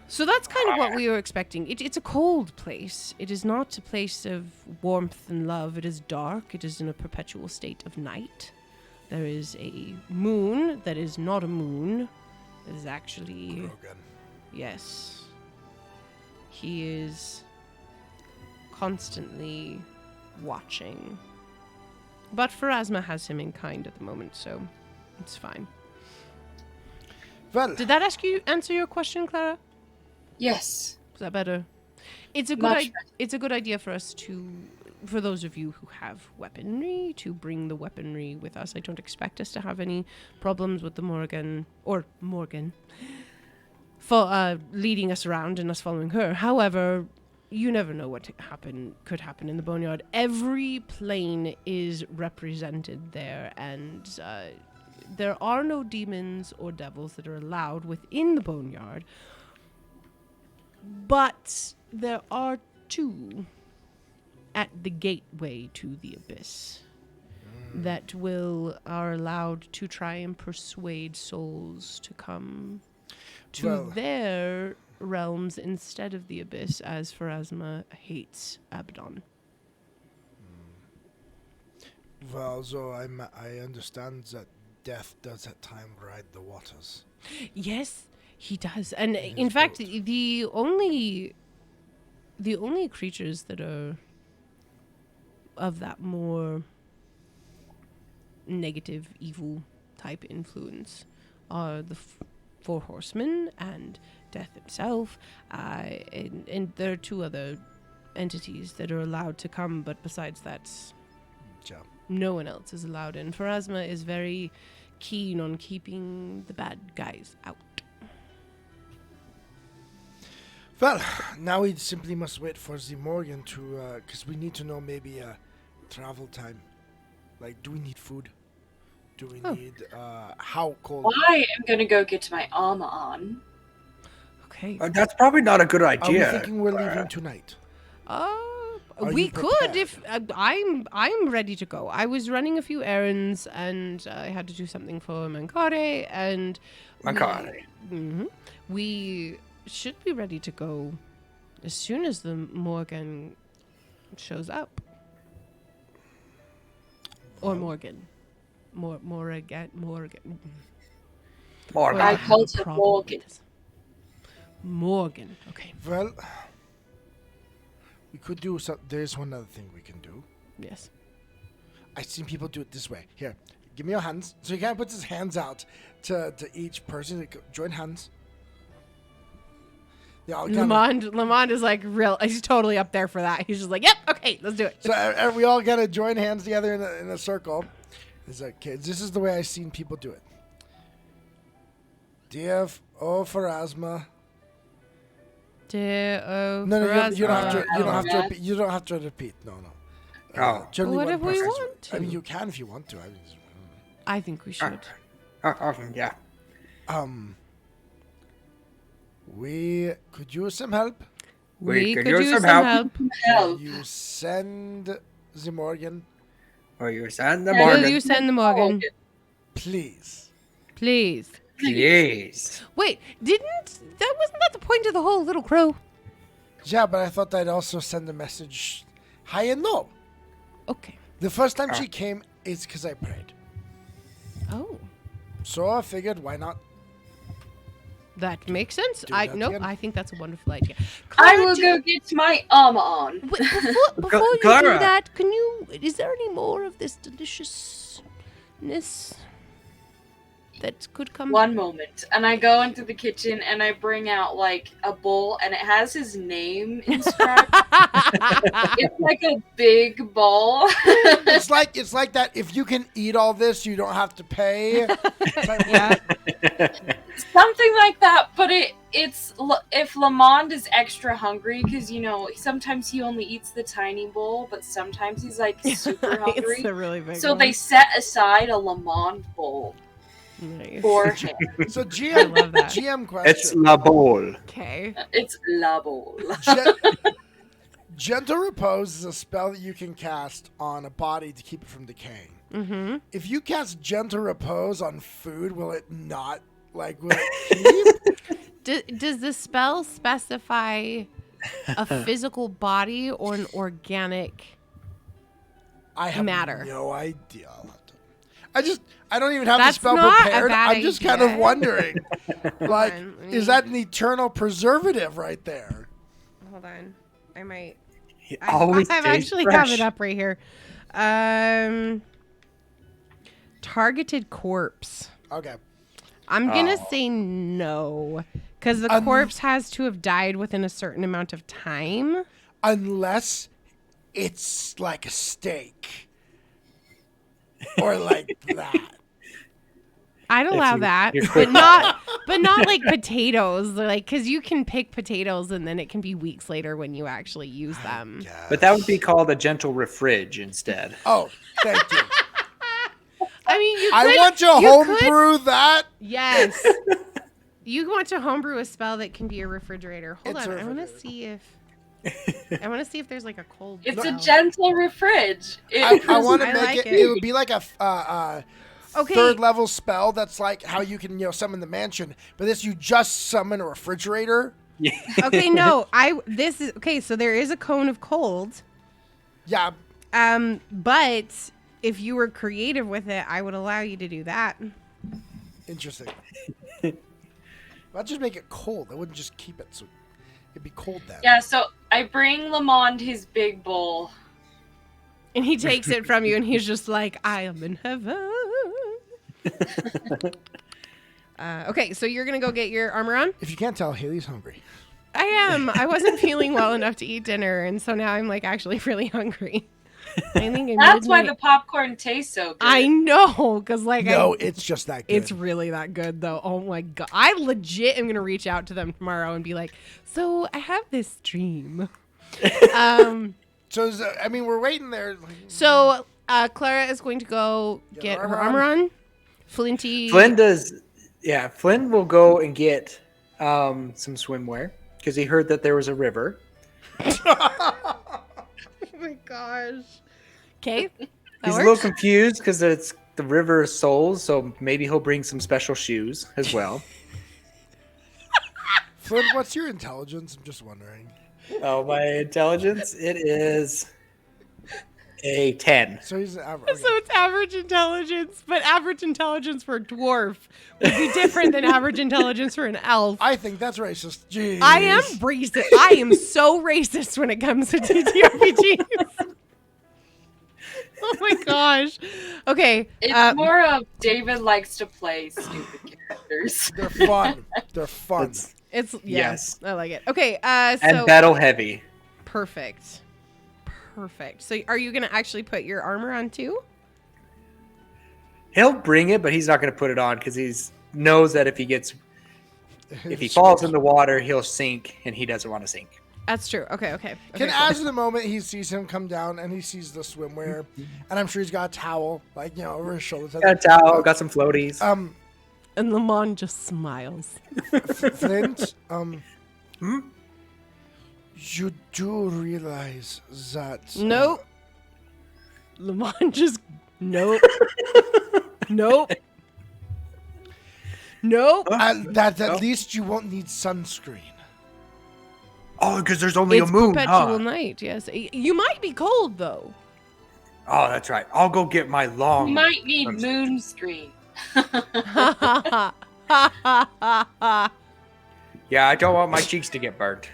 [SPEAKER 1] So that's kind of what we were expecting. It's a cold place. It is not a place of warmth and love. It is dark. It is in a perpetual state of night. There is a moon that is not a moon. It is actually...
[SPEAKER 2] Grogan.
[SPEAKER 1] Yes. He is constantly watching. But Pharasma has him in kind at the moment, so it's fine.
[SPEAKER 2] Well,
[SPEAKER 1] Did that answer your question, Clara?
[SPEAKER 4] Yes.
[SPEAKER 1] Is that better? It's a
[SPEAKER 4] Much better.
[SPEAKER 1] it's a good idea for us to, for those of you who have weaponry, to bring the weaponry with us. I don't expect us to have any problems with the Morgan for leading us around and us following her. However, you never know what could happen in the boneyard. Every plane is represented there, and there are no demons or devils that are allowed within the boneyard. But there are two at the gateway to the abyss that are allowed to try and persuade souls to come to their realms instead of the abyss, as Pharasma hates Abaddon.
[SPEAKER 2] well, so I understand that death does at times ride the waters.
[SPEAKER 1] Yes, he does. And
[SPEAKER 2] In
[SPEAKER 1] in
[SPEAKER 2] his
[SPEAKER 1] fact,
[SPEAKER 2] boat.
[SPEAKER 1] the only creatures that are of that more negative, evil type influence are the Four Horsemen and Death himself. And there are two other entities that are allowed to come, but besides that,
[SPEAKER 2] Yeah.
[SPEAKER 1] no one else is allowed in. Pharasma is very keen on keeping the bad guys out.
[SPEAKER 2] Well, now we simply must wait for the Morgan to, because we need to know maybe travel time. Like, do we need food? Do we need, how cold?
[SPEAKER 4] I am gonna go get my armor on.
[SPEAKER 1] Okay.
[SPEAKER 3] That's probably not a good
[SPEAKER 2] Are we
[SPEAKER 3] idea.
[SPEAKER 2] thinking we're leaving tonight? Are
[SPEAKER 1] We
[SPEAKER 2] you
[SPEAKER 1] could
[SPEAKER 2] prepared?
[SPEAKER 1] if I'm ready to go. I was running a few errands and I had to do something for Mancare and
[SPEAKER 3] Mancare.
[SPEAKER 1] we should be ready to go as soon as the Morgan shows up. Or Morgan. Morgan.
[SPEAKER 3] Morgan.
[SPEAKER 4] I called her
[SPEAKER 1] Problem
[SPEAKER 4] Morgan.
[SPEAKER 1] with this. Morgan. Okay.
[SPEAKER 2] Well, we could do so. There's one other thing we can do.
[SPEAKER 1] Yes.
[SPEAKER 2] I've seen people do it this way. Here, give me your hands. So he kind of puts his hands out to each person. Join hands. Yeah, I'll kinda-
[SPEAKER 1] Lamond is like real. He's totally up there for that. He's just like, yep, okay, let's do it.
[SPEAKER 2] So we all gotta join hands together in a circle. It's like, kids, this is the way I've seen people do it. DF O for asthma. No, you don't have to. You don't have to repeat. You don't have to repeat. No. Generally
[SPEAKER 1] What
[SPEAKER 2] one
[SPEAKER 1] if we
[SPEAKER 2] person-
[SPEAKER 1] want to?
[SPEAKER 2] I mean, you can if you want to.
[SPEAKER 1] I think we should.
[SPEAKER 3] Yeah.
[SPEAKER 2] We could use some help.
[SPEAKER 1] We
[SPEAKER 3] could
[SPEAKER 1] could
[SPEAKER 3] use
[SPEAKER 1] use
[SPEAKER 3] some
[SPEAKER 1] some
[SPEAKER 3] help.
[SPEAKER 1] help.
[SPEAKER 4] Help.
[SPEAKER 2] You send the Morgan,
[SPEAKER 3] Or you send the
[SPEAKER 1] Will
[SPEAKER 3] Morgan.
[SPEAKER 1] you send the Morgan?
[SPEAKER 2] please.
[SPEAKER 1] Please.
[SPEAKER 3] Please.
[SPEAKER 1] Wait, wasn't that the point of the whole little crow?
[SPEAKER 2] Yeah, but I thought I'd also send a message. Hi and no.
[SPEAKER 1] Okay.
[SPEAKER 2] The first time she came, it's because I prayed.
[SPEAKER 1] Oh,
[SPEAKER 2] So I figured, why not?
[SPEAKER 1] that makes sense.
[SPEAKER 2] Do that again.
[SPEAKER 1] I think that's a wonderful idea.
[SPEAKER 4] I
[SPEAKER 1] Clara,
[SPEAKER 4] will go get my armor on.
[SPEAKER 1] Wait, before you do
[SPEAKER 3] Clara.
[SPEAKER 1] that, is there any more of this deliciousness that could come?
[SPEAKER 4] One moment. And I go into the kitchen and I bring out like a bowl and it has his name inscribed. It's like a big bowl.
[SPEAKER 2] It's like that. If you can eat all this, you don't have to pay.
[SPEAKER 1] Yeah.
[SPEAKER 4] Something like that, but it's if Lamond is extra hungry, because sometimes he only eats the tiny bowl, but sometimes he's like super hungry.
[SPEAKER 1] It's a really big
[SPEAKER 4] So
[SPEAKER 1] one.
[SPEAKER 4] they set aside a Lamond bowl
[SPEAKER 1] Nice.
[SPEAKER 4] for him.
[SPEAKER 2] So
[SPEAKER 1] I love that.
[SPEAKER 2] GM
[SPEAKER 3] It's
[SPEAKER 2] question.
[SPEAKER 3] la bowl.
[SPEAKER 1] Okay.
[SPEAKER 4] It's la bowl.
[SPEAKER 2] Gentle Repose is a spell that you can cast on a body to keep it from decaying.
[SPEAKER 1] Mm-hmm.
[SPEAKER 2] If you cast Gentle Repose on food, will it not? Will it keep?
[SPEAKER 1] Does the spell specify a physical body or an organic?
[SPEAKER 2] I have
[SPEAKER 1] Matter.
[SPEAKER 2] no idea. I don't even have
[SPEAKER 1] That's
[SPEAKER 2] the spell
[SPEAKER 1] not a
[SPEAKER 2] prepared.
[SPEAKER 1] bad
[SPEAKER 2] I'm just kind of
[SPEAKER 1] idea.
[SPEAKER 2] wondering.
[SPEAKER 1] on, let
[SPEAKER 2] Is
[SPEAKER 1] me-
[SPEAKER 2] that an eternal preservative right there?
[SPEAKER 1] Hold on. I might.
[SPEAKER 3] He
[SPEAKER 1] I
[SPEAKER 3] always stays
[SPEAKER 1] actually
[SPEAKER 3] fresh.
[SPEAKER 1] have it up right here. Targeted corpse.
[SPEAKER 2] Okay.
[SPEAKER 1] I'm gonna
[SPEAKER 3] Oh.
[SPEAKER 1] say no, because the corpse has to have died within a certain amount of time.
[SPEAKER 2] Unless it's like a steak. Or like that.
[SPEAKER 1] I'd allow
[SPEAKER 3] you-
[SPEAKER 1] that,
[SPEAKER 3] you're
[SPEAKER 1] but
[SPEAKER 3] quick.
[SPEAKER 1] not like potatoes. Like, because you can pick potatoes and then it can be weeks later when you actually use them.
[SPEAKER 3] But that would be called a gentle refridge instead.
[SPEAKER 2] Oh, thank you.
[SPEAKER 1] I mean, you
[SPEAKER 2] I
[SPEAKER 1] could,
[SPEAKER 2] want to
[SPEAKER 1] you could-
[SPEAKER 2] homebrew that.
[SPEAKER 1] Yes. You want to homebrew a spell that can be a refrigerator. Hold
[SPEAKER 2] It's
[SPEAKER 1] on,
[SPEAKER 2] a
[SPEAKER 1] I want to
[SPEAKER 2] refrigerator.
[SPEAKER 1] see if there's like a cold.
[SPEAKER 4] It's
[SPEAKER 1] spell.
[SPEAKER 4] a gentle refridge.
[SPEAKER 2] I want to
[SPEAKER 1] I
[SPEAKER 2] make
[SPEAKER 1] like
[SPEAKER 2] it.
[SPEAKER 1] it.
[SPEAKER 2] It would be like a
[SPEAKER 1] Okay.
[SPEAKER 2] third level spell. That's like how you can summon the mansion. But this, you just summon a refrigerator.
[SPEAKER 1] Okay, no, this is okay. So there is a cone of cold.
[SPEAKER 2] Yeah.
[SPEAKER 1] But if you were creative with it, I would allow you to do that.
[SPEAKER 2] Interesting. I'd just make it cold. I wouldn't just keep it so it'd be cold then.
[SPEAKER 4] Yeah, so I bring Lamond his big bowl.
[SPEAKER 1] And he takes it from you, and he's just like, I am in heaven. Okay, so you're going to go get your armor on?
[SPEAKER 2] If you can't tell, Haley's hungry.
[SPEAKER 1] I am. I wasn't feeling well enough to eat dinner, and so now I'm like actually really hungry. I think
[SPEAKER 4] That's why the popcorn tastes so good.
[SPEAKER 1] I know, because like
[SPEAKER 2] No, it's just that good.
[SPEAKER 1] it's really that good though. Oh my god, I legit am gonna reach out to them tomorrow and be like, so I have this dream.
[SPEAKER 2] So we're waiting there.
[SPEAKER 1] So Clara is going to go get
[SPEAKER 2] her
[SPEAKER 1] her
[SPEAKER 2] armor
[SPEAKER 1] armor on. Flinty.
[SPEAKER 3] Flynn does. Yeah, Flynn will go and get some swimwear because he heard that there was a river.
[SPEAKER 1] Oh my gosh. Okay.
[SPEAKER 3] He's a little confused because it's the river of souls, so maybe he'll bring some special shoes as well.
[SPEAKER 2] Flynn, what's your intelligence? I'm just wondering.
[SPEAKER 3] Oh, my intelligence? It is a 10.
[SPEAKER 2] So he's an average.
[SPEAKER 1] So it's average intelligence, but average intelligence for a dwarf would be different than average intelligence for an elf.
[SPEAKER 2] I think that's racist. Jeez.
[SPEAKER 1] I am racist. I am so racist when it comes to TTRPGs. Oh my gosh. Okay.
[SPEAKER 4] It's more of David likes to play stupid characters.
[SPEAKER 2] They're fun. They're fun.
[SPEAKER 1] It's
[SPEAKER 3] Yes.
[SPEAKER 1] I like it. Okay,
[SPEAKER 3] And
[SPEAKER 1] so
[SPEAKER 3] battle heavy.
[SPEAKER 1] perfect. So are you gonna actually put your armor on too?
[SPEAKER 3] He'll bring it, but he's not going to put it on because he knows that if he falls in the water, he'll sink, and he doesn't want to sink.
[SPEAKER 1] That's true. Okay.
[SPEAKER 2] Can
[SPEAKER 1] cool.
[SPEAKER 2] as the moment he sees him come down and he sees the swimwear, and I'm sure he's got a towel, like, over his shoulders.
[SPEAKER 3] Got a towel, got some floaties.
[SPEAKER 1] And Lamont just smiles.
[SPEAKER 2] Flint, you do realize that...
[SPEAKER 1] Nope. Lamont just nope. Nope.
[SPEAKER 2] that at least you won't need sunscreen.
[SPEAKER 3] Oh, because there's only
[SPEAKER 1] It's
[SPEAKER 3] a moon,
[SPEAKER 1] perpetual
[SPEAKER 3] huh?
[SPEAKER 1] night. Yes, you might be cold though.
[SPEAKER 3] Oh, that's right. I'll go get my long...
[SPEAKER 4] You might need moon screen.
[SPEAKER 3] Yeah, I don't want my cheeks to get burnt.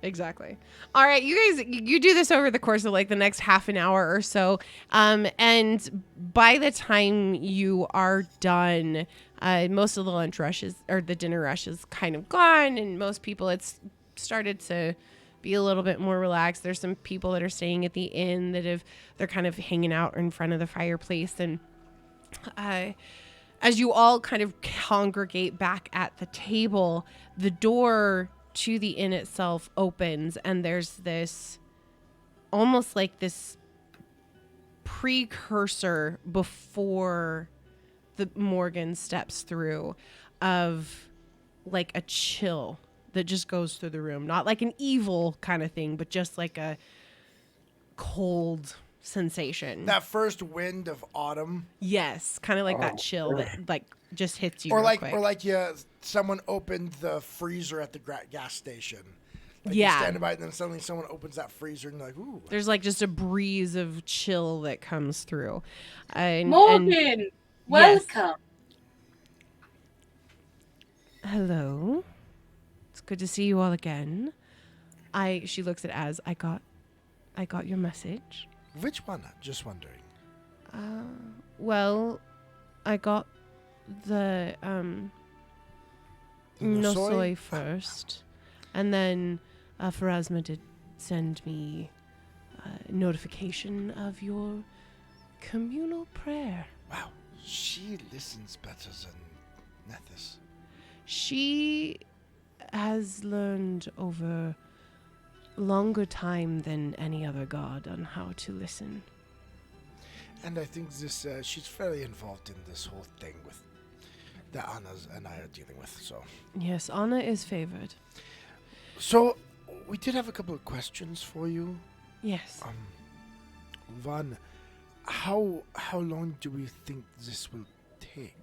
[SPEAKER 1] Exactly. All right, you guys, you do this over the course of like the next half an hour or so, and by the time you are done, most of the lunch rushes or the dinner rush is kind of gone, and most people it's started to be a little bit more relaxed. There's some people that are staying at the inn they're kind of hanging out in front of the fireplace, and as you all kind of congregate back at the table, the door to the inn itself opens, and there's this almost like this precursor before the Morgan steps through of like a chill that just goes through the room. Not like an evil kind of thing, but just like a cold sensation.
[SPEAKER 2] That first wind of autumn.
[SPEAKER 1] Yes, kind of like that chill that like just hits you
[SPEAKER 2] Or
[SPEAKER 1] real
[SPEAKER 2] like,
[SPEAKER 1] quick.
[SPEAKER 2] someone opened the freezer at the gas station. Like
[SPEAKER 1] Yeah.
[SPEAKER 2] You're standing by it, and then suddenly someone opens that freezer, and you're like, ooh.
[SPEAKER 1] There's like just a breeze of chill that comes through. And,
[SPEAKER 4] Morgan, welcome.
[SPEAKER 1] Hello. It's good to see you all again. She looks at Az. I got your message.
[SPEAKER 2] Which one? Just wondering.
[SPEAKER 1] Well, I got the no soy first, and then Pharasma did send me a notification of your communal prayer.
[SPEAKER 2] Wow, she listens better than Nethys.
[SPEAKER 1] She has learned over longer time than any other god on how to listen.
[SPEAKER 2] And I think she's fairly involved in this whole thing with that Anna and I are dealing with. So
[SPEAKER 1] Yes, Anna is favored.
[SPEAKER 2] So we did have a couple of questions for you.
[SPEAKER 1] Yes.
[SPEAKER 2] One, how long do we think this will take?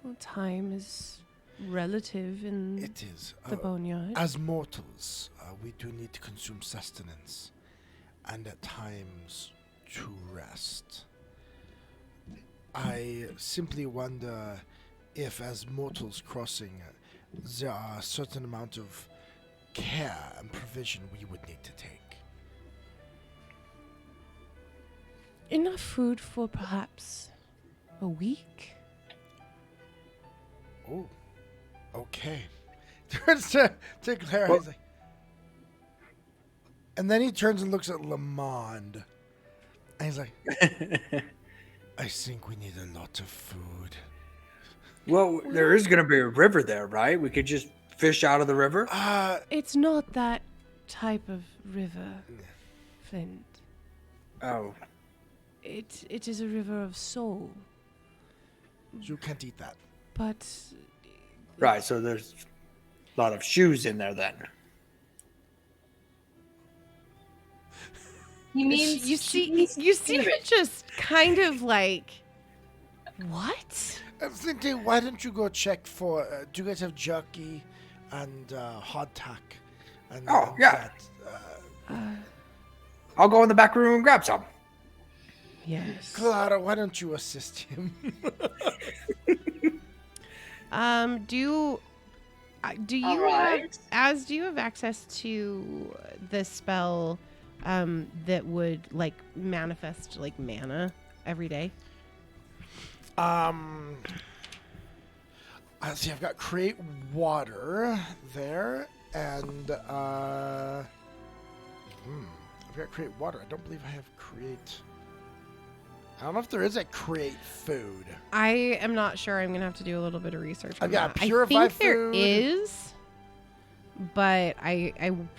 [SPEAKER 1] Well, time is relative in
[SPEAKER 2] It is.
[SPEAKER 1] the boneyard.
[SPEAKER 2] As mortals, we do need to consume sustenance, and at times to rest. I simply wonder if, as mortals crossing, there are a certain amount of care and provision we would need to take.
[SPEAKER 1] Enough food for perhaps a week?
[SPEAKER 2] Oh, okay. Turns to Claire. He's like, and then he turns and looks at Lamond. And he's like, I think we need a lot of food.
[SPEAKER 3] Well, there is going to be a river there, right? We could just fish out of the river.
[SPEAKER 1] It's not that type of river, Flint.
[SPEAKER 3] Oh.
[SPEAKER 1] It is a river of soul,
[SPEAKER 2] You can't eat that.
[SPEAKER 1] but
[SPEAKER 3] Right, so there's a lot of shoes in there then.
[SPEAKER 4] He means
[SPEAKER 1] you see her just kind of like, what?
[SPEAKER 2] Flinty, why don't you go check for, do you guys have jerky and hardtack? And,
[SPEAKER 3] Oh, yeah.
[SPEAKER 2] that?
[SPEAKER 3] I'll go in the back room and grab some.
[SPEAKER 1] Yes.
[SPEAKER 2] Clara, why don't you assist him?
[SPEAKER 1] Do you
[SPEAKER 4] Alright.
[SPEAKER 1] do you have access to the spell that would like manifest like mana every day?
[SPEAKER 2] See, I've got create water there, and I've got create water. I don't believe I have create. I don't know if there is a create food.
[SPEAKER 1] I am not sure. I'm gonna have to do a little bit of research.
[SPEAKER 2] I've got
[SPEAKER 1] that.
[SPEAKER 2] purify
[SPEAKER 1] I think there
[SPEAKER 2] food.
[SPEAKER 1] is, but I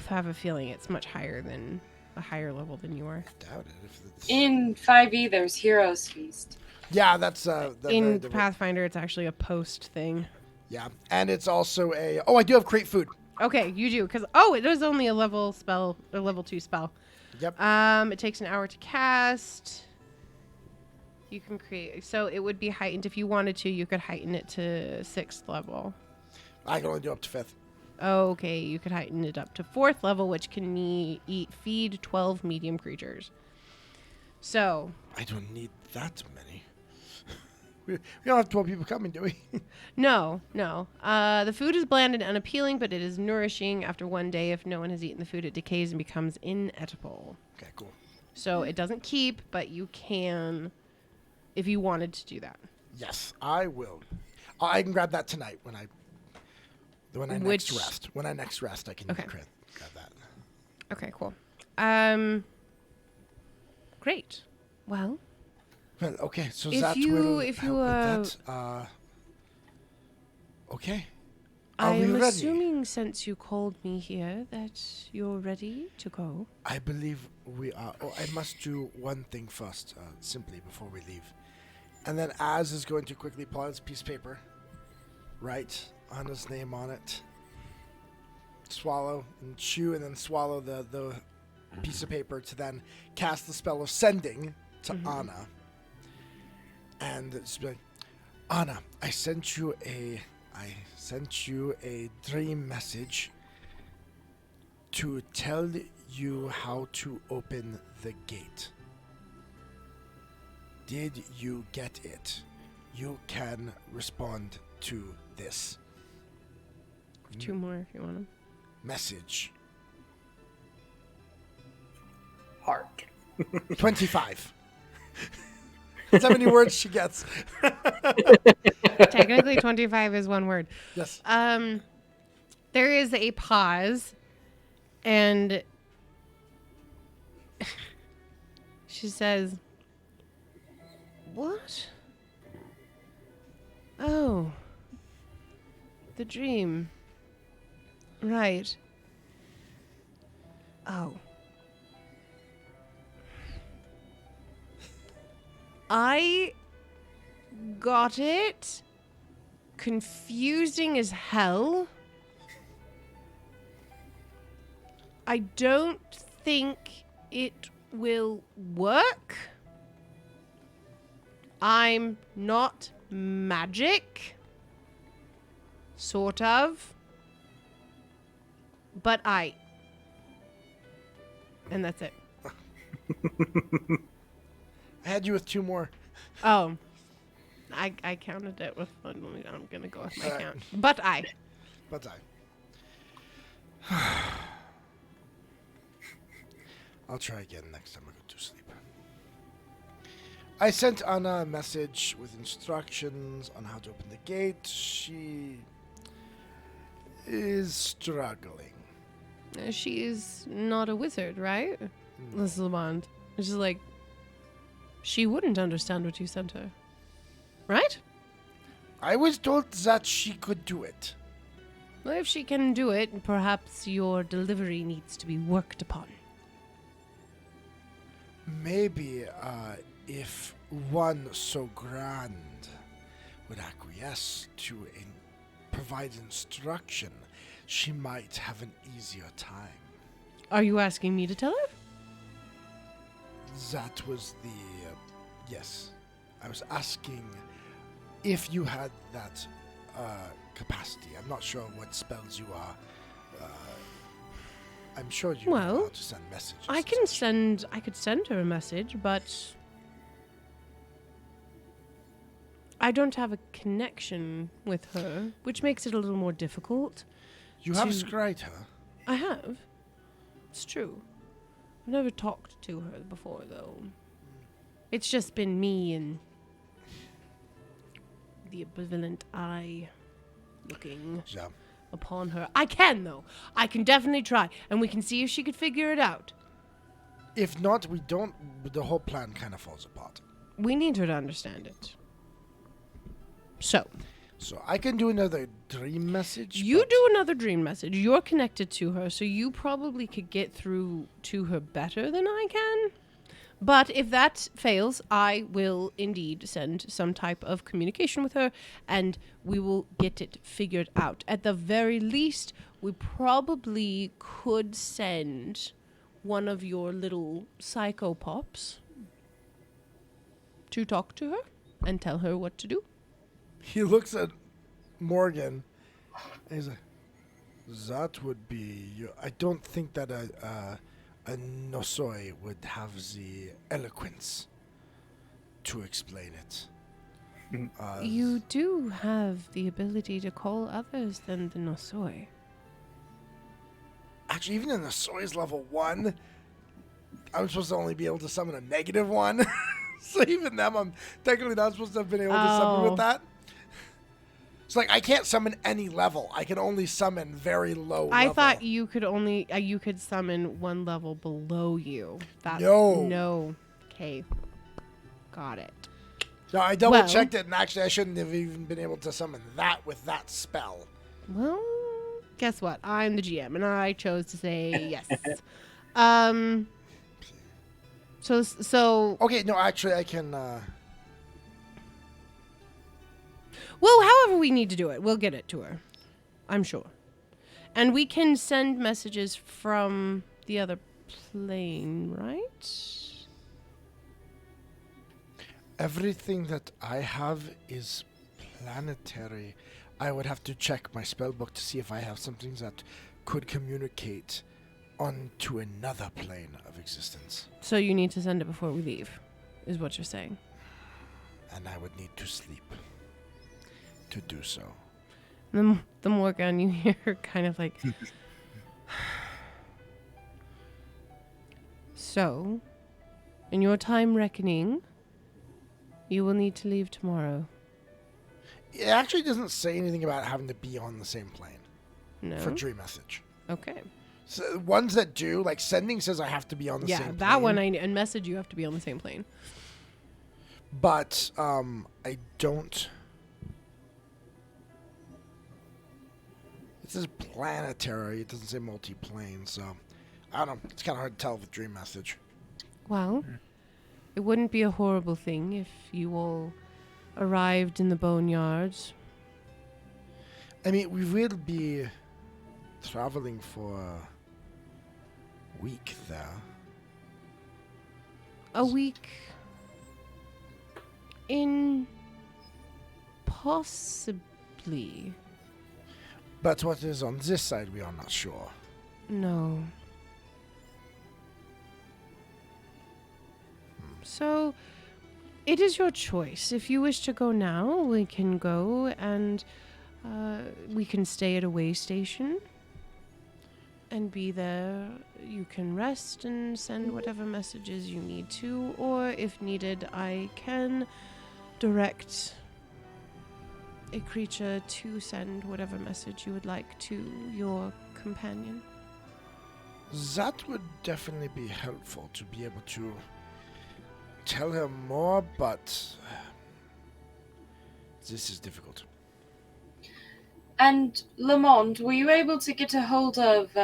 [SPEAKER 1] have a feeling it's much higher than a higher level than you are.
[SPEAKER 2] I doubt it. If it's...
[SPEAKER 5] In 5e, there's Heroes Feast.
[SPEAKER 2] Yeah, that's
[SPEAKER 1] In Pathfinder, it's actually a post thing.
[SPEAKER 2] Yeah, and it's also a. Oh, I do have create food.
[SPEAKER 1] Okay, you do because it is only a level 2 spell.
[SPEAKER 2] Yep.
[SPEAKER 1] It takes an hour to cast. You can create, so it would be heightened if you wanted to. You could heighten it to 6th level.
[SPEAKER 2] I can only do up to 5th.
[SPEAKER 1] Okay, you could heighten it up to 4th level, which can feed 12 medium creatures. So
[SPEAKER 2] I don't need that many. We don't have 12 people coming, do we?
[SPEAKER 1] no. The food is bland and unappealing, but it is nourishing. After one day, if no one has eaten the food, it decays and becomes inedible.
[SPEAKER 2] Okay, cool.
[SPEAKER 1] So it doesn't keep, but you can, if you wanted to do that.
[SPEAKER 2] Yes, I will. I can grab that tonight when I next rest. When I next rest, I can grab that.
[SPEAKER 1] Okay, cool. Great. Well,
[SPEAKER 2] okay, so
[SPEAKER 1] if
[SPEAKER 2] that
[SPEAKER 1] you-
[SPEAKER 2] will
[SPEAKER 1] if you,
[SPEAKER 2] help with that. Okay. Are
[SPEAKER 1] I
[SPEAKER 2] we
[SPEAKER 1] am
[SPEAKER 2] ready?
[SPEAKER 1] assuming since you called me here that you're ready to go.
[SPEAKER 2] I believe we are. Oh, I must do one thing first, simply before we leave. And then Az is going to quickly pull out his piece of paper, write Anna's name on it, swallow and chew, and then swallow the piece of paper to then cast the spell of sending to Anna. And it's like, Anna, I sent you a dream message to tell you how to open the gate. Did you get it? You can respond to this
[SPEAKER 1] 2 more if you want them.
[SPEAKER 2] message.
[SPEAKER 3] Heart.
[SPEAKER 2] 25. That's how many words she gets.
[SPEAKER 1] Technically, 25 is 1 word.
[SPEAKER 2] Yes.
[SPEAKER 1] There is a pause, and she says, "What? Oh, the dream. Right. Oh. I got it. Confusing as hell. I don't think it will work. I'm not magic. Sort of. But and that's it.
[SPEAKER 2] I had you with 2 more.
[SPEAKER 1] Oh. I counted it with one. I'm going to go with my
[SPEAKER 2] Alright.
[SPEAKER 1] count. But
[SPEAKER 2] But I'll try again next time I go to sleep. I sent Anna a message with instructions on how to open the gate. She is struggling.
[SPEAKER 1] She is not a wizard, right? This is Lamond. It's just like, she wouldn't understand what you sent her. Right?
[SPEAKER 2] I was told that she could do it.
[SPEAKER 1] Well, if she can do it, perhaps your delivery needs to be worked upon.
[SPEAKER 2] Maybe if one so grand would acquiesce to provide instruction, she might have an easier time.
[SPEAKER 1] Are you asking me to tell her?
[SPEAKER 2] That was the... yes. I was asking if you had that capacity. I'm not sure what spells you are. I'm sure you know how to send messages.
[SPEAKER 1] I could send her a message, but I don't have a connection with her, which makes it a little more difficult.
[SPEAKER 2] You have scryed her.
[SPEAKER 1] I have. It's true. I've never talked to her before, though. It's just been me and the ambivalent eye. looking
[SPEAKER 2] Yeah.
[SPEAKER 1] upon her. I can, though. I can definitely try, and we can see if she could figure it out.
[SPEAKER 2] If not, we don't. The whole plan kind of falls apart.
[SPEAKER 1] We need her to understand it. So,
[SPEAKER 2] So I can do another dream message.
[SPEAKER 1] you
[SPEAKER 2] but-
[SPEAKER 1] do another dream message. You're connected to her, so you probably could get through to her better than I can. But if that fails, I will indeed send some type of communication with her, and we will get it figured out. At the very least, we probably could send one of your little psychopops to talk to her and tell her what to do.
[SPEAKER 2] He looks at Morgan and he's like, that would be... I don't think that a Nosoi would have the eloquence to explain it.
[SPEAKER 1] You do have the ability to call others than the Nosoi.
[SPEAKER 2] Actually, even in Nosoi's level 1, I'm supposed to only be able to summon a negative 1. So even them, I'm technically not supposed to have been able to summon
[SPEAKER 1] Oh.
[SPEAKER 2] with that. So, like, I can't summon any level. I can only summon very low
[SPEAKER 1] I
[SPEAKER 2] level.
[SPEAKER 1] thought you could only you could summon one level below you.
[SPEAKER 2] No.
[SPEAKER 1] Okay. Got it.
[SPEAKER 2] No, I double-checked it, and actually I shouldn't have even been able to summon that with that spell.
[SPEAKER 1] Well, guess what? I'm the GM, and I chose to say yes. So.
[SPEAKER 2] Okay, no, actually I can...
[SPEAKER 1] Well, however we need to do it, we'll get it to her. I'm sure. And we can send messages from the other plane, right?
[SPEAKER 2] Everything that I have is planetary. I would have to check my spellbook to see if I have something that could communicate onto another plane of existence.
[SPEAKER 1] So you need to send it before we leave, is what you're saying.
[SPEAKER 2] And I would need to sleep to do so.
[SPEAKER 1] The Morgan, you hear her kind of like... So, in your time reckoning, you will need to leave tomorrow.
[SPEAKER 2] It actually doesn't say anything about having to be on the same plane
[SPEAKER 1] No?
[SPEAKER 2] for dream message.
[SPEAKER 1] Okay.
[SPEAKER 2] So ones that do, like sending says I have to be on the same plane.
[SPEAKER 1] Yeah, that one, and message you have to be on the same plane.
[SPEAKER 2] But I don't... It says planetary. It doesn't say multi-plane, so... I don't know. It's kind of hard to tell with dream message.
[SPEAKER 1] Well, it wouldn't be a horrible thing if you all arrived in the boneyards.
[SPEAKER 2] I mean, we will be traveling for a week there.
[SPEAKER 1] A week in possibly.
[SPEAKER 2] But what is on this side, we are not sure.
[SPEAKER 1] No. So, it is your choice. If you wish to go now, we can go and we can stay at a way station and be there. You can rest and send whatever messages you need to, or if needed, I can direct a creature to send whatever message you would like to your companion.
[SPEAKER 2] That would definitely be helpful to be able to tell her more, but this is difficult.
[SPEAKER 5] And Lamond, were you able to get a hold of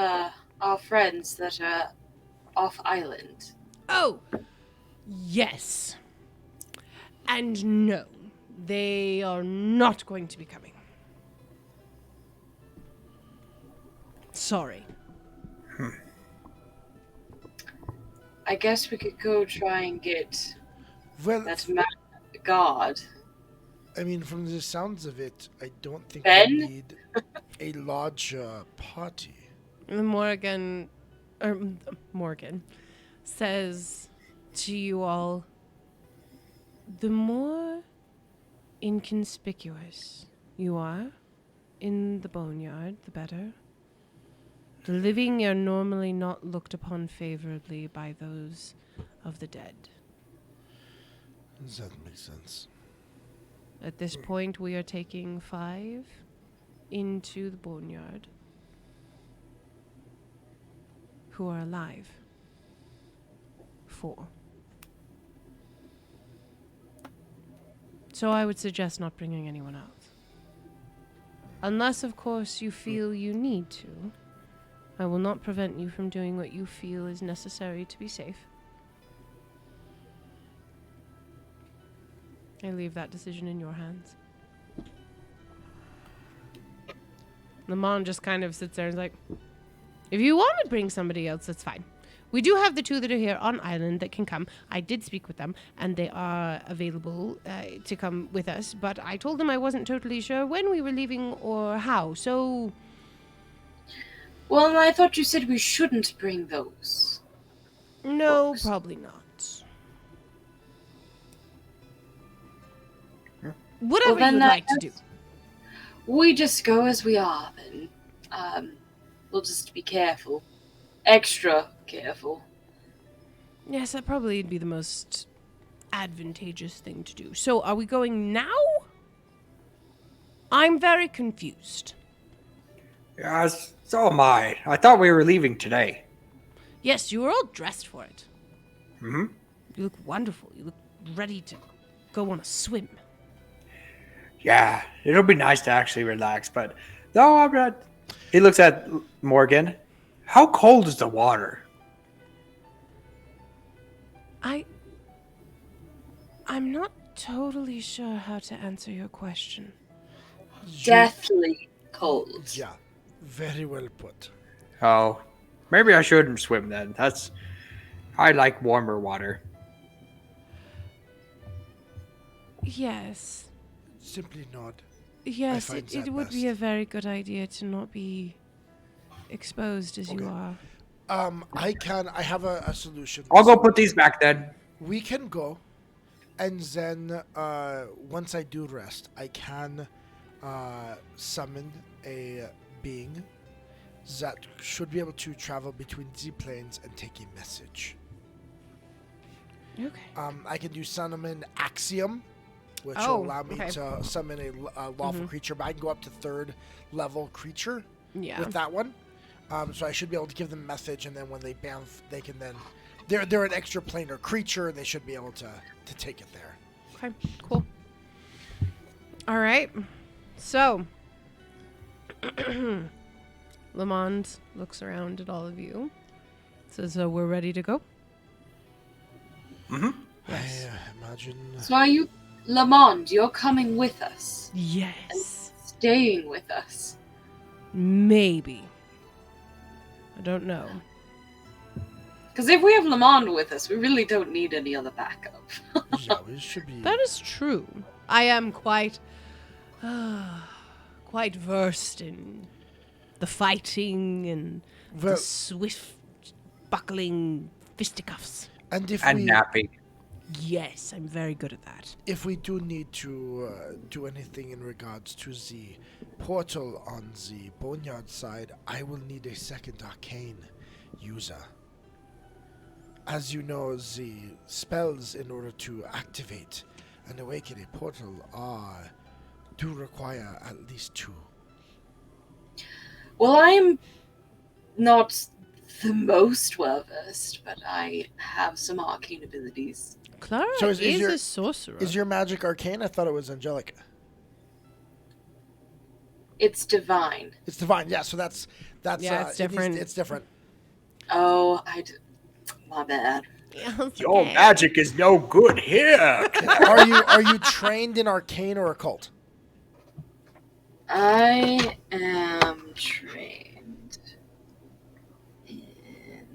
[SPEAKER 5] our friends that are off island?
[SPEAKER 1] Oh, yes. And no, they are not going to be coming. Sorry.
[SPEAKER 5] I guess we could go try and get
[SPEAKER 2] Well,
[SPEAKER 5] that guard.
[SPEAKER 2] I mean, from the sounds of it, I don't think
[SPEAKER 5] Ben?
[SPEAKER 2] we need a larger party.
[SPEAKER 1] Morgan says to you all, the more inconspicuous you are in the boneyard, the better. The living are normally not looked upon favorably by those of the dead.
[SPEAKER 2] That makes sense.
[SPEAKER 1] At this point, we are taking 5 into the boneyard who are alive. 4. So I would suggest not bringing anyone else. Unless, of course, you feel you need to. I will not prevent you from doing what you feel is necessary to be safe. I leave that decision in your hands. Lamont just kind of sits there and is like, if you want to bring somebody else, that's fine. We do have the 2 that are here on island that can come. I did speak with them, and they are available to come with us, but I told them I wasn't totally sure when we were leaving or how, so...
[SPEAKER 5] Well, I thought you said we shouldn't bring those.
[SPEAKER 1] No,
[SPEAKER 5] Books.
[SPEAKER 1] probably not. Whatever
[SPEAKER 5] then
[SPEAKER 1] you'd like to do.
[SPEAKER 5] We just go as we are, then. We'll just be careful. Extra careful.
[SPEAKER 1] Yes, that probably would be the most advantageous thing to do. So, are we going now? I'm very confused.
[SPEAKER 3] Yes, so am I. I thought we were leaving today.
[SPEAKER 1] Yes, you were all dressed for it.
[SPEAKER 3] Hmm?
[SPEAKER 1] You look wonderful. You look ready to go on a swim.
[SPEAKER 3] Yeah, it'll be nice to actually relax, but no, I'm not. He looks at Morgan. How cold is the water?
[SPEAKER 1] I'm not totally sure how to answer your question.
[SPEAKER 5] Deathly cold.
[SPEAKER 2] Yeah, very well put.
[SPEAKER 3] Oh, maybe I shouldn't swim then. I like warmer water.
[SPEAKER 1] Yes.
[SPEAKER 2] Simply nod.
[SPEAKER 1] Yes,
[SPEAKER 2] find
[SPEAKER 1] it
[SPEAKER 2] that
[SPEAKER 1] would be
[SPEAKER 2] best.
[SPEAKER 1] a very good idea to not be exposed as you
[SPEAKER 2] Okay.
[SPEAKER 1] are.
[SPEAKER 2] I have a solution.
[SPEAKER 3] I'll go put these back then.
[SPEAKER 2] We can go, and then once I do rest, I can summon a being that should be able to travel between the planes and take a message.
[SPEAKER 1] Okay.
[SPEAKER 2] I can do summon Axiom, which
[SPEAKER 1] Oh,
[SPEAKER 2] will allow me
[SPEAKER 1] okay.
[SPEAKER 2] to summon a lawful creature, but I can go up to 3rd level creature
[SPEAKER 1] Yeah.
[SPEAKER 2] with that one. So I should be able to give them a message, and then when they bamf, they can then... They're an extra planar creature, and they should be able to take it there.
[SPEAKER 1] Okay, cool. All right. So, Lamond looks around at all of you. Says, we're ready to go?
[SPEAKER 3] Mm-hmm.
[SPEAKER 1] Yes.
[SPEAKER 2] I imagine...
[SPEAKER 5] So are you... Lamond, you're coming with us.
[SPEAKER 1] Yes.
[SPEAKER 5] Staying with us.
[SPEAKER 1] Maybe. I don't know.
[SPEAKER 5] Because if we have Lamond with us, we really don't need any other backup.
[SPEAKER 2] Yeah, we should be...
[SPEAKER 1] That is true. I am quite versed in the fighting and
[SPEAKER 2] Well,
[SPEAKER 1] the swift buckling fisticuffs.
[SPEAKER 2] and if
[SPEAKER 3] And
[SPEAKER 2] we...
[SPEAKER 3] napping.
[SPEAKER 1] Yes, I'm very good at that.
[SPEAKER 2] If we do need to do anything in regards to the portal on the Boneyard side, I will need a 2nd arcane user. As you know, the spells in order to activate and awaken a portal do require at least 2.
[SPEAKER 5] Well, I'm not the most well-versed, but I have some arcane abilities.
[SPEAKER 1] Clara
[SPEAKER 2] So
[SPEAKER 1] is
[SPEAKER 2] is your-
[SPEAKER 1] a sorcerer.
[SPEAKER 2] Is your magic arcane? I thought it was angelic.
[SPEAKER 5] It's divine.
[SPEAKER 2] It's divine, yeah. So that's
[SPEAKER 1] Yeah, it's different.
[SPEAKER 2] It's different.
[SPEAKER 5] Oh, my bad.
[SPEAKER 3] Your magic is no good here.
[SPEAKER 2] Are you trained in arcane or occult?
[SPEAKER 5] I am trained in...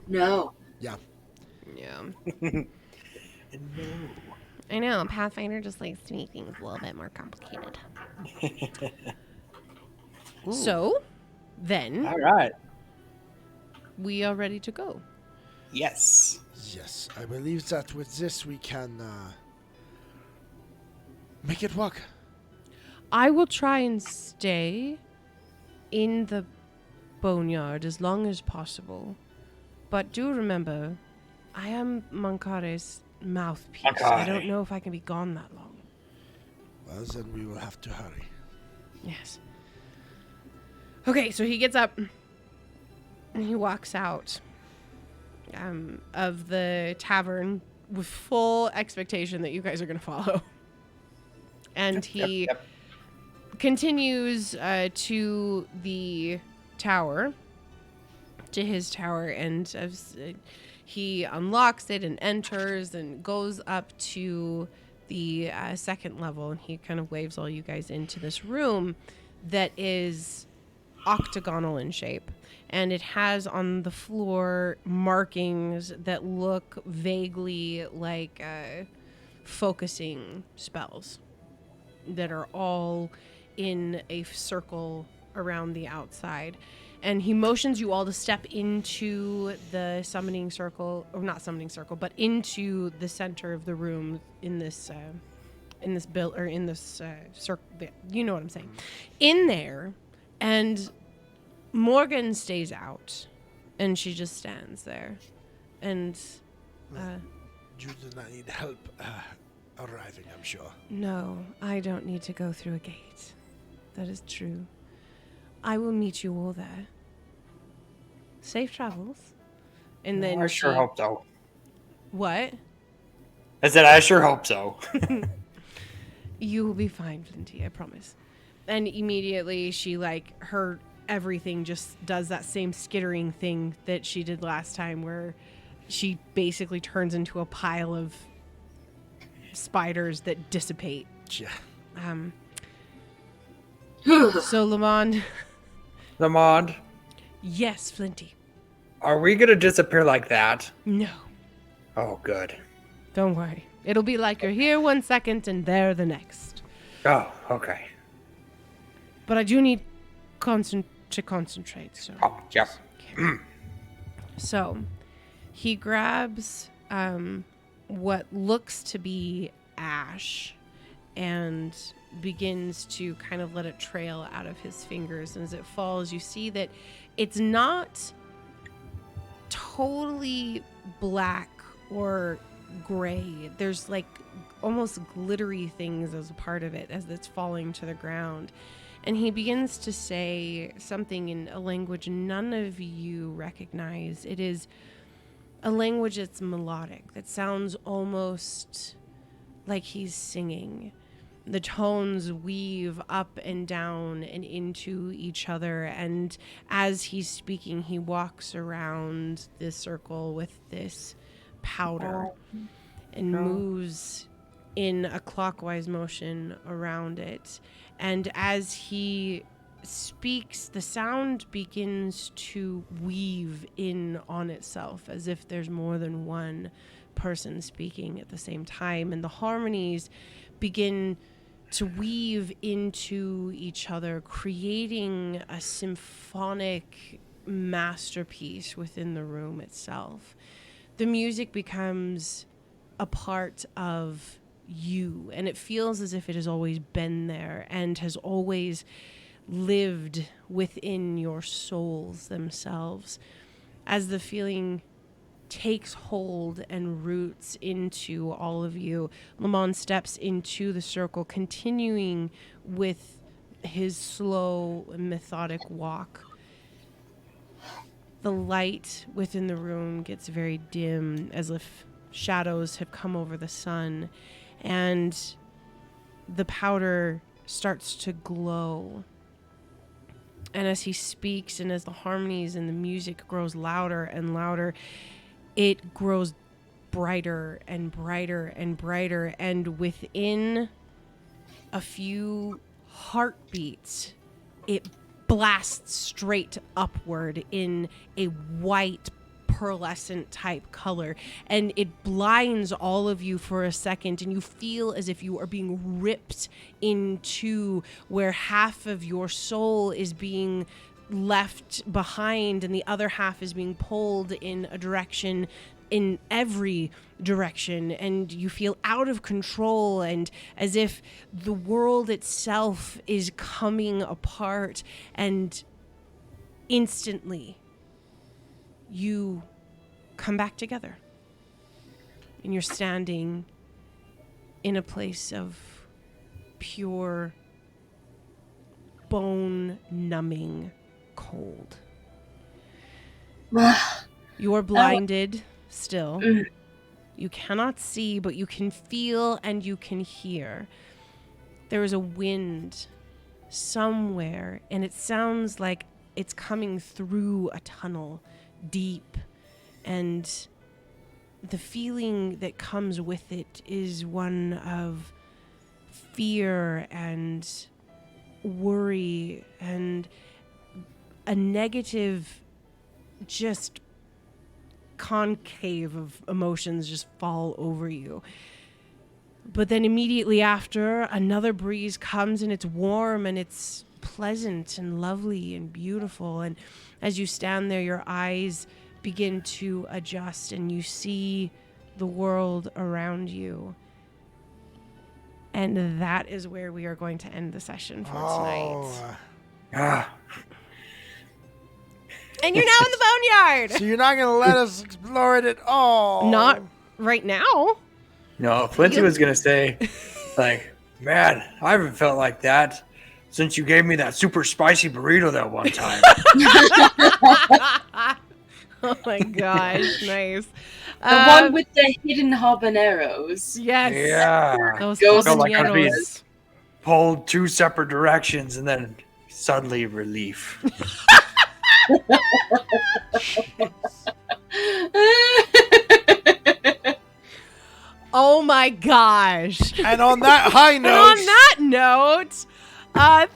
[SPEAKER 5] No.
[SPEAKER 1] Yeah.
[SPEAKER 3] No.
[SPEAKER 1] I know. Pathfinder just likes to make things a little bit more complicated. So, then,
[SPEAKER 3] All right.
[SPEAKER 1] we are ready to go.
[SPEAKER 3] Yes.
[SPEAKER 2] Yes, I believe that with this we can make it work.
[SPEAKER 1] I will try and stay in the boneyard as long as possible. But do remember, I am Mankare's mouthpiece. I don't
[SPEAKER 3] Mankare.
[SPEAKER 1] know if I can be gone that long.
[SPEAKER 2] Well, then we will have to hurry.
[SPEAKER 1] Yes. Okay, so he gets up and he walks out of the tavern with full expectation that you guys are going to follow. And he continues to the tower, to his tower, and he unlocks it and enters and goes up to the second level, and he kind of waves all you guys into this room that is octagonal in shape, and it has on the floor markings that look vaguely like focusing spells that are all in a circle around the outside. And he motions you all to step into the summoning circle, or not summoning circle, but into the center of the room in this build, or in this circle. You know what I'm saying? In there, and Morgan stays out, and she just stands there, and
[SPEAKER 2] You do not need help arriving, I'm sure.
[SPEAKER 1] no, I don't need to go through a gate. That is true. I will meet you all there. Safe travels. And then
[SPEAKER 3] I sure hope so.
[SPEAKER 1] What?
[SPEAKER 3] I said, I sure hope so.
[SPEAKER 1] You will be fine, Flinty, I promise. And immediately she, like, her everything just does that same skittering thing that she did last time, where she basically turns into a pile of spiders that dissipate.
[SPEAKER 2] Yeah.
[SPEAKER 1] So Lamond.
[SPEAKER 3] Lamond,
[SPEAKER 1] Yes, Flinty.
[SPEAKER 3] are we going to disappear like that?
[SPEAKER 1] No,
[SPEAKER 3] Oh, good.
[SPEAKER 1] don't worry. It'll be like you're here 1 second and there the next.
[SPEAKER 3] Oh, okay.
[SPEAKER 1] But I do need to concentrate, so.
[SPEAKER 3] Oh, yep.
[SPEAKER 1] So, he grabs what looks to be ash and begins to kind of let it trail out of his fingers. And as it falls, you see that it's not totally black or gray. There's like almost glittery things as a part of it as it's falling to the ground. And he begins to say something in a language none of you recognize. It is a language that's melodic, that sounds almost like he's singing. The tones weave up and down and into each other. And as he's speaking, he walks around this circle with this powder and moves in a clockwise motion around it. And as he speaks, the sound begins to weave in on itself as if there's more than one person speaking at the same time. And the harmonies begin to weave into each other, creating a symphonic masterpiece within the room itself. The music becomes a part of you, and it feels as if it has always been there and has always lived within your souls themselves. As the feeling takes hold and roots into all of you, Lamond steps into the circle, continuing with his slow, methodic walk. The light within the room gets very dim, as if shadows have come over the sun, and the powder starts to glow. And as he speaks, and as the harmonies and the music grows louder and louder, it grows brighter and brighter and brighter. And within a few heartbeats, it blasts straight upward in a white pearlescent type color, and it blinds all of you for a second, and you feel as if you are being ripped into where half of your soul is being left behind and the other half is being pulled in a direction, in every direction, and you feel out of control and as if the world itself is coming apart. And instantly you come back together, and you're standing in a place of pure bone-numbing cold. You're blinded still. You cannot see, but you can feel and you can hear. There is a wind somewhere, and it sounds like it's coming through a tunnel deep, and the feeling that comes with it is one of fear and worry and a negative just concave of emotions just fall over you. But then immediately after, another breeze comes, and it's warm and it's pleasant and lovely and beautiful. And as you stand there, your eyes begin to adjust and you see the world around you. And that is where we are going to end the session for tonight. And you're now in the boneyard.
[SPEAKER 2] So you're not going to let us explore it at all?
[SPEAKER 1] Not right now.
[SPEAKER 3] No, Flinty was going to say, like, man, I haven't felt like that since you gave me that super spicy burrito that one time.
[SPEAKER 1] Oh my gosh, nice.
[SPEAKER 5] The one with the hidden habaneros.
[SPEAKER 1] Yes.
[SPEAKER 3] Yeah.
[SPEAKER 1] Those
[SPEAKER 3] Felt like I was being
[SPEAKER 1] habaneros.
[SPEAKER 3] pulled two separate directions and then suddenly relief.
[SPEAKER 1] Oh my gosh.
[SPEAKER 2] And on that high
[SPEAKER 1] And
[SPEAKER 2] note,
[SPEAKER 1] on that note,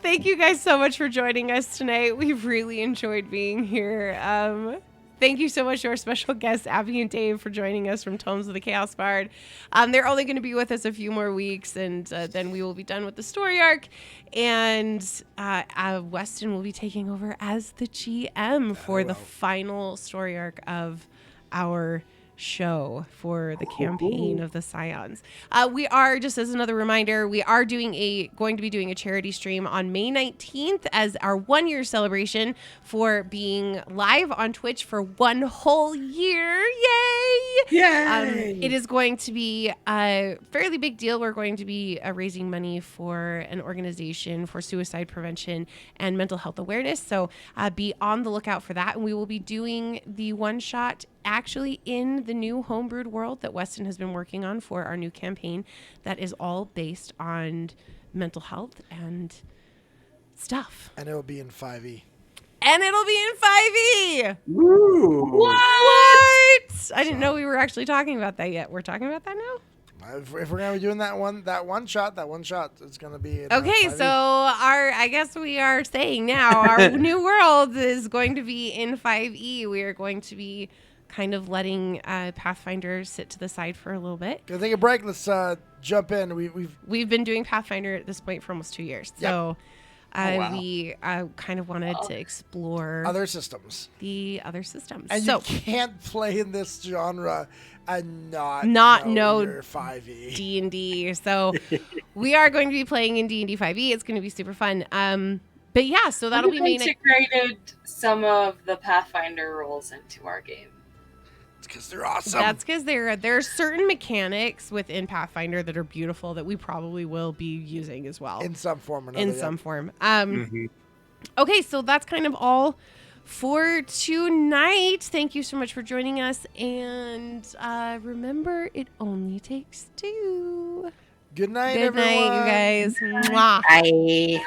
[SPEAKER 1] thank you guys so much for joining us tonight. We've really enjoyed being here. Thank you so much to our special guests, Abby and Dave, for joining us from Tomes of the Chaos Bard. They're only going to be with us a few more weeks, and then we will be done with the story arc. And Weston will be taking over as the GM for the final story arc of our show for the campaign of the Scions. We are, just as another reminder, we are going to be doing a charity stream on May 19th as our 1-year celebration for being live on Twitch for 1 whole year. Yay!
[SPEAKER 3] Yay!
[SPEAKER 1] It is going to be a fairly big deal. We're going to be raising money for an organization for suicide prevention and mental health awareness. So be on the lookout for that. And we will be doing the one-shot actually in the new homebrewed world that Weston has been working on for our new campaign that is all based on mental health and stuff.
[SPEAKER 2] and it'll be in 5e.
[SPEAKER 1] And it'll be in 5e.
[SPEAKER 3] Woo!
[SPEAKER 1] What? I didn't know we were actually talking about that yet. We're talking about that now?
[SPEAKER 2] If we're gonna be doing that one shot, it's gonna be in,
[SPEAKER 1] Okay,
[SPEAKER 2] 5e.
[SPEAKER 1] so I guess we are saying now our new world is going to be in 5e. We are going to be kind of letting Pathfinder sit to the side for a little bit.
[SPEAKER 2] Gonna take a break. Let's jump in.
[SPEAKER 1] We've been doing Pathfinder at this point for almost 2 years.
[SPEAKER 2] Yep.
[SPEAKER 1] So
[SPEAKER 2] wow.
[SPEAKER 1] we kind of wanted to explore
[SPEAKER 2] other systems.
[SPEAKER 1] the other systems.
[SPEAKER 2] And
[SPEAKER 1] so
[SPEAKER 2] you can't play in this genre and not
[SPEAKER 1] know
[SPEAKER 2] your 5e.
[SPEAKER 1] D&D. So we are going to be playing in D&D 5e. It's going to be super fun. But yeah, so that'll be
[SPEAKER 5] We've
[SPEAKER 1] main.
[SPEAKER 5] integrated some of the Pathfinder rules into our game.
[SPEAKER 2] It's because they're awesome.
[SPEAKER 1] That's because there are certain mechanics within Pathfinder that are beautiful that we probably will be using as well.
[SPEAKER 2] in some form or another.
[SPEAKER 1] In some form. Okay, so that's kind of all for tonight. Thank you so much for joining us. And remember, it only takes 2.
[SPEAKER 2] Good night,
[SPEAKER 1] Good
[SPEAKER 2] everyone.
[SPEAKER 1] night, you guys. Mwah.
[SPEAKER 3] Bye.